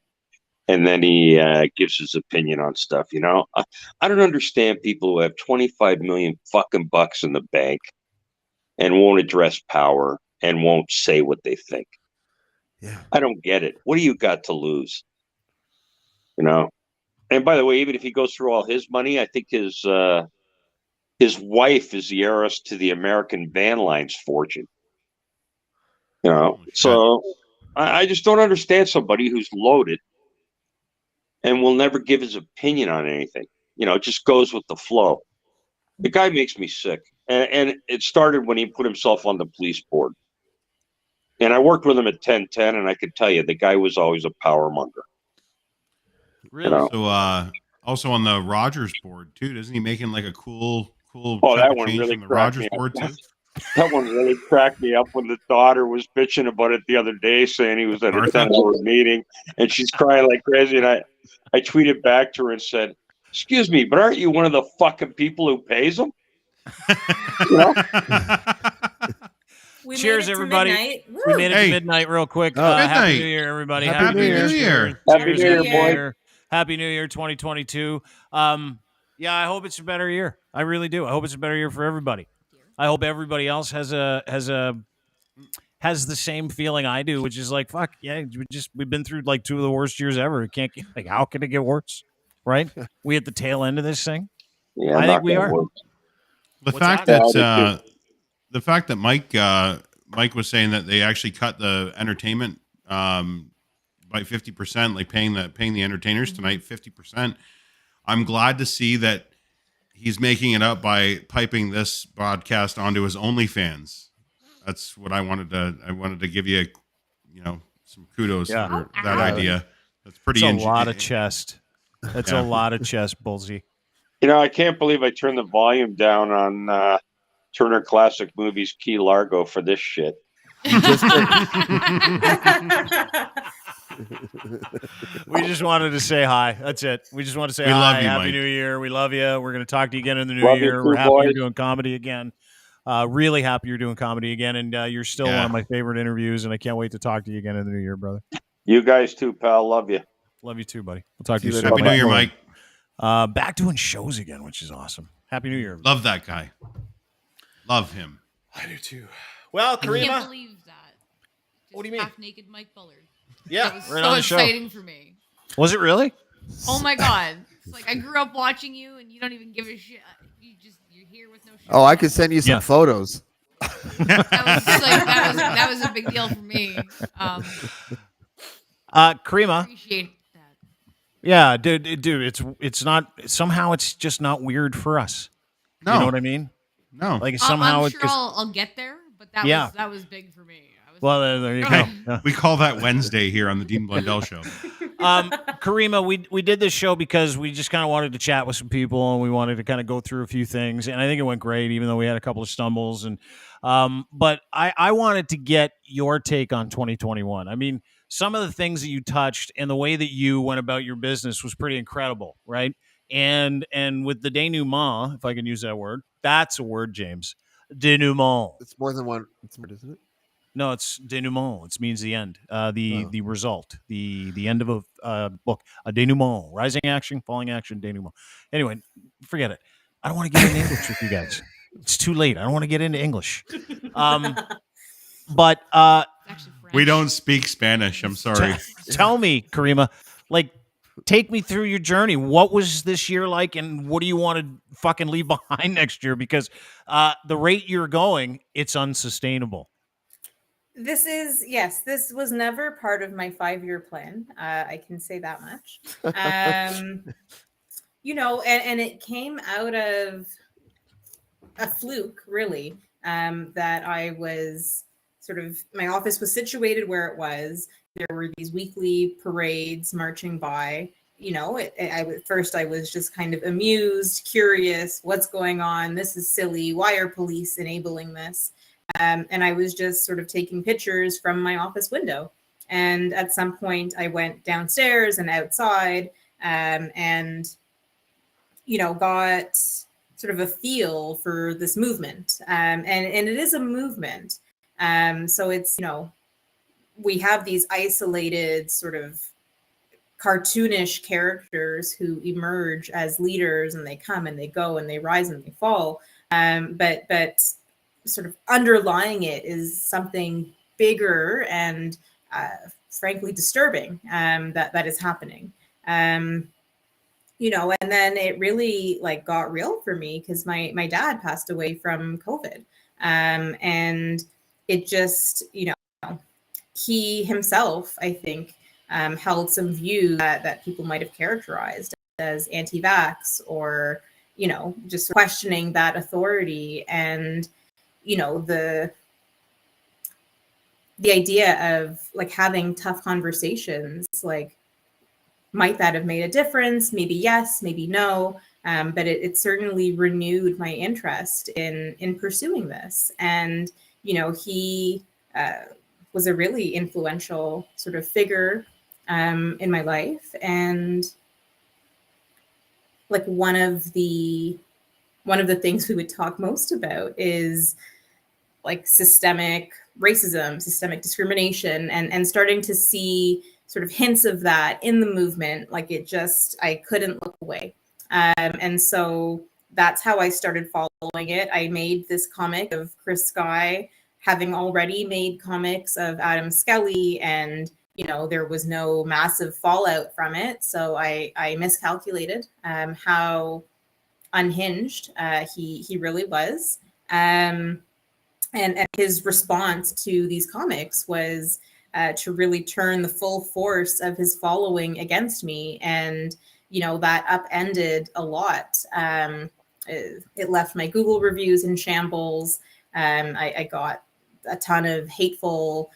And then he gives his opinion on stuff, I don't understand people who have 25 million fucking bucks in the bank and won't address power and won't say what they think. Yeah. I don't get it. What do you got to lose? And by the way, even if he goes through all his money, I think his wife is the heiress to the American Van Lines fortune. So I just don't understand somebody who's loaded and will never give his opinion on anything. It just goes with the flow. The guy makes me sick. And it started when he put himself on the police board. And I worked with him at 1010, and I could tell you the guy was always a power monger. Really? So also on the Rogers board too, isn't he making like a cool Oh, chunk that of one change really from the cracked Rogers me up. board too? That one really cracked me up when the daughter was bitching about it the other day, saying he was at a Martha? 10-hour meeting, and she's crying like crazy. And I tweeted back to her and said, "Excuse me, but aren't you one of the fucking people who pays them?" We Cheers, made it to everybody. midnight. We Woo. made it to midnight real quick. Midnight. Happy New Year, everybody. Happy New Year. Cheers. Happy Cheers, New Year, Happy boy. Year. Happy New Year 2022. Yeah, I hope it's a better year. I really do. I hope it's a better year for everybody. I hope everybody else has the same feeling I do, which is like, fuck, yeah, we've been through like 2 of the worst years ever. It can't get, like, how can it get worse? Right? We at the tail end of this thing. Yeah, I think we are. The What's fact that? that Mike was saying that they actually cut the entertainment by 50%, like paying the entertainers tonight 50%. I'm glad to see that he's making it up by piping this broadcast onto his OnlyFans. That's what I wanted to give you, some kudos for that idea. That's pretty. That's a lot of chest. That's a lot of chest, Bullsy. I can't believe I turned the volume down on Turner Classic Movies Key Largo for this shit. We just wanted to say hi. That's it. We just want to say We hi. love you, Happy Mike. New Year. We love you. We're going to talk to you again in the new Love you year. too, We're happy boys. you're doing comedy again. Really happy you're doing comedy again, and you're still Yeah. one of my favorite interviews, and I can't wait to talk to you again in the new year, brother. You guys too, pal. Love you. Love you too, buddy. We'll talk to you soon. Happy New Year, Mike. Back doing shows again, which is awesome. Happy New Year. Love that guy. Love him. I do too. Well, I Karima. can't believe that. What do you mean? Half naked Mike Bullard. Yeah, That was right so on the show. exciting for me. Was it really? Oh my god! It's like I grew up watching you, and you don't even give a shit. You're here with no shit. Oh, I could send you some photos. That was a big deal for me. Karima. Appreciate that. Yeah, dude, it's not somehow it's just not weird for us. No. You know what I mean? No. Like somehow I'm it's sure just I'll get there, but that was big for me. well, there you go. Yeah. We call that Wednesday here on the Dean Blundell Show. Karima, we did this show because we just kind of wanted to chat with some people and we wanted to kind of go through a few things, and I think it went great, even though we had a couple of stumbles. And but I wanted to get your take on 2021. I mean, some of the things that you touched and the way that you went about your business was pretty incredible, right? And with the denouement, if I can use that word, that's a word, James. Denouement. It's more than one. It's more, isn't it? No, it's denouement. It means the end, the result, the end of a book, a denouement, rising action, falling action, denouement. Anyway, forget it. I don't want to get into English with you guys. It's too late. I don't want to get into English. But we don't speak Spanish. I'm sorry. Tell me, Karima, like, take me through your journey. What was this year like, and what do you want to fucking leave behind next year? Because the rate you're going, it's unsustainable. This was never part of my 5-year plan. I can say that much. And it came out of a fluke, really, that I was my office was situated where it was. There were these weekly parades marching by. At first I was just kind of amused, curious, what's going on? This is silly. Why are police enabling this? And I was just sort of taking pictures from my office window. And at some point I went downstairs and outside and got sort of a feel for this movement. And it is a movement. So it's, we have these isolated sort of cartoonish characters who emerge as leaders, and they come and they go and they rise and they fall. But sort of underlying it is something bigger and frankly disturbing that is happening. And then it really got real for me because my dad passed away from COVID. And it just, he himself, I think, held some views that people might have characterized as anti-vax or, just questioning that authority. And the idea of having tough conversations, might that have made a difference? Maybe yes, maybe no. But it certainly renewed my interest in pursuing this. And, he was a really influential sort of figure in my life. And one of the things we would talk most about is systemic racism, systemic discrimination, and starting to see sort of hints of that in the movement. I couldn't look away. And so that's how I started following it. I made this comic of Chris Sky, having already made comics of Adam Skelly, and there was no massive fallout from it. So I miscalculated how unhinged he really was. And his response to these comics was to really turn the full force of his following against me. And, that upended a lot. It left my Google reviews in shambles. I got a ton of hateful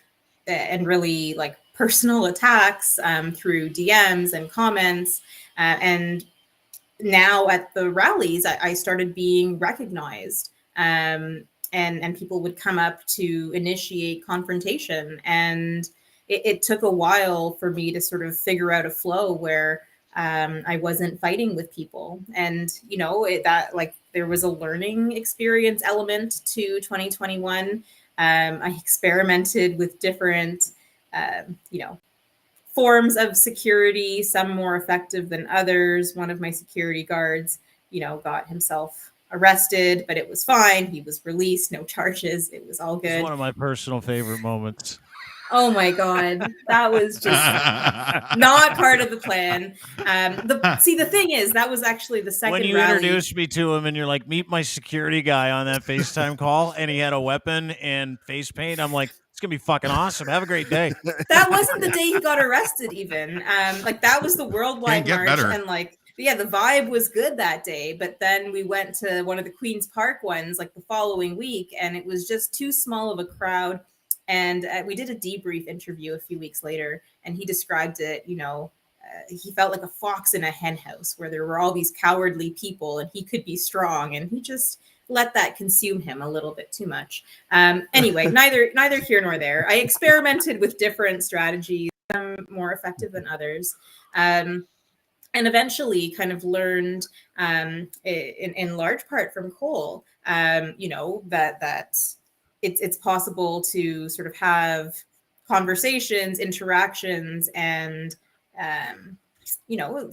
and really personal attacks through DMs and comments. And now at the rallies, I started being recognized. And people would come up to initiate confrontation. And it took a while for me to sort of figure out a flow where I wasn't fighting with people. And, there was a learning experience element to 2021. I experimented with different, forms of security, some more effective than others. One of my security guards, got himself arrested, but it was fine. He was released, no charges. It was all good. It's one of my personal favorite moments. Oh my God, that was just not part of the plan. The thing is, that was actually the second when you rally. introduced me to him and you're like, meet my security guy on that FaceTime call, and he had a weapon and face paint. I'm like, it's gonna be fucking awesome. Have a great day. That wasn't the day he got arrested even. That was the worldwide march. Better. And the vibe was good that day. But then we went to one of the Queen's Park ones the following week, and it was just too small of a crowd. And we did a debrief interview a few weeks later, and he described it, he felt like a fox in a hen house where there were all these cowardly people and he could be strong, and he just let that consume him a little bit too much. Anyway, neither here nor there. I experimented with different strategies, some more effective than others. And eventually kind of learned in large part from Cole, that it's possible to sort of have conversations, interactions, and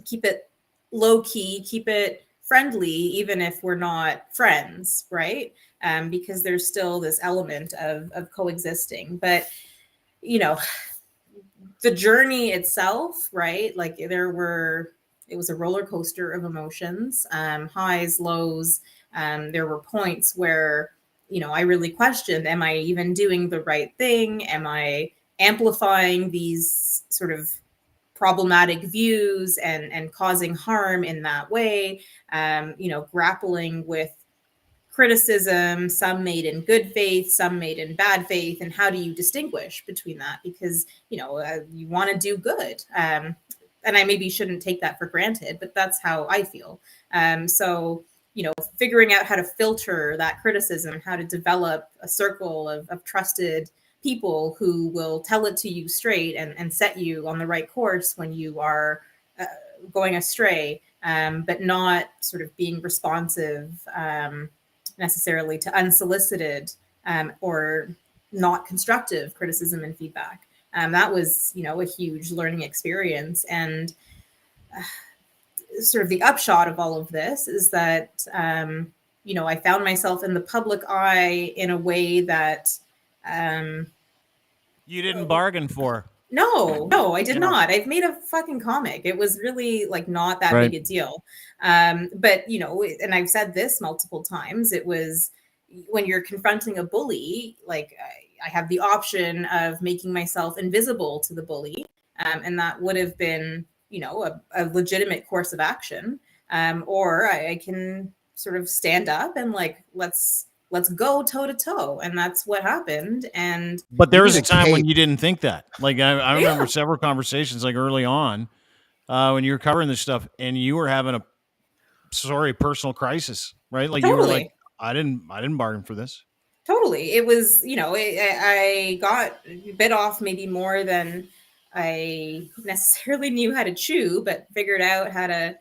keep it low key, keep it friendly, even if we're not friends, right? Because there's still this element of coexisting. But the journey itself, right? It was a roller coaster of emotions, highs, lows. There were points where I really questioned, am I even doing the right thing? Am I amplifying these sort of problematic views and causing harm in that way? Grappling with criticism, some made in good faith, some made in bad faith. And how do you distinguish between that? Because, you want to do good. And I maybe shouldn't take that for granted, but that's how I feel. So figuring out how to filter that criticism, how to develop a circle of trusted people who will tell it to you straight and set you on the right course when you are going astray, but not sort of being responsive necessarily to unsolicited or not constructive criticism and feedback. That was, a huge learning experience. And sort of the upshot of all of this is that, I found myself in the public eye in a way that you didn't bargain for. No, I did not. I've made a fucking comic. It was really not that Right. big a deal. But and I've said this multiple times, it was when you're confronting a bully, I have the option of making myself invisible to the bully. And that would have been, a legitimate course of action. Or I can sort of stand up and let's go toe to toe. And that's what happened. But there was a time when you didn't think that. I remember Yeah. several conversations early on when you were covering this stuff and you were having a personal crisis, right? You were like, I didn't bargain for this. Totally. It was, I got bit off maybe more than I necessarily knew how to chew, but figured out how to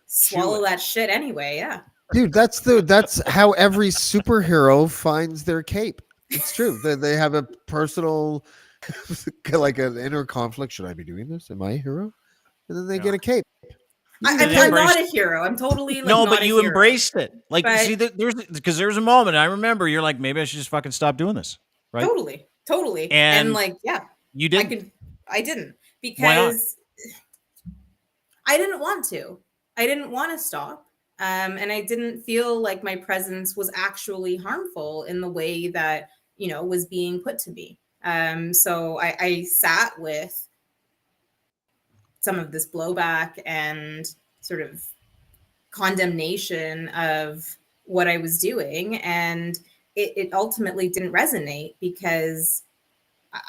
swallow that shit anyway. Yeah. Dude, that's how every superhero finds their cape. It's true. They have a personal, an inner conflict. Should I be doing this? Am I a hero? And then they get a cape. I'm not a hero. I'm totally no, not but a you hero. embraced it. But- There's a moment I remember you're like, maybe I should just fucking stop doing this, right? Totally. And yeah, you didn't. I didn't Why not? because I didn't want to. I didn't want to stop. And I didn't feel like my presence was actually harmful in the way that, was being put to me. So I sat with some of this blowback and sort of condemnation of what I was doing. And it ultimately didn't resonate because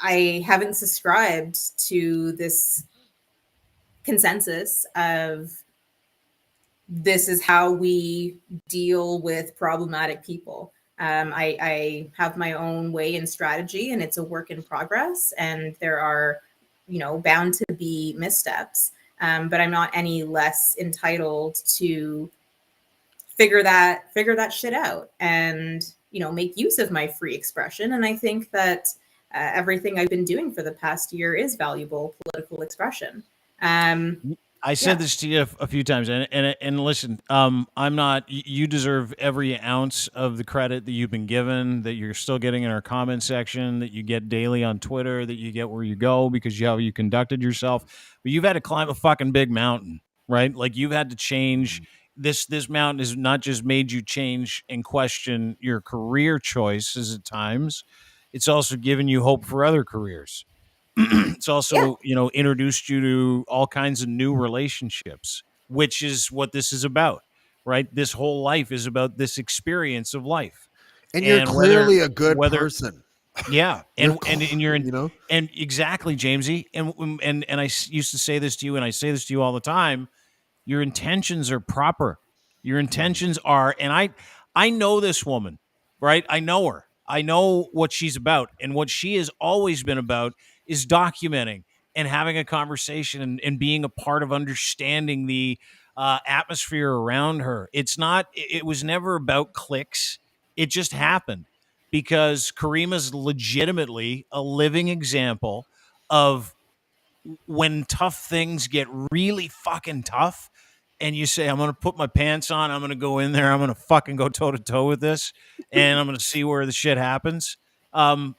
I haven't subscribed to this consensus of this is how we deal with problematic people. I have my own way and strategy, and it's a work in progress. And there are, bound to be missteps. But I'm not any less entitled to figure that shit out and, make use of my free expression. And I think that everything I've been doing for the past year is valuable political expression. I said this to you a few times, and listen, I'm not. You deserve every ounce of the credit that you've been given, that you're still getting in our comment section, that you get daily on Twitter, that you get where you go because how you conducted yourself. But you've had to climb a fucking big mountain, right? Like you've had to change. This mountain has not just made you change and question your career choices at times. It's also given you hope for other careers. It's also, introduced you to all kinds of new relationships, which is what this is about, right? This whole life is about this experience of life. And you're clearly a good person. Yeah. And you're in, and exactly, Jamesy. And I used to say this to you, and I say this to you all the time. Your intentions are proper. Your intentions are, and I know this woman, right? I know her. I know what she's about, and what she has always been about is documenting and having a conversation and being a part of understanding the atmosphere around her. It was never about clicks. It just happened because Karima's legitimately a living example of when tough things get really fucking tough and you say, I'm going to put my pants on, I'm going to go in there, I'm going to fucking go toe to toe with this, and I'm going to see where the shit happens.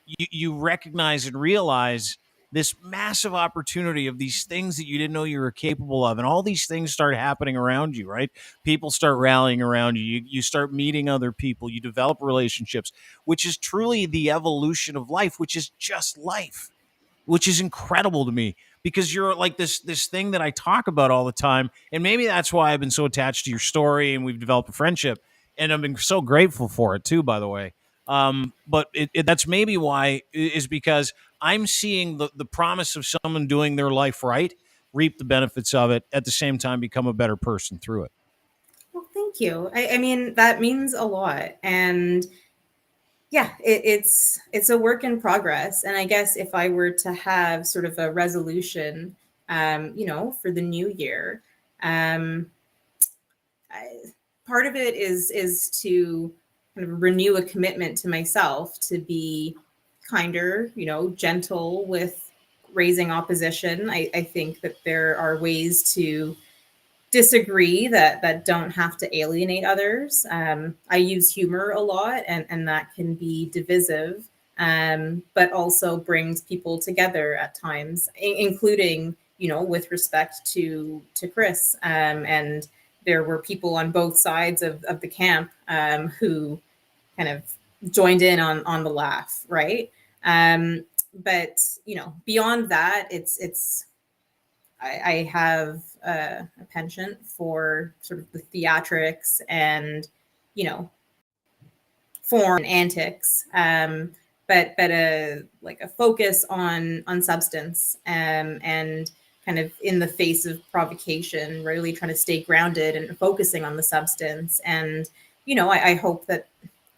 You recognize and realize this massive opportunity of these things that you didn't know you were capable of. And all these things start happening around you, right? People start rallying around you. You start meeting other people. You develop relationships, which is truly the evolution of life, which is just life, which is incredible to me because you're like this thing that I talk about all the time. And maybe that's why I've been so attached to your story and we've developed a friendship. And I've been so grateful for it too, by the way. But that's maybe why is because I'm seeing the promise of someone doing their life right, reap the benefits of it, at the same time become a better person through it. Well, thank you. I mean, that means a lot. And yeah, it's a work in progress. And I guess if I were to have sort of a resolution, for the new year, part of it is to kind of renew a commitment to myself to be kinder, gentle with raising opposition. I think that there are ways to disagree that don't have to alienate others. I use humor a lot, and that can be divisive, but also brings people together at times, including, with respect to Chris. And there were people on both sides of the camp who kind of joined in on the laugh, right? But, beyond that, I have a penchant for sort of the theatrics and, form and antics, but a focus on substance, and kind of in the face of provocation, really trying to stay grounded and focusing on the substance. And, I hope that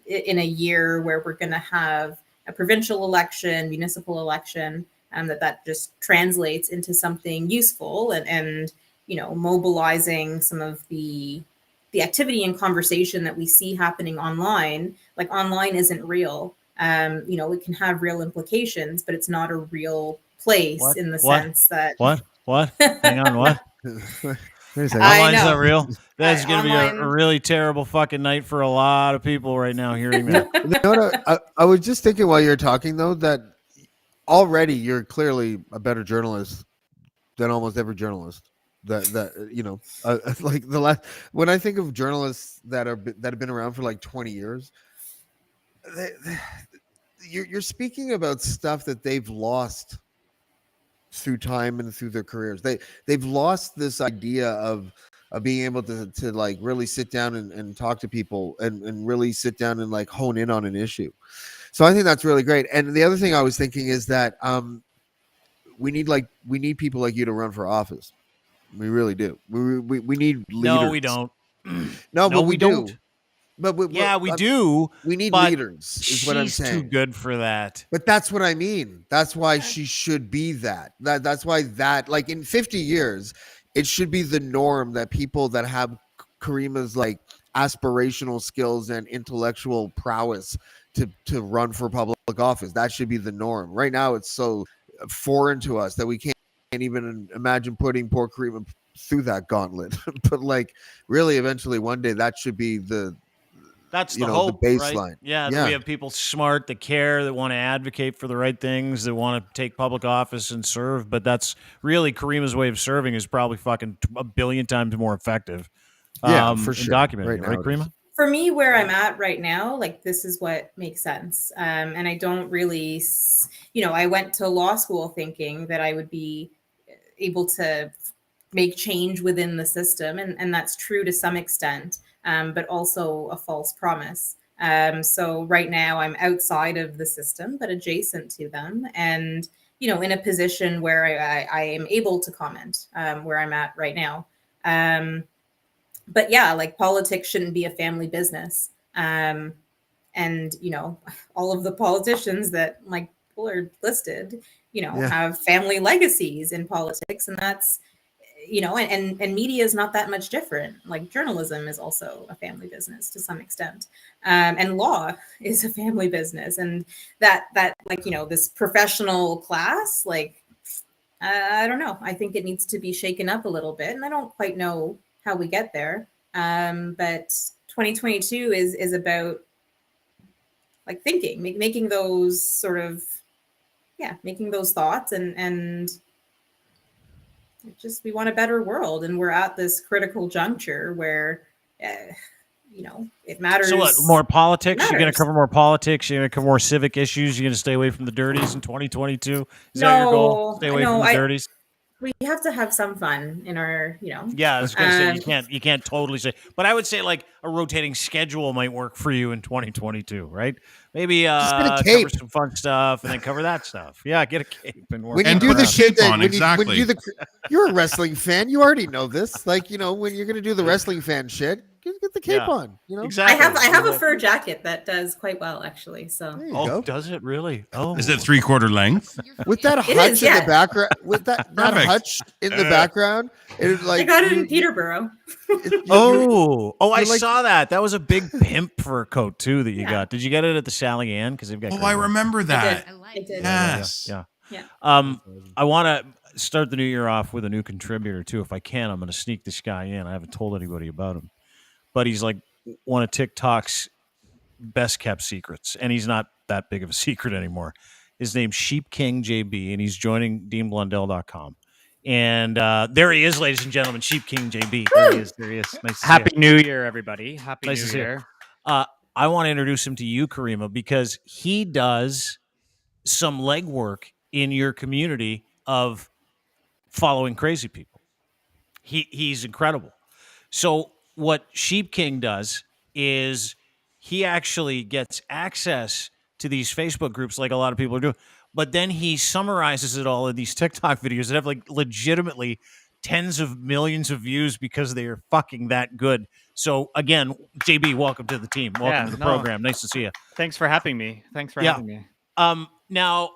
in a year where we're going to have a provincial election, municipal election, that just translates into something useful and mobilizing some of the activity and conversation that we see happening online. Like, online isn't real. It can have real implications, but it's not a real place in the sense that what hang on, what? Online's not real. That's going to be a really terrible fucking night for a lot of people right now hearing that. I was just thinking while you're talking though that already you're clearly a better journalist than almost every journalist like the last, when I think of journalists that have been around for like 20 years, you're speaking about stuff that they've lost through time and through their careers. They've lost this idea of being able to like really sit down and talk to people and really sit down and like hone in on an issue. So I think that's really great. And the other thing I was thinking is that we need people like you to run for office. We really do. We need leaders. No, we don't. No, but we don't. Do. But we do. We need leaders. Is what I'm she's saying. Too good for that. But that's what I mean. That's why she should be that. That's why like in 50 years, it should be the norm that people that have Karima's like aspirational skills and intellectual prowess to run for public office. That should be the norm. Right now, it's so foreign to us that we can't even imagine putting poor Kareem through that gauntlet. But like, really, eventually, one day that should be that's the hope, the right? baseline. Yeah, that we have people smart that care, that want to advocate for the right things, that want to take public office and serve. But that's really Kareem's way of serving is probably fucking a billion times more effective. Yeah, for and sure. documenting, right, Kareema? For me, where I'm at right now, like this is what makes sense. And I don't really, I went to law school thinking that I would be able to make change within the system. And that's true to some extent, but also a false promise. So right now I'm outside of the system, but adjacent to them. And, in a position where I am able to comment where I'm at right now. But yeah, like politics shouldn't be a family business. And, all of the politicians that like people are listed, have family legacies in politics. And that's, and media is not that much different. Like journalism is also a family business to some extent. And law is a family business. And that like, this professional class, like, I don't know. I think it needs to be shaken up a little bit. And I don't quite know how we get there. But 2022 is about like thinking, making those sort of, making those thoughts and just, we want a better world. And we're at this critical juncture where, it matters. So what, more politics? You're going to cover more politics? You're going to cover more civic issues? You're going to stay away from the dirties in 2022? Is that your goal? Stay away from the dirties? We have to have some fun in our, Yeah, I was going to say you can't totally say, but I would say like a rotating schedule might work for you in 2022, right? Maybe cover some fun stuff and then cover that stuff. Yeah, get a cape and work. When you do the shit that exactly. You're a wrestling fan. You already know this. Like, when you're gonna do the wrestling fan shit, get the cape on. Exactly. I have a fur jacket that does quite well, actually. So go. Does it really? Oh, is it 3/4 length? With that hutch in the background, with that hutch in the background, it like I got it in Peterborough. I saw that. That was a big pimp fur coat too that you got. Did you get it at the Sally Ann? Because they've got. I remember that. I did. Yes. Yeah. I want to start the new year off with a new contributor too. If I can, I'm going to sneak this guy in. I haven't told anybody about him, but he's like one of TikTok's best kept secrets, and he's not that big of a secret anymore. His name's Sheep King JB, and he's joining DeanBlundell.com. And there he is, ladies and gentlemen, Sheep King JB. There he is. There he is. Nice to Happy New Year, everybody. Happy nice New Year. I want to introduce him to you, Kareema, because he does some legwork in your community of following crazy people. He's incredible. So what Sheep King does is he actually gets access to these Facebook groups like a lot of people are doing, but then he summarizes it all in these TikTok videos that have like legitimately tens of millions of views because they are fucking that good. So again, JB, welcome to the team. Welcome to the program. Nice to see you. Thanks for having me. Having me. Now,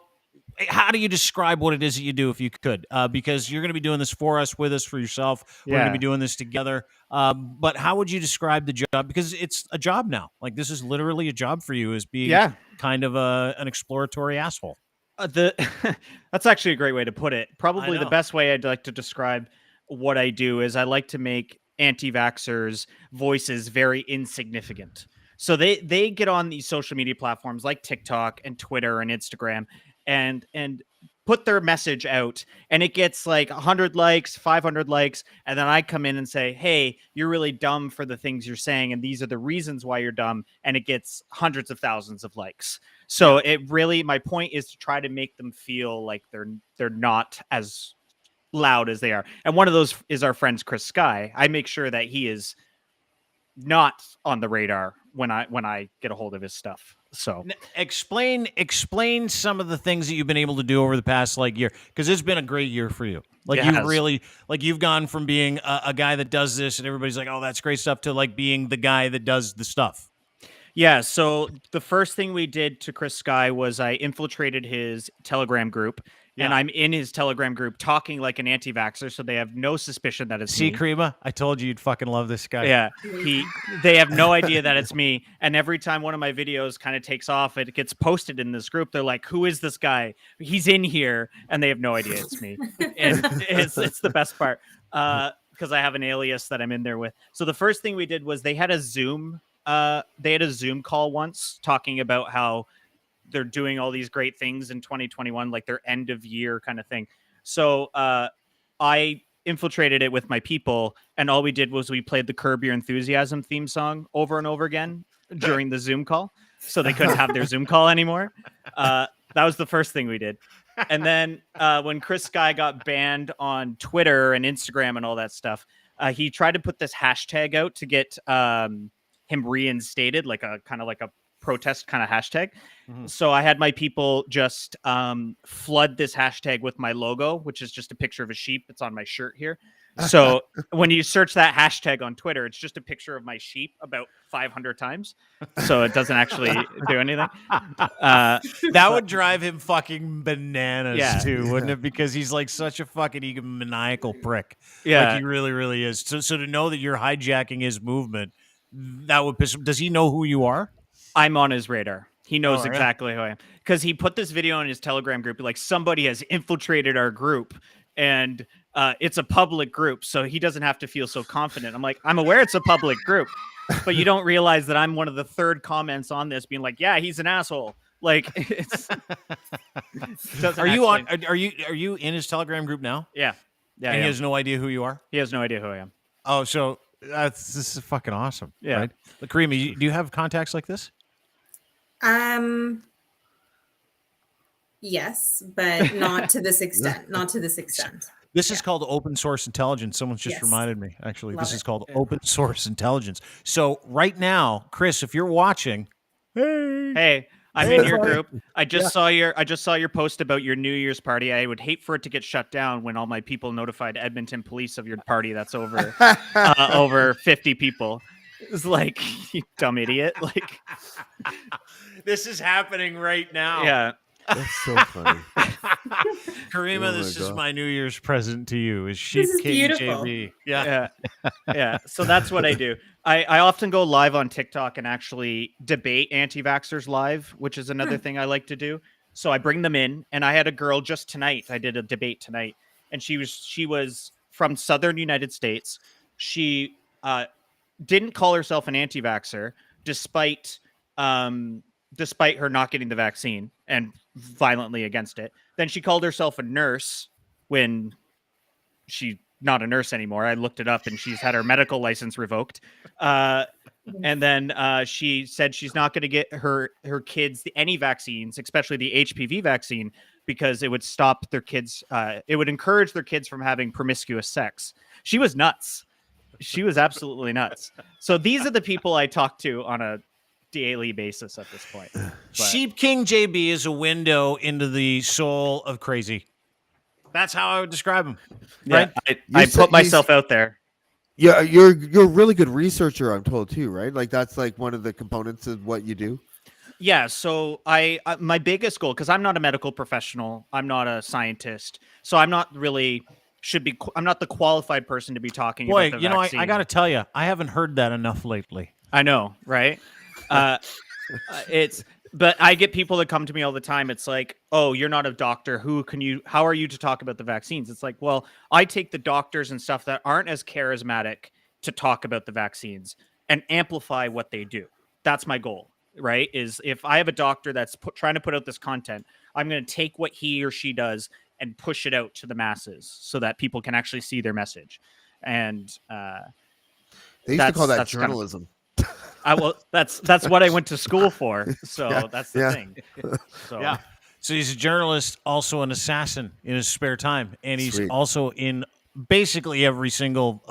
how do you describe what it is that you do, if you could? Because you're going to be doing this for us, with us, for yourself. We're going to be doing this together. But how would you describe the job? Because it's a job now. Like, this is literally a job for you, as being kind of an exploratory asshole. That's actually a great way to put it. Probably the best way I'd like to describe what I do is I like to make anti-vaxxers' voices very insignificant. So they get on these social media platforms like TikTok and Twitter and Instagram and put their message out, and it gets like 100 likes, 500 likes, and then I come in and say, hey, you're really dumb for the things you're saying, and these are the reasons why you're dumb, and it gets hundreds of thousands of likes. So it really, my point is to try to make them feel like they're not as loud as they are. And one of those is our friend Chris Sky. I make sure that he is not on the radar when I get a hold of his stuff. So explain some of the things that you've been able to do over the past year, because it's been a great year for you. You've gone from being a guy that does this and everybody's like, oh, that's great stuff, to like being the guy that does the stuff. Yeah. So the first thing we did to Chris Sky was I infiltrated his Telegram group. and I'm in his Telegram group talking like an anti-vaxxer, so they have no suspicion that it's me. Krima, I told you you'd fucking love this guy. Yeah, they have no idea that it's me. And every time one of my videos kind of takes off, it gets posted in this group. They're like, "Who is this guy? He's in here," and they have no idea it's me. And it's the best part because I have an alias that I'm in there with. So the first thing we did was they had a Zoom call once talking about how they're doing all these great things in 2021, like their end of year kind of thing. So I infiltrated it with my people, and all we did was we played the Curb Your Enthusiasm theme song over and over again during the Zoom call, so they couldn't have their Zoom call anymore. That was the first thing we did. And then when Chris Sky got banned on Twitter and Instagram and all that stuff, he tried to put this hashtag out to get him reinstated, like a kind of like a protest kind of hashtag. So I had my people just flood this hashtag with my logo, which is just a picture of a sheep. It's on my shirt here. So when you search that hashtag on Twitter, it's just a picture of my sheep about 500 times. So it doesn't actually do anything. That would drive him fucking bananas too, wouldn't it? Because he's like such a fucking egomaniacal prick. Yeah. Like he really, really is. So to know that you're hijacking his movement, that would piss him. Does he know who you are? I'm on his radar. He knows exactly who I am because he put this video on his Telegram group. Like, somebody has infiltrated our group, and it's a public group, so he doesn't have to feel so confident. I'm like, I'm aware it's a public group, but you don't realize that I'm one of the third comments on this, being like, yeah, he's an asshole. Like, it's. Are you in his Telegram group now? Yeah. And he has no idea who you are. He has no idea who I am. Oh, so this is fucking awesome. Yeah. Right? Karima, do you have contacts like this? Yes, but not to this extent. This is called open source intelligence. Someone's just reminded me, actually. This is called open source intelligence. So right now, Chris, if you're watching, hey, I'm in your group. I just saw your post about your New Year's party. I would hate for it to get shut down when all my people notified Edmonton police of your party. That's over over 50 people. It's like, you dumb idiot. Like, this is happening right now. Yeah. That's so funny. Karima, this is my New Year's present to you. Is Sheep King JB. Yeah. So that's what I do. I often go live on TikTok and actually debate anti-vaxxers live, which is another thing I like to do. So I bring them in, and I had a girl just tonight. I did a debate tonight, and she was from Southern United States. She didn't call herself an anti-vaxxer, despite her not getting the vaccine and violently against it. Then she called herself a nurse when she's not a nurse anymore. I looked it up, and she's had her medical license revoked. And then she said she's not going to get her kids any vaccines, especially the HPV vaccine, because it would stop their kids. It would encourage their kids from having promiscuous sex. She was nuts. She was absolutely nuts. So these are the people I talk to on a daily basis at this point. But Sheep King JB is a window into the soul of crazy. That's how I would describe him. Yeah, right? I put myself out there. Yeah, you're a really good researcher, I'm told too, right? Like that's like one of the components of what you do. Yeah, so I my biggest goal, because I'm not a medical professional, I'm not a scientist, so I'm not really I'm not the qualified person to be talking about the vaccine. I got to tell you, I haven't heard that enough lately. I know, right? But I get people that come to me all the time. It's like, oh, you're not a doctor. How are you to talk about the vaccines? It's like, well, I take the doctors and stuff that aren't as charismatic to talk about the vaccines and amplify what they do. That's my goal, right? Is if I have a doctor that's trying to put out this content, I'm going to take what he or she does and push it out to the masses so that people can actually see their message. And they used to call that journalism. Well, that's what I went to school for. So that's the thing. So. Yeah. So he's a journalist, also an assassin in his spare time, and he's also in basically every single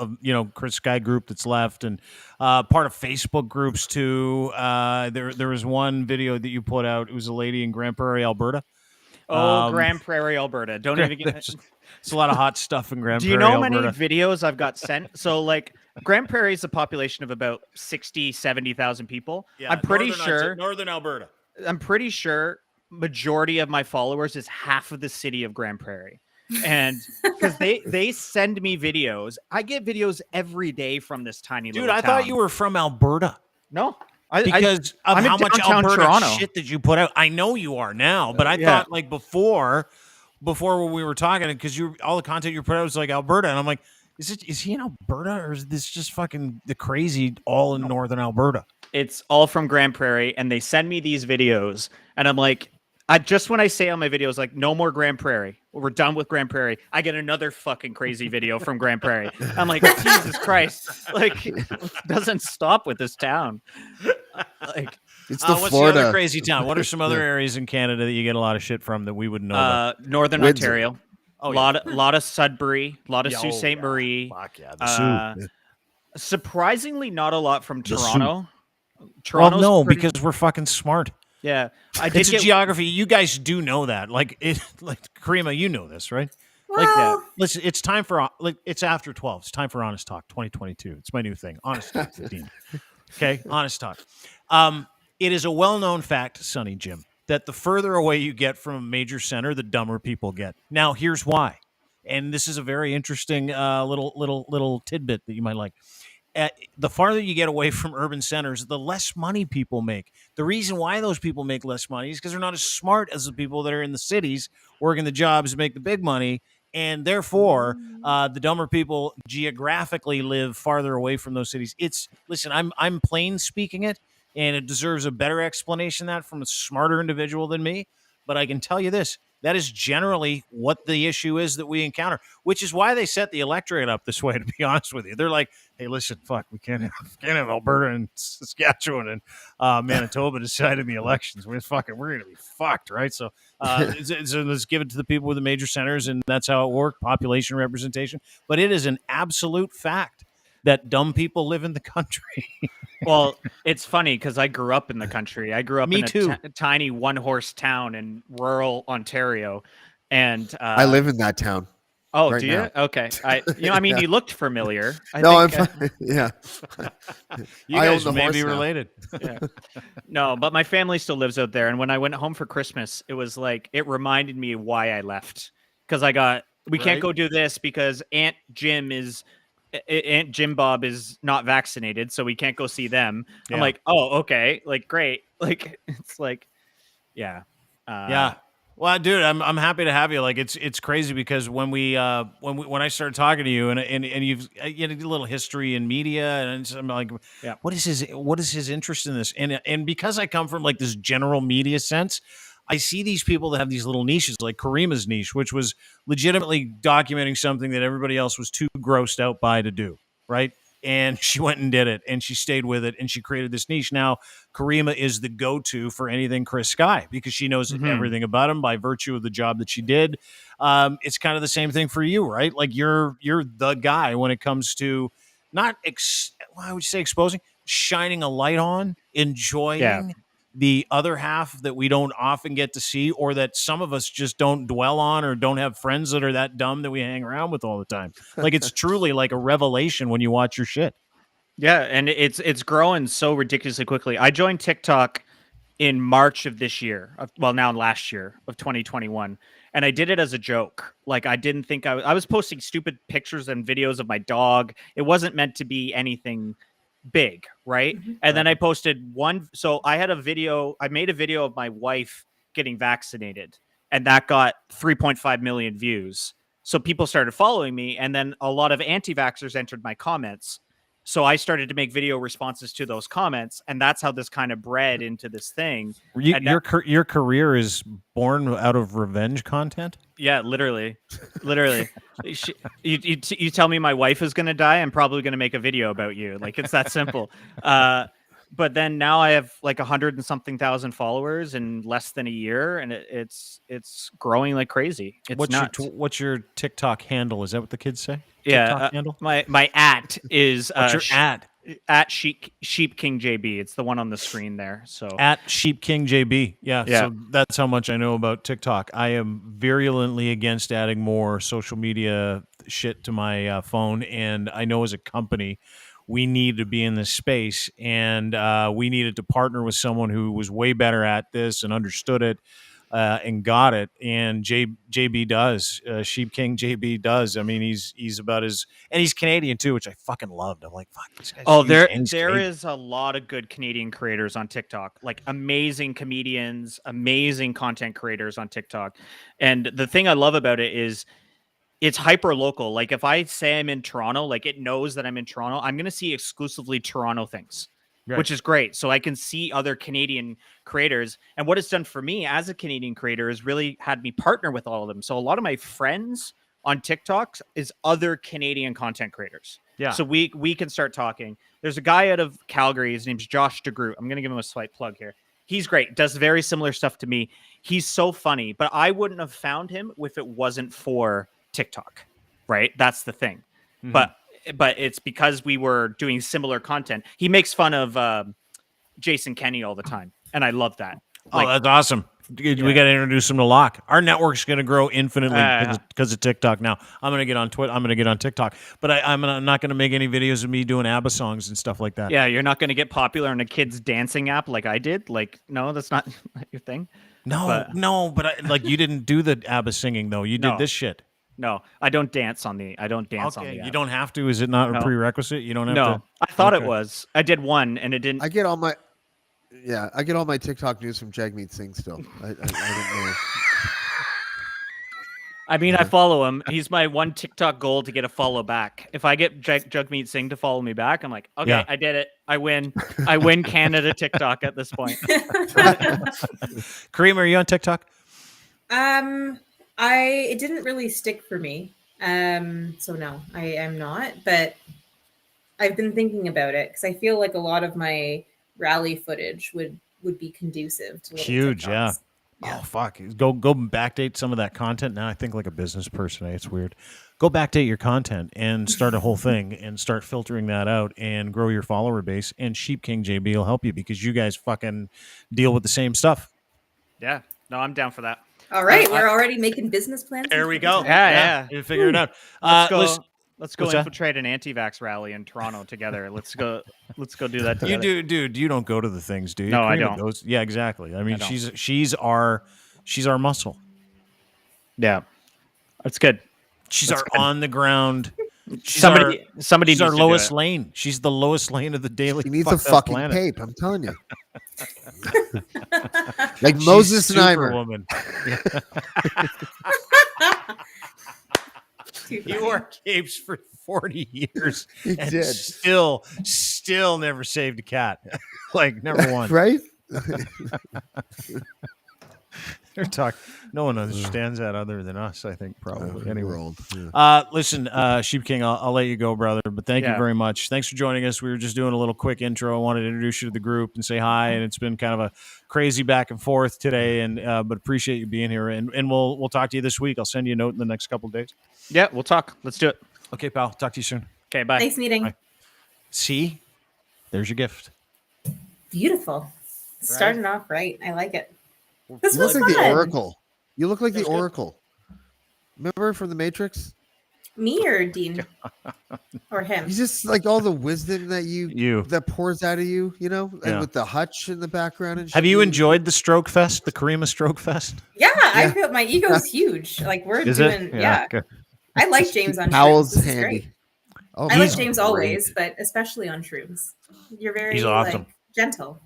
Chris Sky group that's left, and part of Facebook groups too. There was one video that you put out. It was a lady in Grand Prairie, Alberta. Grand Prairie, Alberta. Don't even get it's a lot of hot stuff in Grand Prairie. Do you know how Alberta. many videos I've got sent? So like Grand Prairie is a population of about 60, 70,000 people. Yeah, I'm pretty sure Northern Alberta. I'm pretty sure majority of my followers is half of the city of Grand Prairie. And because they send me videos. I get videos every day from this tiny little town. Dude, I thought you were from Alberta. No. Because of I'm how in much downtown Alberta Toronto. shit that you put out. I know you are now, but I thought like before when we were talking, because all the content you put out was like Alberta, and I'm like, is he in Alberta, or is this just fucking the crazy all in northern Alberta? It's all from Grand Prairie, and they send me these videos, and I'm like, when I say on my videos, like, no more Grand Prairie, we're done with Grand Prairie, I get another fucking crazy video from Grand Prairie. I'm like, Jesus Christ, like, it doesn't stop with this town. Like, it's the what's Florida the other crazy town? What are some other areas in Canada that you get a lot of shit from that we wouldn't know about? Northern Windsor. Ontario. Oh, lot of Sudbury, a lot of Sault Ste. Marie. Fuck yeah, the Sioux. Surprisingly, not a lot from The Toronto. Well, no, because we're fucking smart. Yeah, It's a geography. You guys do know that. Like Karima, you know this, right? Well, Listen, it's time for it's after 12. It's time for Honest Talk 2022. It's my new thing. Honest Talk 15. Okay, Honest Talk. It is a well-known fact, Sonny Jim, that the further away you get from a major center, the dumber people get. Now, here's why, and this is a very interesting little tidbit that you might like. The farther you get away from urban centers, the less money people make. The reason why those people make less money is because they're not as smart as the people that are in the cities working the jobs to make the big money. And therefore, the dumber people geographically live farther away from those cities. Listen, I'm plain speaking it, and it deserves a better explanation than that from a smarter individual than me. But I can tell you this. That is generally what the issue is that we encounter, which is why they set the electorate up this way, to be honest with you. They're like, hey, listen, fuck, we can't have Alberta and Saskatchewan and Manitoba deciding the elections. We're going to be fucked, right? So let's give it to the people with the major centers, and that's how it works, population representation. But it is an absolute fact that dumb people live in the country. Well, it's funny because I grew up in the country. I grew up Me in too. a tiny one-horse town in rural Ontario, and I live in that town. Oh, right do you? now. Okay. I mean, Yeah. you looked familiar. I'm fine. Yeah. You I own guys the may horse be now. related. Yeah. No, but my family still lives out there. And when I went home for Christmas, it was like, it reminded me why I left. Because we can't Right. go do this because Aunt Jim Bob is not vaccinated, so we can't go see them. Yeah. I'm like, oh, okay. Like, great. Like, it's like, yeah. Yeah. Well, dude, I'm happy to have you. Like, it's crazy because when I started talking to you and you had a little history in media, and I'm like, Yeah. what is his interest in this? And because I come from like this general media sense, I see these people that have these little niches, like Karima's niche, which was legitimately documenting something that everybody else was too grossed out by to do, right? And she went and did it, and she stayed with it, and she created this niche. Now, Karima is the go-to for anything Chris Sky because she knows everything about him by virtue of the job that she did. It's kind of the same thing for you, right? Like you're the guy when it comes to not why would you say exposing, shining a light on, enjoying the other half that we don't often get to see, or that some of us just don't dwell on, or don't have friends that are that dumb that we hang around with all the time. Like it's truly like a revelation when you watch your shit. Yeah, and it's growing so ridiculously quickly. I joined TikTok in March of this year. Now last year of 2021. And I did it as a joke. Like I didn't think I was posting stupid pictures and videos of my dog. It wasn't meant to be anything big, right? And then I posted one. So I made a video of my wife getting vaccinated, and that got 3.5 million views. So people started following me, and then a lot of anti-vaxxers entered my comments. So I started to make video responses to those comments, and that's how this kind of bred into this thing. Your career is born out of revenge content? Yeah, literally. You tell me my wife is going to die, I'm probably going to make a video about you. Like, it's that simple. But then now I have like 100 and something thousand followers in less than a year, and it's growing like crazy. It's nuts. What's your TikTok handle? Is that what the kids say? Yeah, TikTok handle? my at is what's your at Sheep King JB. It's the one on the screen there. So at Sheep King JB. Yeah. Yeah. So that's how much I know about TikTok. I am virulently against adding more social media shit to my phone, and I know as a company we need to be in this space, and we needed to partner with someone who was way better at this and understood it. and got it. And JB does, Sheep King JB does. I mean, he's about as, and he's Canadian too, which I fucking loved. I'm like, fuck, this guy's huge there and he's there Canadian. is a lot of good Canadian creators on TikTok, like amazing comedians, amazing content creators on TikTok. And the thing I love about it is it's hyper local. Like if I say I'm in Toronto, like it knows that I'm in Toronto. I'm going to see exclusively Toronto things, Right. which is great. So I can see other Canadian creators. And what it's done for me as a Canadian creator is really had me partner with all of them. So a lot of my friends on TikTok is other Canadian content creators. Yeah. So we can start talking. There's a guy out of Calgary. His name's Josh DeGroot. I'm going to give him a slight plug here. He's great. Does very similar stuff to me. He's so funny, but I wouldn't have found him if it wasn't for TikTok, right? That's the thing. Mhm. But it's because we were doing similar content. He makes fun of Jason Kenney all the time, and I love that. Oh, that's awesome. We got to introduce him to Locke. Our network's going to grow infinitely because of TikTok. Now I'm going to get on Twitter. I'm going to get on TikTok, but I'm not going to make any videos of me doing ABBA songs and stuff like that. Yeah, you're not going to get popular on a kid's dancing app like I did. Like, no, that's not your thing. But like you didn't do the ABBA singing though. You did this shit. No, I don't dance on the. On the app. You don't have to. Is it not a prerequisite? You don't have to. No, I thought it was. I did one, and it didn't. I get all my TikTok news from Jagmeet Singh still. I don't know. I mean, I follow him. He's my one TikTok goal to get a follow back. If I get Jagmeet Singh to follow me back, I'm like, okay, I did it. I win. I win Canada TikTok at this point. Kareem, are you on TikTok? It didn't really stick for me. So no, I am not, but I've been thinking about it because I feel like a lot of my rally footage would be conducive to little Huge, TikToks. yeah. Oh fuck! Go backdate some of that content. Now I think like a business person. It's weird. Go backdate your content and start a whole thing and start filtering that out and grow your follower base. And Sheep King JB will help you because you guys fucking deal with the same stuff. Yeah, no, I'm down for that. All right, we're already making business plans. There we go. Yeah. You figure it out. Let's go infiltrate an anti-vax rally in Toronto together. Let's go do that together. You do, dude. You don't go to the things, do you? No, I Karima don't. goes. Yeah, exactly. I mean, she's our muscle. Yeah, that's good. She's our on the ground. Somebody She's needs our to do lowest it. lane. She's the lowest lane of the daily. He needs a fucked up fucking planet. cape. I'm telling you. Like Moses Neimer. Superwoman. You wore capes for 40 years He and did. still never saved a cat. Like never once. Right? They're talking. No one understands that other than us, I think, probably. Anyway. World. Listen, Sheep King, I'll let you go, brother, but thank you very much. Thanks for joining us. We were just doing a little quick intro. I wanted to introduce you to the group and say hi, and it's been kind of a crazy back and forth today, and but appreciate you being here, and we'll talk to you this week. I'll send you a note in the next couple of days. Yeah, we'll talk. Let's do it. Okay, pal. Talk to you soon. Okay, bye. Nice meeting. Bye. See? There's your gift. Beautiful. Starting off right. I like it. This You was look like fun. the Oracle. You look like the Oracle. Remember from the Matrix? Me or Dean? Or him? He's just like all the wisdom that pours out of you, you know, and Yeah. with the hutch in the background and shit. Have you enjoyed the Stroke Fest, the Karima Stroke Fest? Yeah, I feel my ego's huge. Like we're Is doing, it? yeah. Okay. I like James on Powell's shrooms. This is handy. great. Oh, I like he's James great. always, but especially on shrooms. You're very He's awesome. like, gentle.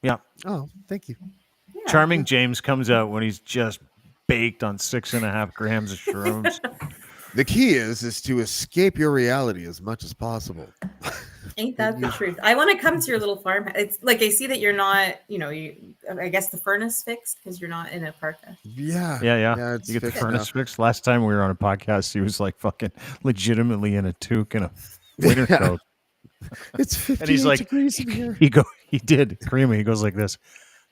Yeah. Oh, thank you. Yeah. Charming James comes out when he's just baked on 6.5 grams of shrooms. The key is to escape your reality as much as possible. Ain't that the truth? I want to come to your little farm. It's like I see that you're not, I guess the furnace fixed because you're not in a parka. Yeah. Yeah. It's You get the fixed furnace enough. fixed. Last time we were on a podcast, he was like fucking legitimately in a toque and a winter Yeah. coat. It's 58 And he's like, degrees in here. he did. Karima, he goes like this,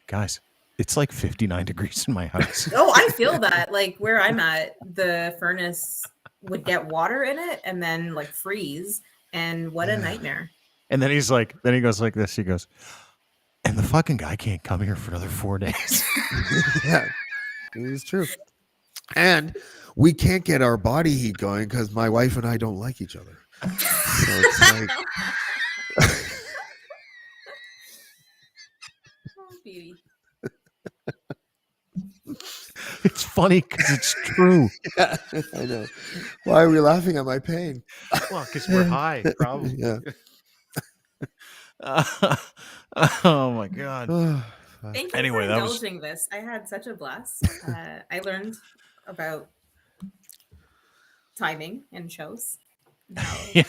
guys, it's like 59 degrees in my house. Oh, I feel that. Like where I'm at, the furnace would get water in it and then like freeze. And what a nightmare. And then he goes like this. He goes, and the fucking guy can't come here for another 4 days. Yeah, it is true. And we can't get our body heat going because my wife and I don't like each other. So it's like, Oh, beauty. It's funny because it's true. Yeah, I know. Why are we laughing at my pain? Well, because we're high, probably. Yeah. Oh my god. Thank you Anyway, for that was indulging this. I had such a blast. I learned about timing and shows. Yeah.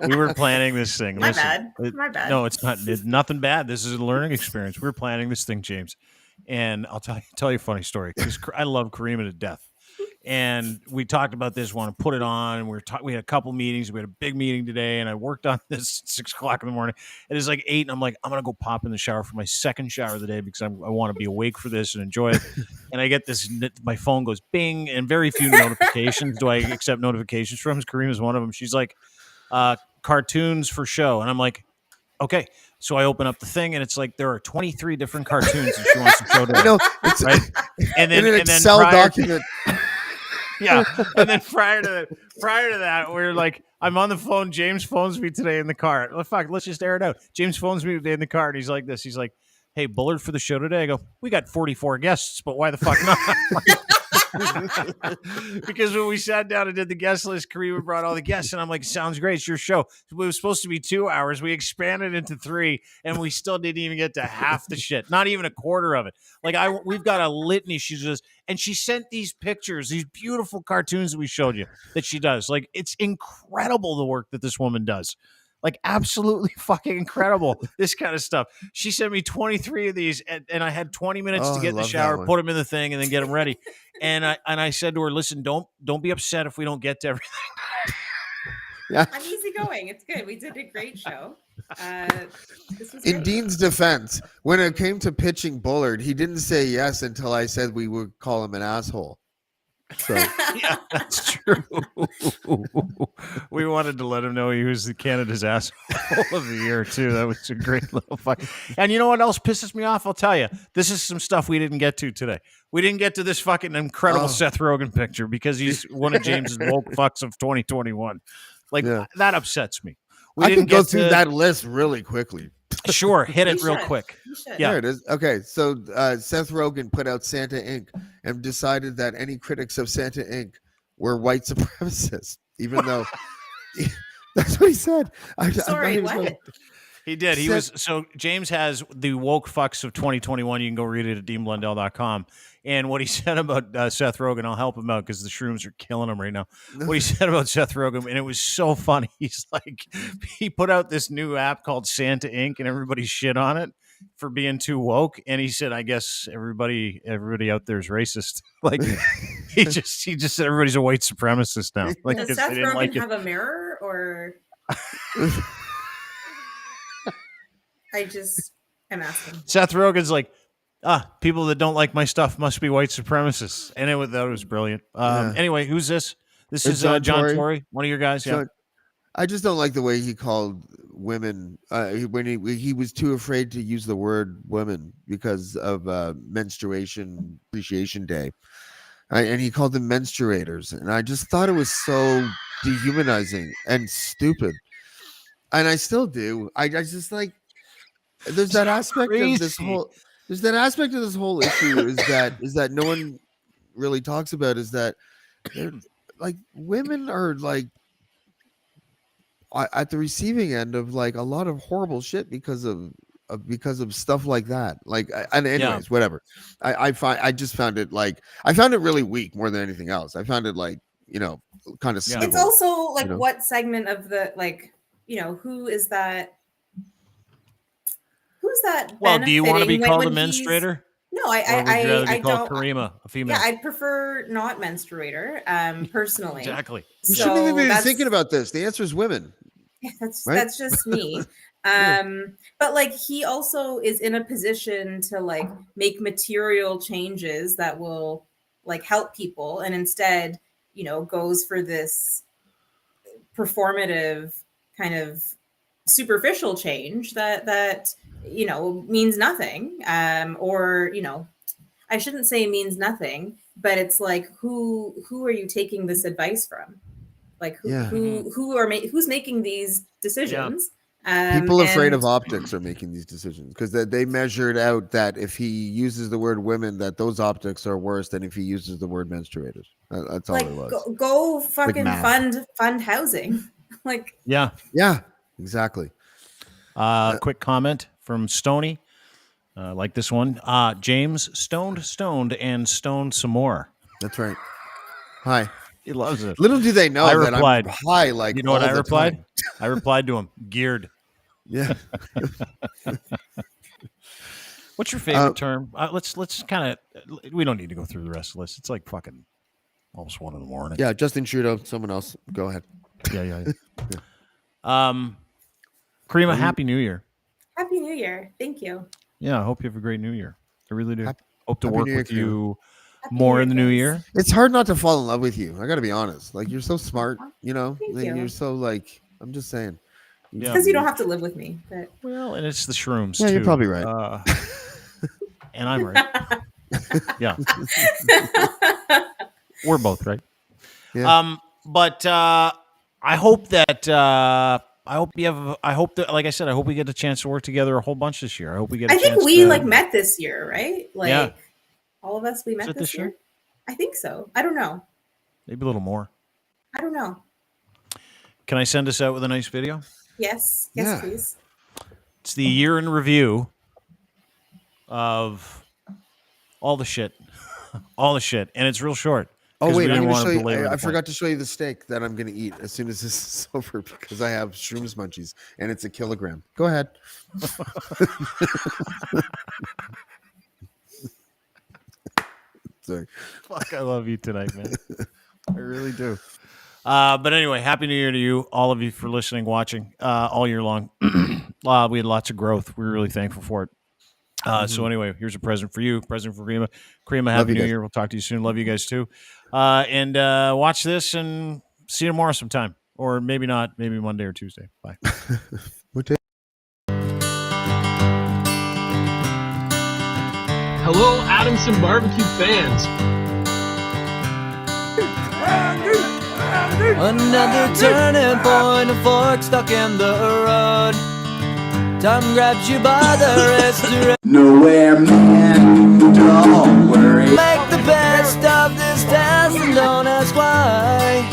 We were planning this thing. My Listen, bad. My bad. No, it's not. It's nothing bad. This is a learning experience. We were planning this thing, James, and I'll tell you a funny story because I love Karima to death. And we talked about this, want to put it on. We had a couple meetings. We had a big meeting today, and I worked on this at 6 o'clock in the morning. It is like 8, and I'm like, I'm gonna go pop in the shower for my second shower of the day because I want to be awake for this and enjoy it. And I get this, my phone goes bing, and very few notifications do I accept notifications from. Karima's one of them. She's like, cartoons for show, and I'm like, okay. So I open up the thing, and it's like there are 23 different cartoons that she wants to show today. I know, it's right? And then in an and then Excel prior document. yeah, and then prior to that, we're like, I'm on the phone. James phones me today in the car. Oh, fuck, let's just air it out. James phones me today in the car, and he's like this. He's like, "Hey, Bullard for the show today." I go, "We got 44 guests, but why the fuck not?" Because when we sat down and did the guest list, Karima brought all the guests, and I'm like, "Sounds great, it's your show." It was supposed to be 2 hours. We expanded into 3, and we still didn't even get to half the shit, not even a quarter of it. Like we've got a litany. And she sent these pictures, these beautiful cartoons that we showed you that she does. Like, it's incredible the work that this woman does. Like, absolutely fucking incredible. This kind of stuff. She sent me 23 of these, and I had 20 minutes to get in the shower, put them in the thing, and then get them ready. And I said to her, "Listen, don't be upset if we don't get to everything." Yeah. I'm easygoing. It's good. We did a great show. This was In great. Dean's defense, when it came to pitching Bullard, he didn't say yes until I said we would call him an asshole. So yeah, that's true. We wanted to let him know he was the Canada's asshole of the year too. That was a great little fuck. And you know what else pisses me off? I'll tell you. This is some stuff we didn't get to today. We didn't get to this fucking incredible Seth Rogen picture because he's one of James's woke fucks of 2021. Like that upsets me. I can go through that list really quickly. Sure, hit it real quick. Yeah, there it is. Okay, so Seth Rogen put out Santa Inc. and decided that any critics of Santa Inc. were white supremacists, even though that's what he said. Sorry, what? He did. He was so James has the woke fucks of 2021. You can go read it at deanblundell.com. And what he said about Seth Rogen, I'll help him out because the shrooms are killing him right now. What he said about Seth Rogen, and it was so funny. He's like, he put out this new app called Santa Inc. and everybody shit on it for being too woke. And he said, I guess everybody out there is racist. Like he just said everybody's a white supremacist now. Like, does Seth Rogen have a mirror or? I just am asking. Seth Rogen's like, people that don't like my stuff must be white supremacists. And that was brilliant. Anyway, who's this? This is John Tory, one of your guys. Yeah. I just don't like the way he called women when he was too afraid to use the word women because of Menstruation Appreciation Day. And he called them menstruators. And I just thought it was so dehumanizing and stupid. And I still do. I just like, there's that aspect of this whole issue is that no one really talks about is that like women are like at the receiving end of like a lot of horrible shit because of stuff like that. Like, and anyways, whatever. I just found it really weak more than anything else. I found it like, kind of It's also like what segment of the who is that? Who's that? Well, do you want to be called a menstruator? No, I don't. Karima, a female. Yeah, I'd prefer not menstruator. Personally, exactly. We shouldn't even be thinking about this. The answer is women. Yeah, that's just me. But like he also is in a position to like make material changes that will like help people, and instead, goes for this performative kind of superficial change that means nothing, or I shouldn't say means nothing, but it's like who are you taking this advice from? Like who's making these decisions? People afraid of optics are making these decisions because they measured out that if he uses the word women, that those optics are worse than if he uses the word menstruators. That's all like it was. go fucking math. fund housing. Like Yeah, exactly. Quick comment from Stony, like this one. James stoned and stoned some more. That's right. Hi. He loves it. Little do they know I that replied, I'm high. Like, you know what all I the replied? time. I replied to him, geared. Yeah. What's your favorite term? Let's kind of. We don't need to go through the rest of this. It's like fucking almost 1 a.m. Yeah, Justin Trudeau. Someone else. Go ahead. Yeah. Karima, Happy New Year. Happy New Year. Thank you. Yeah, I hope you have a great New Year. I really do. Hope to Happy work New Year, with you Happy more New in the Year, new guys. year. It's hard not to fall in love with you. I got to be honest. Like, you're so smart. You know, Thank like, you. you're so like. I'm just saying. Because you don't have to live with me. But Well, and it's the shrooms Yeah, too. you're probably right. And I'm right. Yeah. We're both right. Yeah. But I hope that like I said, I hope we get a chance to work together a whole bunch this year. I hope we get a I chance think we to, like met this year, right? Like Yeah. all of us we met it this this year? year? I think so. I don't know. maybe a little more. I don't know. Can I send us out with a nice video? Yes. Yes, Yeah. please. It's the year in review of all the shit. All the shit. And it's real short. Oh 'cause we wait, I'm didn't going to want show you. belabor the I point. forgot to show you the steak that I'm going to eat as soon as this is over because I have shrooms munchies and it's 1 kilogram. Go ahead. Sorry. Fuck, I love you tonight, man. I really do. But anyway, Happy New Year to you, all of you, for listening, watching all year long. We had lots of growth. We were really thankful for it. So anyway, here's a present for you, present for Karima. Karima, Happy you New guys. Year. We'll talk to you soon. Love you guys too. And watch this and see you tomorrow sometime. Or maybe not, maybe Monday or Tuesday. Bye. Hello, Adamson Barbecue fans. Another turning point, a fork stuck in the road. Time grabs you by the wrist. Nowhere, man. Don't worry. Make the best of this test and don't ask why.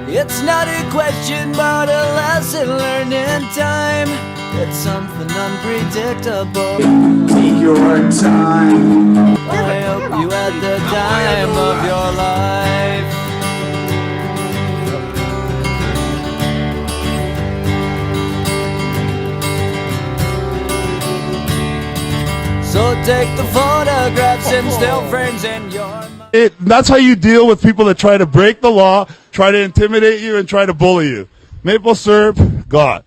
It's not a question, but a lesson learned in time. It's something unpredictable. Take your time. I hope you had the time of your life. So take the photographs and still frames in your mind. That's how you deal with people that try to break the law, try to intimidate you, and try to bully you. Maple syrup, God.